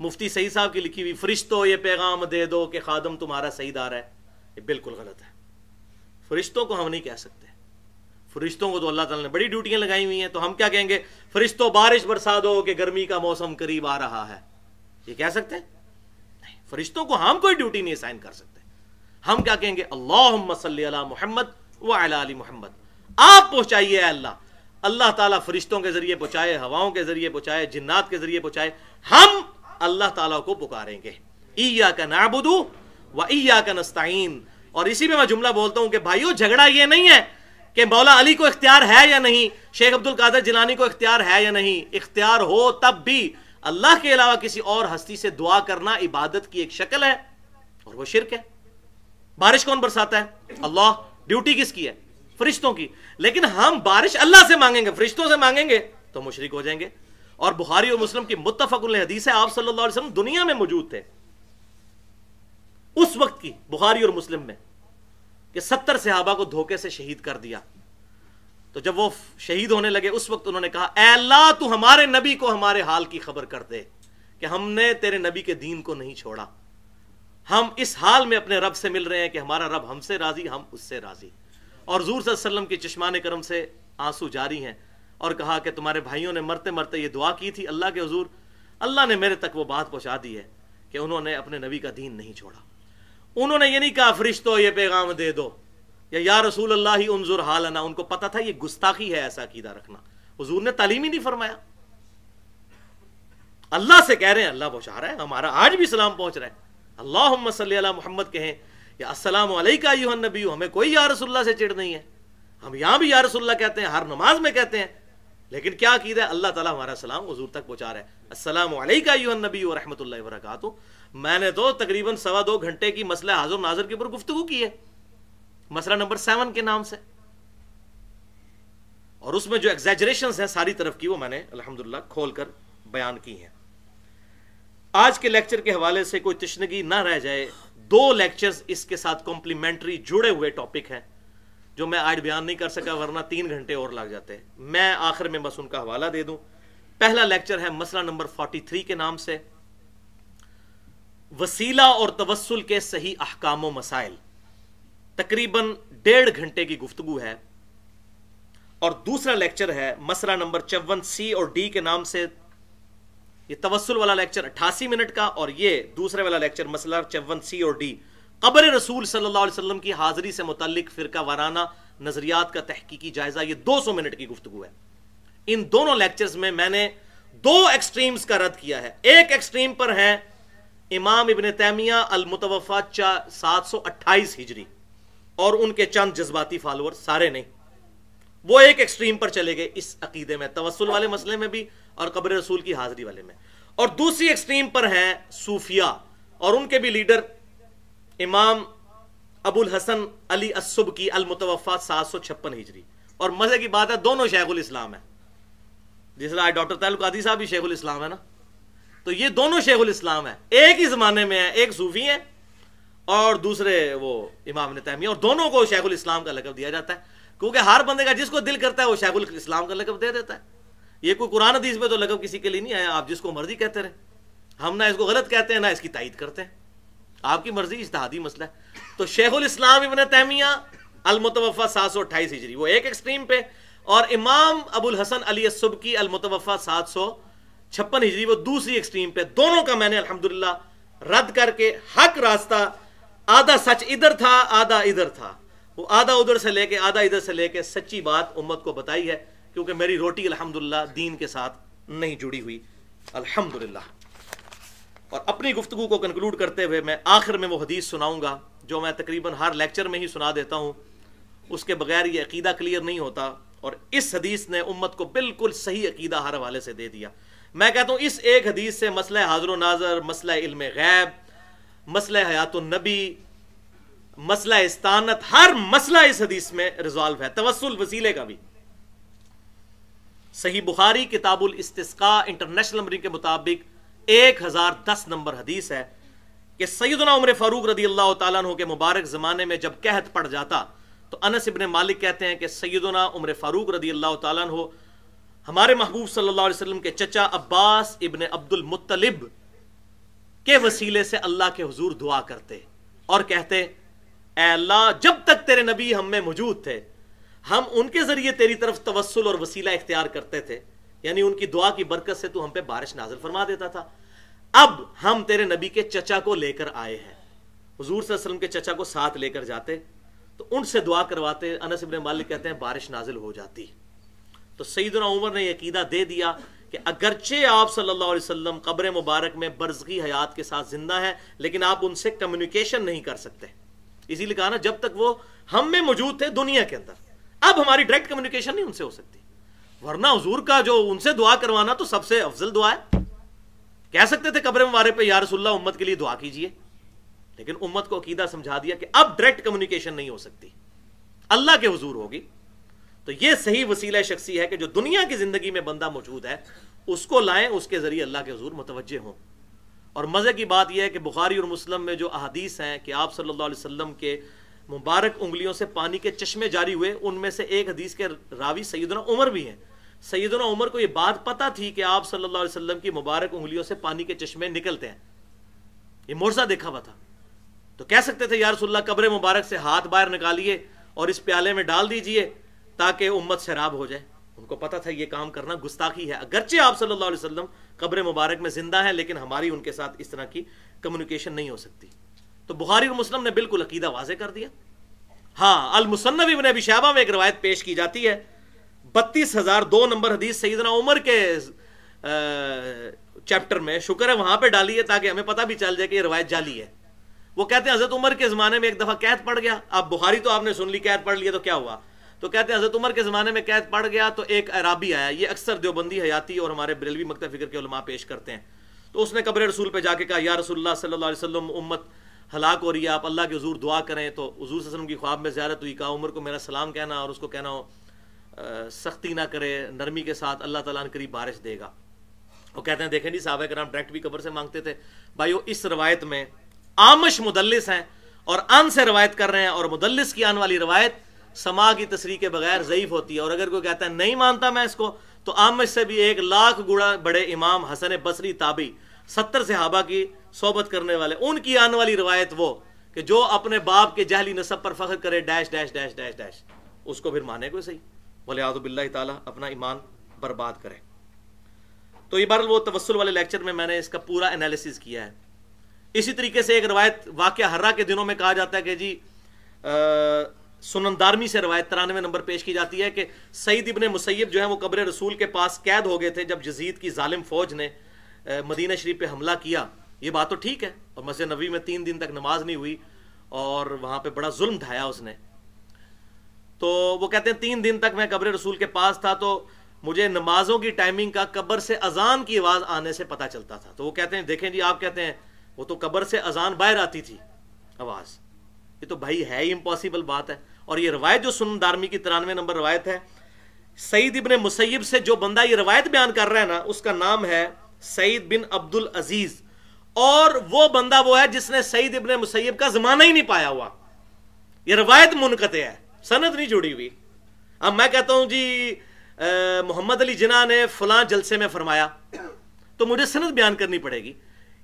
مفتی سعید صاحب کی لکھی ہوئی، فرشتوں یہ پیغام دے دو کہ خادم تمہارا سیدار ہے، یہ بالکل غلط ہے۔ فرشتوں کو ہم نہیں کہہ سکتے، فرشتوں کو تو اللہ تعالیٰ نے بڑی ڈیوٹیاں لگائی ہوئی ہیں، تو ہم کیا کہیں گے؟ فرشتوں بارش برسا دو کہ گرمی کا موسم قریب آ رہا ہے، یہ کہہ سکتے ہیں؟ نہیں، فرشتوں کو ہم کوئی ڈیوٹی نہیں اسائن کر سکتے۔ ہم کیا کہیں گے؟ اللہم صلی علی محمد وعلی آل محمد، آپ پہنچائیے اے اللہ۔ اللہ تعالیٰ فرشتوں کے ذریعے پہنچائے، ہواؤں کے ذریعے پہنچائے، جنات کے ذریعے پہنچائے، ہم اللہ تعالیٰ کو پکاریں گے، ایاک نعبد و ایاک نستعین۔ اور اسی میں میں جملہ بولتا ہوں کہ بھائیو جھگڑا یہ نہیں ہے کہ مولا علی کو اختیار ہے یا نہیں، شیخ عبد القادر جیلانی کو اختیار ہے یا نہیں، اختیار ہو تب بھی اللہ کے علاوہ کسی اور ہستی سے دعا کرنا عبادت کی ایک شکل ہے اور وہ شرک ہے۔ بارش کون برساتا ہے؟ اللہ۔ ڈیوٹی کس کی ہے؟ فرشتوں کی۔ لیکن ہم بارش اللہ سے مانگیں گے، فرشتوں سے مانگیں گے تو مشرک ہو جائیں گے۔ اور بخاری اور مسلم کی متفق علیہ حدیث ہے، آپ صلی اللہ علیہ وسلم دنیا میں موجود تھے اس وقت کی، بخاری اور مسلم میں، کہ 70 صحابہ کو دھوکے سے شہید کر دیا۔ تو جب وہ شہید ہونے لگے اس وقت انہوں نے کہا اے اللہ تو ہمارے نبی کو ہمارے حال کی خبر کر دے کہ ہم نے تیرے نبی کے دین کو نہیں چھوڑا، ہم اس حال میں اپنے رب سے مل رہے ہیں کہ ہمارا رب ہم سے راضی، ہم اس سے راضی۔ اور حضور صلی اللہ علیہ وسلم کی چشمان کرم سے آنسو جاری ہیں، اور کہا کہ تمہارے بھائیوں نے مرتے مرتے یہ دعا کی تھی اللہ کے حضور، اللہ نے میرے تک وہ بات پہنچا دی ہے کہ انہوں نے اپنے نبی کا دین نہیں چھوڑا۔ انہوں نے یہ نہیں کہا فرشتوں یہ پیغام دے دو یا رسول اللہ انظر حالنا، ان کو پتا تھا یہ گستاخی ہے ایسا عقیدہ رکھنا، حضور نے تعلیم ہی نہیں فرمایا، اللہ سے کہہ رہے ہیں، اللہ پہنچا رہا ہے، ہمارا آج بھی سلام پہنچ رہا ہے، اللہم صلی علی محمد کہیں یا السلام علیکہ ایھا النبی، ہمیں کوئی یا رسول اللہ سے چڑ نہیں ہے، ہم یہاں بھی یا رسول اللہ کہتے ہیں، ہر نماز میں کہتے ہیں، لیکن کیا عقیدہ ہے؟ اللہ تعالیٰ ہمارا سلام حضور تک پہنچا رہا ہے، السلام علیکہ ایھا النبی ورحمۃ اللہ وبرکاتہ۔ میں نے تو تقریباً 2.25 گھنٹے کی مسئلہ حاضر ناظر کے اوپر گفتگو کی ہے، مسئلہ نمبر 7 کے نام سے، اور اس میں جو ایگزیجریشنز ہیں ساری طرف کی وہ میں نے الحمدللہ کھول کر بیان کی ہیں۔ آج کے لیکچر کے حوالے سے کوئی تشنگی نہ رہ جائے، 2 لیکچرز اس کے ساتھ کمپلیمنٹری جڑے ہوئے ٹاپک ہیں جو میں آج بیان نہیں کر سکا، ورنہ 3 گھنٹے اور لگ جاتے ہیں، میں آخر میں بس ان کا حوالہ دے دوں۔ پہلا لیکچر ہے مسئلہ نمبر 43 کے نام سے، وسیلہ اور توسل کے صحیح احکام و مسائل، تقریباً 1.5 گھنٹے کی گفتگو ہے، اور دوسرا لیکچر ہے مسئلہ نمبر 54C اور D کے نام سے، یہ توسل والا لیکچر 88 منٹ کا، اور یہ دوسرے والا لیکچر مسئلہ 54C اور D، قبر رسول صلی اللہ علیہ وسلم کی حاضری سے متعلق فرقہ وارانہ نظریات کا تحقیقی جائزہ، یہ 200 منٹ کی گفتگو ہے۔ ان دونوں لیکچرز میں میں نے 2 ایکسٹریمز کا رد کیا ہے۔ ایک ایکسٹریم پر ہیں امام ابن تیمیہ المتوفا 728 ہجری اور ان کے چند جذباتی فالوور، سارے نہیں، وہ ایک ایکسٹریم پر چلے گئے اس عقیدے میں، توسل والے مسئلے میں بھی اور قبر رسول کی حاضری والے میں، اور دوسری ایکسٹریم پر ہیں صوفیہ اور ان کے بھی لیڈر امام ابو الحسن علی السبکی المتوفا 756 ہجری، اور مزے کی بات ہے دونوں شیخ الاسلام ہیں، جس طرح ڈاکٹر تعلق قادری صاحب بھی شیخ الاسلام ہے نا، تو یہ دونوں شیخ الاسلام ہیں، ایک ہی زمانے میں ہیں، ایک صوفی ہیں اور دوسرے وہ امام ابن تیمیہ، اور دونوں کو شیخ الاسلام کا لقب دیا جاتا ہے، کیونکہ ہر بندے کا جس کو دل کرتا ہے وہ شیخ الاسلام کا لقب دے دیتا ہے۔ یہ کوئی قرآن حدیث میں تو لقب کسی کے لیے نہیں آیا، آپ جس کو مرضی کہتے رہے، ہم نہ اس کو غلط کہتے ہیں نہ اس کی تائید کرتے ہیں، آپ کی مرضی، اجتہادی مسئلہ ہے۔ تو شیخ الاسلام ابن تیمیہ المتوفا 728 ہجری وہ ایک ایکسٹریم پہ، اور امام ابو الحسن علی السبکی المتوفا 756 ہجری وہ دوسری ایکسٹریم پہ، دونوں کا میں نے الحمدللہ رد کر کے حق راستہ، آدھا سچ ادھر تھا آدھا ادھر تھا، وہ آدھا ادھر سے لے کے آدھا ادھر سے لے کے سچی بات امت کو بتائی ہے، کیونکہ میری روٹی الحمدللہ دین کے ساتھ نہیں جڑی ہوئی الحمدللہ۔ اور اپنی گفتگو کو کنکلوڈ کرتے ہوئے میں آخر میں وہ حدیث سناؤں گا جو میں تقریباً ہر لیکچر میں ہی سنا دیتا ہوں، اس کے بغیر یہ عقیدہ کلیئر نہیں ہوتا، اور اس حدیث نے امت کو بالکل صحیح عقیدہ ہر حوالے سے دے دیا۔ میں کہتا ہوں اس ایک حدیث سے مسئلہ حاضر و ناظر، مسئلہ علم غیب، مسئلہ حیات النبی، مسئلہ استانت، ہر مسئلہ اس حدیث میں ریزالو ہے، توسل وسیلے کا بھی۔ صحیح بخاری کتاب الاستسقاء انٹرنیشنل نمبرنگ کے مطابق 1010 نمبر حدیث ہے کہ سیدنا عمر فاروق رضی اللہ تعالیٰ عنہ کے مبارک زمانے میں جب قحط پڑ جاتا تو انس ابن مالک کہتے ہیں کہ سیدنا عمر فاروق رضی اللہ تعالیٰ عنہ ہمارے محبوب صلی اللہ علیہ وسلم کے چچا عباس ابن عبد المطلب کے وسیلے سے اللہ کے حضور دعا کرتے اور کہتے، اے اللہ جب تک تیرے نبی ہم میں موجود تھے ہم ان کے ذریعے تیری طرف توسل اور وسیلہ اختیار کرتے تھے، یعنی ان کی دعا کی برکت سے تو ہم پہ بارش نازل فرما دیتا تھا، اب ہم تیرے نبی کے چچا کو لے کر آئے ہیں، حضور صلی اللہ علیہ وسلم کے چچا کو ساتھ لے کر جاتے تو ان سے دعا کرواتے، انس ابن مالک کہتے ہیں بارش نازل ہو جاتی۔ تو سیدنا عمر نے یہ عقیدہ دے دیا کہ اگرچہ آپ صلی اللہ علیہ وسلم قبر مبارک میں برزخی حیات کے ساتھ زندہ ہیں لیکن آپ ان سے کمیونیکیشن نہیں کر سکتے، اسی لیے کہا نا جب تک وہ ہم میں موجود تھے دنیا کے اندر، اب ہماری ڈائریکٹ کمیونیکیشن نہیں ان سے ہو سکتی، ورنہ حضور کا جو ان سے دعا کروانا تو سب سے افضل دعا ہے، کہہ سکتے تھے قبر مبارک پہ یا رسول اللہ امت کے لیے دعا کیجئے، لیکن امت کو عقیدہ سمجھا دیا کہ اب ڈائریکٹ کمیونیکیشن نہیں ہو سکتی، اللہ کے حضور ہوگی۔ تو یہ صحیح وسیلہ شخصی ہے کہ جو دنیا کی زندگی میں بندہ موجود ہے اس کو لائیں، اس کے ذریعے اللہ کے حضور متوجہ ہوں۔ اور مزے کی بات یہ ہے کہ بخاری اور مسلم میں جو احادیث ہیں کہ آپ صلی اللہ علیہ وسلم کے مبارک انگلیوں سے پانی کے چشمے جاری ہوئے، ان میں سے ایک حدیث کے راوی سیدنا عمر بھی ہیں۔ سیدنا عمر کو یہ بات پتہ تھی کہ آپ صلی اللہ علیہ وسلم کی مبارک انگلیوں سے پانی کے چشمے نکلتے ہیں، یہ معجزہ دیکھا ہوا تھا، تو کہہ سکتے تھے یا رسول اللہ قبر مبارک سے ہاتھ باہر نکالیے اور اس پیالے میں ڈال دیجئے تاکہ امت سیراب ہو جائے۔ ان کو پتا تھا یہ کام کرنا گستاخی ہے، اگرچہ آپ صلی اللہ علیہ وسلم قبر مبارک میں زندہ ہیں لیکن ہماری ان کے ساتھ اس طرح کی کمیونیکیشن نہیں ہو سکتی۔ تو بخاری اور مسلم نے بالکل عقیدہ واضح کر دیا. ہاں المصنف ابن ابی شیبہ میں ایک روایت پیش کی جاتی ہے 32,002 نمبر حدیث سیدنا عمر کے چیپٹر میں. شکر ہے وہاں پہ ڈالی ہے تاکہ ہمیں پتہ بھی چل جائے کہ یہ روایت جعلی ہے. وہ کہتے ہیں حضرت عمر کے زمانے میں ایک دفعہ قید پڑ گیا. اب بخاری تو آپ نے سن لی قید پڑھ لیا تو کیا ہوا, تو کہتے ہیں حضرت عمر کے زمانے میں قید پڑ گیا تو ایک اعرابی آیا. یہ اکثر دیوبندی حیاتی اور ہمارے بریلوی مکتب فکر کے علماء پیش کرتے ہیں. تو اس نے قبر رسول پہ جا کے کہا یا رسول اللہ صلی اللہ علیہ وسلم امت ہلاک ہو رہی ہے, آپ اللہ کے حضور دعا کریں. تو حضور صلی اللہ علیہ وسلم کی خواب میں زیارت ہوئی, کہا عمر کو میرا سلام کہنا اور اس کو کہنا سختی نہ کرے, نرمی کے ساتھ, اللہ تعالیٰ نے قریب بارش دے گا. وہ کہتے ہیں دیکھیں جی صحابہ کرام ڈائریکٹ بھی قبر سے مانگتے تھے. بھائیو اس روایت میں آمش مدلس ہیں اور ان سے روایت کر رہے ہیں, اور مدلس کی آن والی روایت سما کی تصریح کے بغیر ضعیف ہوتی ہے. اور اگر کوئی کہتا ہے نہیں مانتا میں اس کو, تو آمش سے بھی 1,00,000 گنا بڑے امام حسن بصری تابعی 70 صحابہ کی صحبت کرنے والے, ان کی آن والی روایت وہ کہ جو اپنے باپ کے جہلی نسب پر فخر کرے dash dash dash dash dash, اس کو پھر مانے کوئی صحیح, ولیعوذ باللہ تعالیٰ اپنا ایمان برباد کرے. تو یہ بہرحال وہ توسل والے لیکچر میں نے اس کا پورا انالیسس کیا ہے. اسی طریقے سے ایک روایت واقعہ حرہ کے دنوں میں کہا جاتا ہے کہ جی سنن دارمی سے روایت 93 نمبر پیش کی جاتی ہے کہ سعید ابن مسیب جو ہے وہ قبر رسول کے پاس قید ہو گئے تھے جب یزید کی ظالم فوج نے مدینہ شریف پہ حملہ کیا. یہ بات تو ٹھیک ہے, اور مسجد نبوی میں 3 دن تک نماز نہیں ہوئی اور وہاں پہ بڑا ظلم ڈھایا اس نے. تو وہ کہتے ہیں 3 دن تک میں قبر رسول کے پاس تھا تو مجھے نمازوں کی ٹائمنگ کا قبر سے اذان کی آواز آنے سے پتہ چلتا تھا. تو وہ کہتے ہیں دیکھیں جی آپ کہتے ہیں وہ تو قبر سے اذان باہر آتی تھی آواز, یہ تو بھائی ہے ہی امپاسبل بات ہے. اور یہ روایت جو سنن دارمی کی 93 نمبر روایت ہے, سعید ابن مسیب سے جو بندہ یہ روایت بیان کر رہا ہے نا, اس کا نام ہے سعید بن عبد العزیز, اور وہ بندہ وہ ہے جس نے سعید ابن مسیب کا زمانہ ہی نہیں پایا ہوا. یہ روایت منقطع ہے, سند نہیں جڑی ہوئی. اب میں کہتا ہوں جی محمد علی جناح نے فلاں جلسے میں فرمایا, تو مجھے سند بیان کرنی پڑے گی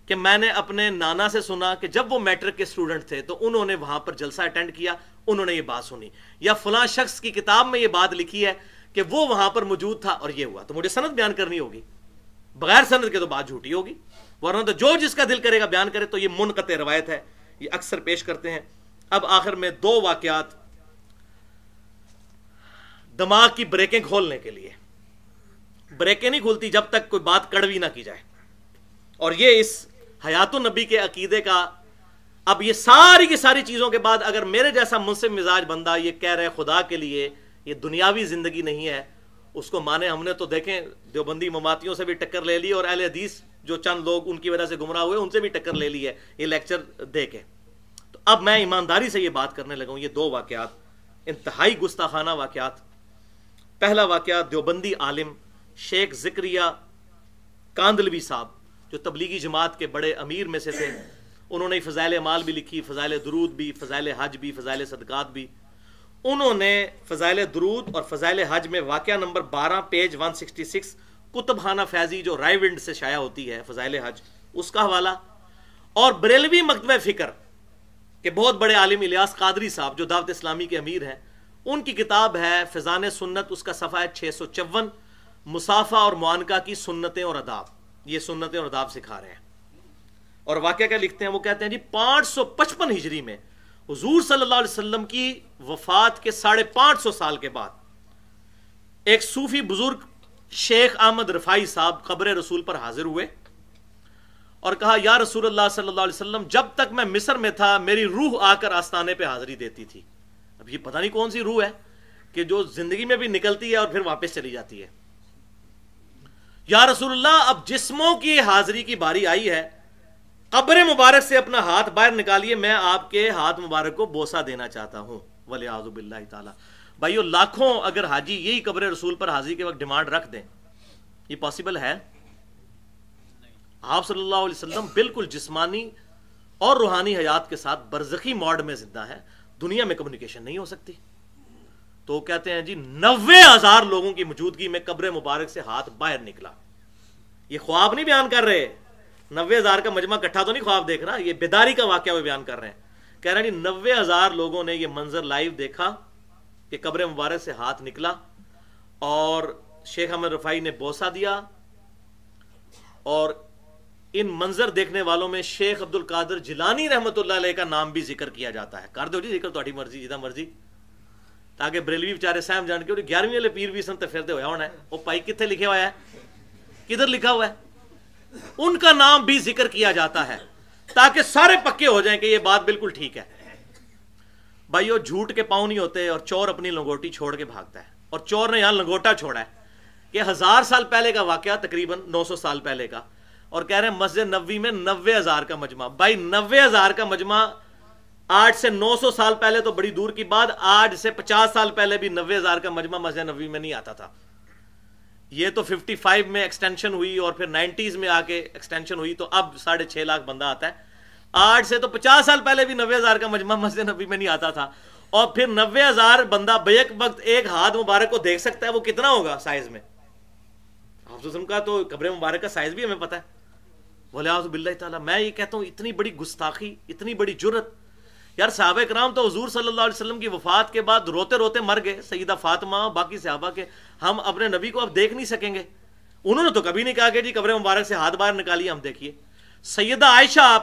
کہ میں نے اپنے نانا سے سنا کہ جب وہ میٹرک کے اسٹوڈنٹ تھے تو انہوں نے وہاں پر جلسہ اٹینڈ کیا, انہوں نے یہ بات سنی, یا فلاں شخص کی کتاب میں یہ بات لکھی ہے کہ وہ وہاں پر موجود تھا اور یہ ہوا. تو مجھے سند بیان کرنی ہوگی, بغیر سند کے تو بات جھوٹی ہوگی, ورنہ تو جو جس کا دل کرے گا بیان کرے. تو یہ منقطع روایت ہے, یہ اکثر پیش کرتے ہیں. اب آخر میں 2 واقعات دماغ کی بریکیں کھولنے کے لیے. بریکیں نہیں کھلتی جب تک کوئی بات کڑوی نہ کی جائے, اور یہ اس حیات النبی کے عقیدے کا. اب یہ ساری کی ساری چیزوں کے بعد اگر میرے جیسا منصف مزاج بندہ یہ کہہ رہے خدا کے لیے یہ دنیاوی زندگی نہیں ہے, اس کو مانے. ہم نے تو دیکھیں دیوبندی مماتیوں سے بھی ٹکر لے لی, اور اہل حدیث جو چند لوگ ان کی وجہ سے گمراہ ہوئے ان سے بھی ٹکر لے لی ہے یہ لیکچر دے کے. تو اب میں ایمانداری سے یہ بات کرنے لگا ہوں. یہ 2 واقعات انتہائی گستاخانہ واقعات. پہلا واقعہ دیوبندی عالم شیخ زکریا کاندلوی صاحب جو تبلیغی جماعت کے بڑے امیر میں سے تھے, انہوں نے فضائل اعمال بھی لکھی, فضائل درود بھی, فضائل حج بھی, فضائل صدقات بھی. انہوں نے فضائل درود اور فضائل حج میں واقعہ نمبر 12 پیج 166 کتب خانہ فیضی جو رائے ونڈ سے شائع ہوتی ہے فضائل حج, اس کا حوالہ, اور بریلوی مکتبہ فکر کے بہت بڑے عالم الیاس قادری صاحب جو دعوت اسلامی کے امیر ہیں, ان کی کتاب ہے فیضان سنت, اس کا صفحہ ہے 654, مصافہ اور معانقہ کی سنتیں اور آداب. یہ سنتیں اور آداب سکھا رہے ہیں. اور واقعہ کیا لکھتے ہیں, وہ کہتے ہیں جی 555 ہجری میں حضور صلی اللہ علیہ وسلم کی وفات کے 550 سال کے بعد ایک صوفی بزرگ شیخ احمد رفائی صاحب قبر رسول پر حاضر ہوئے اور کہا یا رسول اللہ صلی اللہ علیہ وسلم, جب تک میں مصر میں تھا میری روح آ کر آستانے پہ حاضری دیتی تھی. اب یہ پتہ نہیں کون سی روح ہے کہ جو زندگی میں بھی نکلتی ہے اور پھر واپس چلی جاتی ہے. یا رسول اللہ اب جسموں کی حاضری کی باری آئی ہے, قبر مبارک سے اپنا ہاتھ باہر نکالیے, میں آپ کے ہاتھ مبارک کو بوسہ دینا چاہتا ہوں. ولیعوذ باللہ تعالی. بھائیو لاکھوں اگر حاجی یہی قبر رسول پر حاضری کے وقت ڈیمانڈ رکھ دیں, یہ پاسبل ہے؟ آپ صلی اللہ علیہ وسلم بالکل جسمانی اور روحانی حیات کے ساتھ برزخی موڈ میں زندہ ہے, دنیا میں کمیونیکیشن نہیں ہو سکتی. تو کہتے ہیں جی 90,000 لوگوں کی موجودگی میں قبر مبارک سے ہاتھ باہر نکلا. یہ خواب نہیں بیان کر رہے, 90,000 کا مجمع کٹھا تو نہیں خواب دیکھ رہا, یہ بیداری کا واقعہ وہ بیان کر رہے ہیں. کہہ رہے ہیں جی 90,000 لوگوں نے یہ منظر لائیو دیکھا کہ قبر مبارک سے ہاتھ نکلا اور شیخ احمد رفائی نے بوسہ دیا, اور ان منظر دیکھنے والوں میں شیخ عبد القادر جیلانی رحمت اللہ علیہ کا نام بھی ذکر کیا جاتا ہے. کر دو جی ذکر تہاڈی مرضی جدا مرضی, تاکہ بریلوی بیچارے سہم جان کے 11ویں والے پیر بھی سن تے پھردے ہویا ہونا ہے. وہ پائی کتنے لکھے ہوا ہے, کدھر لکھا ہوا ہے؟ ان کا نام بھی ذکر کیا جاتا ہے تاکہ سارے پکے ہو جائیں کہ یہ بات بالکل ٹھیک ہے. بھائیو جھوٹ کے پاؤں نہیں ہوتے, اور چور اپنی لنگوٹی چھوڑ کے بھاگتا ہے. اور چور نے یہاں لنگوٹا چھوڑا ہے کہ 1000 سال پہلے کا واقعہ, تقریباً 900 سال پہلے کا, اور کہہ رہے ہیں مسجد نبوی میں 90,000 کا مجمع. بھائی 90,000 کا مجمع آج سے 900 سال پہلے تو بڑی دور کی بات, آج سے 50 سال پہلے بھی 90,000 کا مجمع مسجد نبوی میں نہیں آتا تھا. یہ تو 55 میں ایکسٹینشن ہوئی اور پھر 90s میں آ کے ایکسٹینشن ہوئی, تو اب 6.5 لاکھ بندہ آتا ہے. آج سے تو 50 سال پہلے بھی 90,000 کا مجمع مسجد نبوی میں نہیں آتا تھا. اور پھر 90,000 بندہ بیک وقت ایک ہاتھ مبارک کو دیکھ سکتا ہے, وہ کتنا ہوگا سائز میں؟ حافظ کا تو قبر مبارک کا سائز بھی ہمیں پتا ہے. وَلِعَوْذُ بِاللَّهِ تعالیٰ. میں یہ کہتا ہوں اتنی بڑی گستاخی, اتنی بڑی جرت. یار صحابہ کرام تو حضور صلی اللہ علیہ وسلم کی وفات کے بعد روتے روتے مر گئے, سیدہ فاطمہ باقی صحابہ کے. ہم اپنے نبی کو اب دیکھ نہیں سکیں گے. انہوں نے تو کبھی نہیں کہا کہ جی قبر مبارک سے ہاتھ باہر نکالیے ہم دیکھیے. سیدہ عائشہ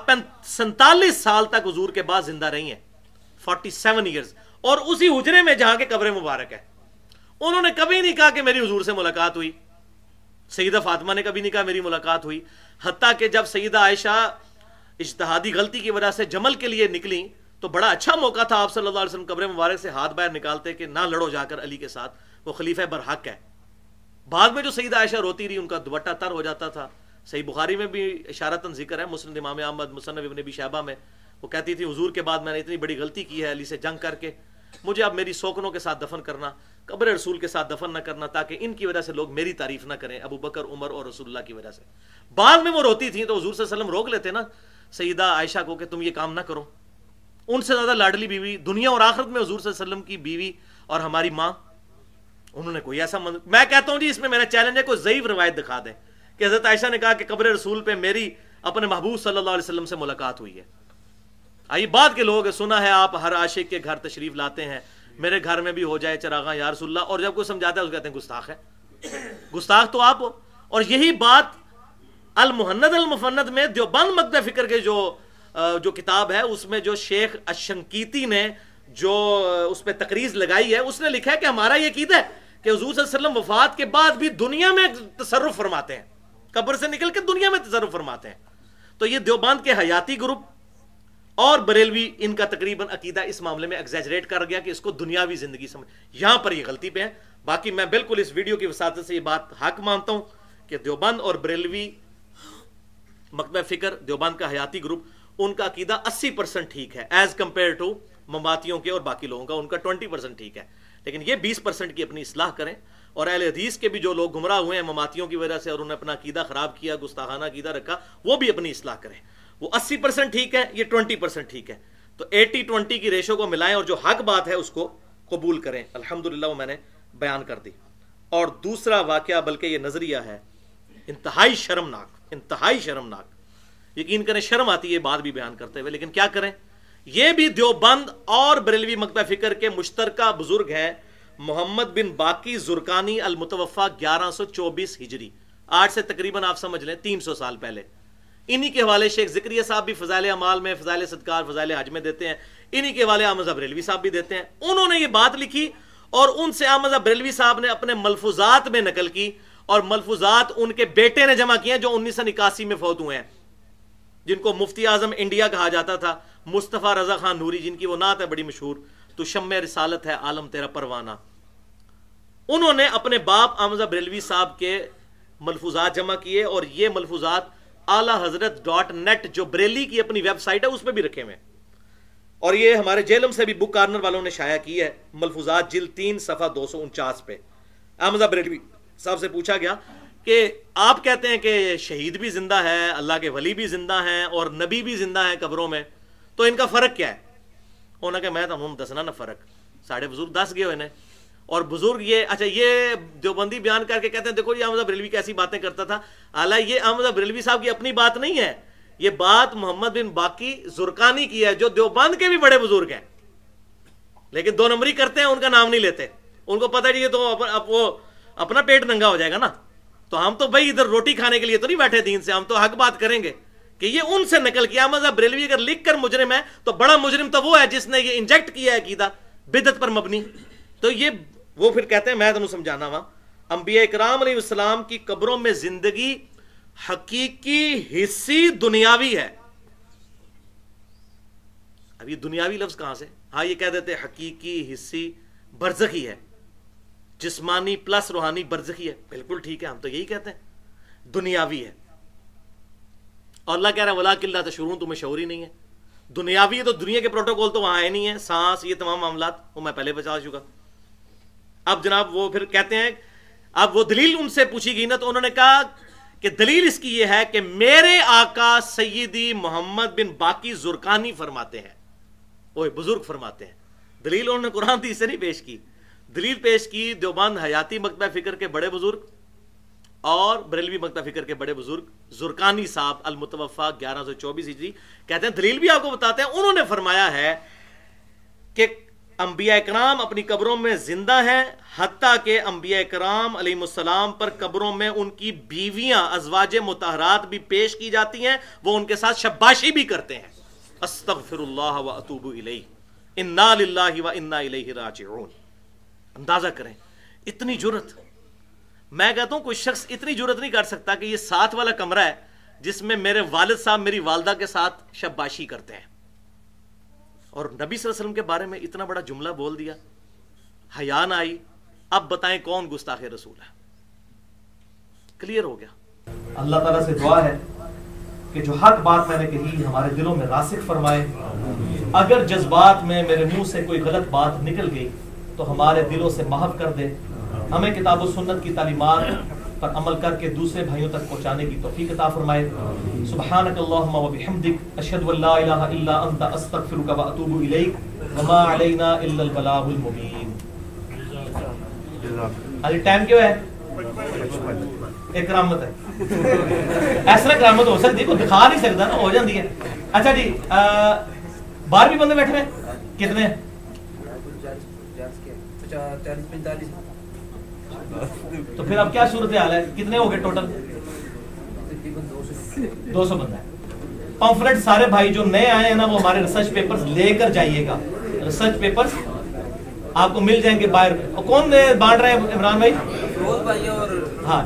47 سال تک حضور کے بعد زندہ رہی ہیں, 47 ایئرز, اور اسی حجرے میں جہاں کے قبر مبارک ہے. انہوں نے کبھی نہیں کہا کہ میری حضور سے ملاقات ہوئی. سیدہ فاطمہ نے کبھی نہیں کہا میری ملاقات ہوئی. حتیٰ کہ جب سیدہ عائشہ اجتہادی غلطی کی وجہ سے جمل کے لیے نکلی تو بڑا اچھا موقع تھا, آپ صلی اللہ علیہ وسلم قبر مبارک سے ہاتھ باہر نکالتے کہ نہ لڑو جا کر علی کے ساتھ, وہ خلیفہ برحق ہے. بعد میں جو سیدہ عائشہ روتی رہی, ان کا دوپٹہ تر ہو جاتا تھا. صحیح بخاری میں بھی اشارتاً ذکر ہے, مسند امام احمد, مصنف ابن ابی شیبہ میں, وہ کہتی تھی حضور کے بعد میں نے اتنی بڑی غلطی کی ہے علی سے جنگ کر کے, مجھے اب میری سوکنوں کے ساتھ دفن کرنا, قبر رسول کے ساتھ دفن نہ کرنا, تاکہ ان کی وجہ سے لوگ میری تعریف نہ کریں, ابو بکر, عمر اور رسول اللہ کی وجہ سے. بعد میں وہ روتی تھیں تو حضور صلی اللہ علیہ وسلم روک لیتے نا سیدہ عائشہ کو کہ تم یہ کام نہ کرو. ان سے زیادہ لاڈلی بیوی دنیا اور آخرت میں حضور صلی اللہ علیہ وسلم کی بیوی اور ہماری ماں, انہوں نے کوئی ایسا میں کہتا ہوں جی اس میں میرا چیلنج ہے, کوئی ضعیف روایت دکھا دیں کہ حضرت عائشہ نے کہا کہ قبر رسول پہ میری اپنے محبوب صلی اللہ علیہ وسلم سے ملاقات ہوئی ہے. آئی بات کے لوگ سنا ہے آپ ہر عاشق کے گھر تشریف لاتے ہیں, میرے گھر میں بھی ہو جائے چراغاں یا رسول اللہ, اور جب کوئی سمجھاتا ہے اس کو کہتے ہیں گستاخ ہے. گستاخ تو آپ ہو. اور یہی بات المہند المفند میں دیوبند مکتب فکر کے جو کتاب ہے اس میں جو شیخ الشنقیطی نے جو اس پہ تقریض لگائی ہے, اس نے لکھا ہے کہ ہمارا یہ عقیدہ ہے کہ حضور صلی اللہ علیہ وسلم وفات کے بعد بھی دنیا میں تصرف فرماتے ہیں, قبر سے نکل کے دنیا میں تصرف فرماتے ہیں. تو یہ دیوبند کے حیاتی گروپ اور بریلوی ان کا تقریباً عقیدہ اس معاملے میں ایگزیجریٹ کر گیا کہ اس کو دنیاوی زندگی سمجھ, یہاں پر یہ غلطی پہ ہے. باقی میں بالکل اس ویڈیو کی وساطت سے یہ بات حق مانتا ہوں کہ دیوبند اور بریلوی مکتب فکر, دیوبند کا حیاتی گروپ, ان کا عقیدہ 80% ٹھیک ہے ایز کمپیئر ٹو مومباتیوں کے اور باقی لوگوں کا, ان کا 20% ٹھیک ہے. لیکن یہ 20% کی اپنی اصلاح کریں, اور اہل حدیث کے بھی جو لوگ گمراہ ہوئے ہیں مومباتیوں کی وجہ سے اور انہوں نے اپنا عقیدہ خراب کیا, گستاخانہ عقیدہ رکھا, وہ بھی اپنی اصلاح کریں. وہ 80% ٹھیک ہے, یہ 20% ٹھیک ہے. تو 80-20 کی ریشو کو ملائیں اور جو حق بات ہے اس کو قبول کریں. الحمدللہ وہ میں نے بیان کر دی. اور دوسرا واقعہ, بلکہ یہ نظریہ ہے انتہائی شرمناک, انتہائی شرمناک, یقین کریں شرم آتی ہے بات بھی بیان کرتے ہوئے, لیکن کیا کریں. یہ بھی دیوبند اور بریلوی مکتب فکر کے مشترکہ بزرگ ہے محمد بن باقی زرقانی المتوفا 1124 ہجری, آج سے تقریباً آپ سمجھ لیں 300 سال پہلے. انہی کے حوالے شیخ ذکریہ صاحب بھی فضائل اعمال میں, فضائل صدقات, فضائل حج میں دیتے ہیں. انہی کے حوالے احمد بریلوی صاحب بھی دیتے ہیں. انہوں نے یہ بات لکھی اور ان سے احمد بریلوی صاحب نے اپنے ملفوظات میں نقل کی, اور ملفوظات ان کے بیٹے نے جمع کیے جو 1981 میں فوت ہوئے ہیں, جن کو مفتی اعظم انڈیا کہا جاتا تھا, مصطفیٰ رضا خان نوری, جن کی وہ نعت ہے بڑی مشہور, تو شمع رسالت ہے عالم تیرا پروانہ. انہوں نے اپنے باپ احمد بریلوی صاحب کے ملفوظات جمع کیے, اور یہ ملفوظات اعلی حضرت .net جو بریلی کی اپنی ویب سائٹ ہے اس پہ بھی رکھے ہوئے, اور یہ ہمارے جیلم سے بھی بک کارنر والوں نے شائع کی ہے. ملفوظات جلد 3 صفحہ 249 پہ احمد بریلوی صاحب سے پوچھا گیا کہ آپ کہتے ہیں کہ شہید بھی زندہ ہے, اللہ کے ولی بھی زندہ ہیں, اور نبی بھی زندہ ہیں قبروں میں, تو ان کا فرق کیا ہے؟ انہوں نے کہا میں تو دسنا نہ فرق, ساڑھے بزرگ دس گئے ہوئے نے. اور بزرگ یہ اچھا یہ دیوبندی بیان کر کے کہتے ہیں دیکھو یہ احمد بریلوی کیسی باتیں کرتا تھا, حالانکہ یہ احمد بریلوی صاحب کی اپنی بات نہیں ہے, یہ بات محمد بن باقی زرقانی کی ہے جو دیوبند کے بھی بڑے بزرگ ہیں, لیکن 2 نمبری کرتے ہیں, ان کا نام نہیں لیتے. ان کو پتہ نہیں ہے تو اب وہ اپنا پیٹ ننگا ہو جائے گا نا. تو ہم تو بھائی ادھر روٹی کھانے کے لیے تو نہیں بیٹھے دین سے, ہم تو حق بات کریں گے کہ یہ ان سے نقل کیا. مذہب بریلوی اگر لکھ کر مجرم ہے تو بڑا مجرم تو وہ ہے جس نے یہ انجیکٹ کیا ہے عقیدہ بدعت پر مبنی. تو یہ وہ پھر کہتے ہیں, میں تمہیں سمجھانا وا, انبیاء کرام علیہ السلام کی قبروں میں زندگی حقیقی حصی دنیاوی ہے. اب یہ دنیاوی لفظ کہاں سے؟ ہاں یہ کہہ دیتے حقیقی حصی برزخی ہے, جسمانی پلس روحانی برزخی ہے. بالکل ٹھیک ہے, ہم تو یہی کہتے ہیں دنیاوی ہے. اور اللہ کہہ رہا ہے وَلَٰكِن لَا تَشْعُرُونَ, تمہیں شعور ہی نہیں ہے. دنیاوی ہے تو دنیا کے پروٹوکول تو وہاں ہے نہیں ہے, سانس یہ تمام معاملات وہ میں پہلے بتا چکا. اب جناب وہ پھر کہتے ہیں, اب وہ دلیل ان سے پوچھی گئی نا, تو انہوں نے کہا کہ دلیل اس کی یہ ہے کہ میرے آقا سیدی محمد بن باقی زرقانی فرماتے ہیں, وہ بزرگ فرماتے ہیں. دلیل انہوں نے قرآن حدیث سے نہیں پیش کی, دلیل پیش کی دیوبند حیاتی مکتبہ فکر کے بڑے بزرگ اور بریلوی مکتبہ فکر کے بڑے بزرگ زرقانی صاحب المتوفا 1124 ہجری. کہتے ہیں دلیل بھی آپ کو بتاتے ہیں, انہوں نے فرمایا ہے کہ انبیاء کرام اپنی قبروں میں زندہ ہیں, حتیٰ کہ انبیاء کرام علیہ السلام پر قبروں میں ان کی بیویاں ازواج مطہرات بھی پیش کی جاتی ہیں, وہ ان کے ساتھ شباشی بھی کرتے ہیں. استغفر اللہ و اتوب الیہ, انا للہ و انا الیہ راجعون. اندازہ کریں اتنی جرت. میں کہتا ہوں کوئی شخص اتنی جرت نہیں کر سکتا کہ یہ ساتھ والا کمرہ ہے جس میں میرے والد صاحب میری والدہ کے ساتھ شباشی کرتے ہیں, اور نبی صلی اللہ علیہ وسلم کے بارے میں اتنا بڑا جملہ بول دیا, حیا نہ آئی. اب بتائیں کون گستاخ رسول ہے؟ کلیئر ہو گیا. اللہ تعالیٰ سے دعا ہے کہ جو حق بات میں نے کہی ہمارے دلوں میں راسخ فرمائے. اگر جذبات میں میرے منہ سے کوئی غلط بات نکل گئی تو ہمارے دلوں سے محو کر دے. ہمیں کتاب و سنت کی تعلیمات پر عمل کر کے دوسرے بھائیوں تک پہنچانے کی توفیق عطا فرمائے. سبحانک اللہم و بحمدک, اشہد ان لا الہ الا انت, استغفرک و اتوب الیک, وما علینا الا البلاغ المبین. علی ٹائم کیوں ہے؟ ایک کرامت ہے. اس طرح کرامت ہو سکتی, کوئی دکھا نہیں سکتا نا, ہو جاتی ہے. اچھا جی, 12 بندے بیٹھے ہیں, کتنے؟ 40-45. تو پھر اب کیا صورتحال ہے, کتنے ہو گئے ٹوٹل؟ 200 بندہ ہے. پمفلٹ سارے بھائی جو نئے آئے ہیں نا, وہ ہمارے ریسرچ پیپرز لے کر جائیے گا. ریسرچ پیپرز آپ کو مل جائیں گے باہر. اور کون بانٹ رہے ہیں عمران بھائی؟ ہاں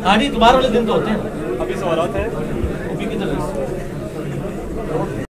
ہاں جی, تمہارے والے دن تو ہوتے ہیں. ابھی سوالات ہیں.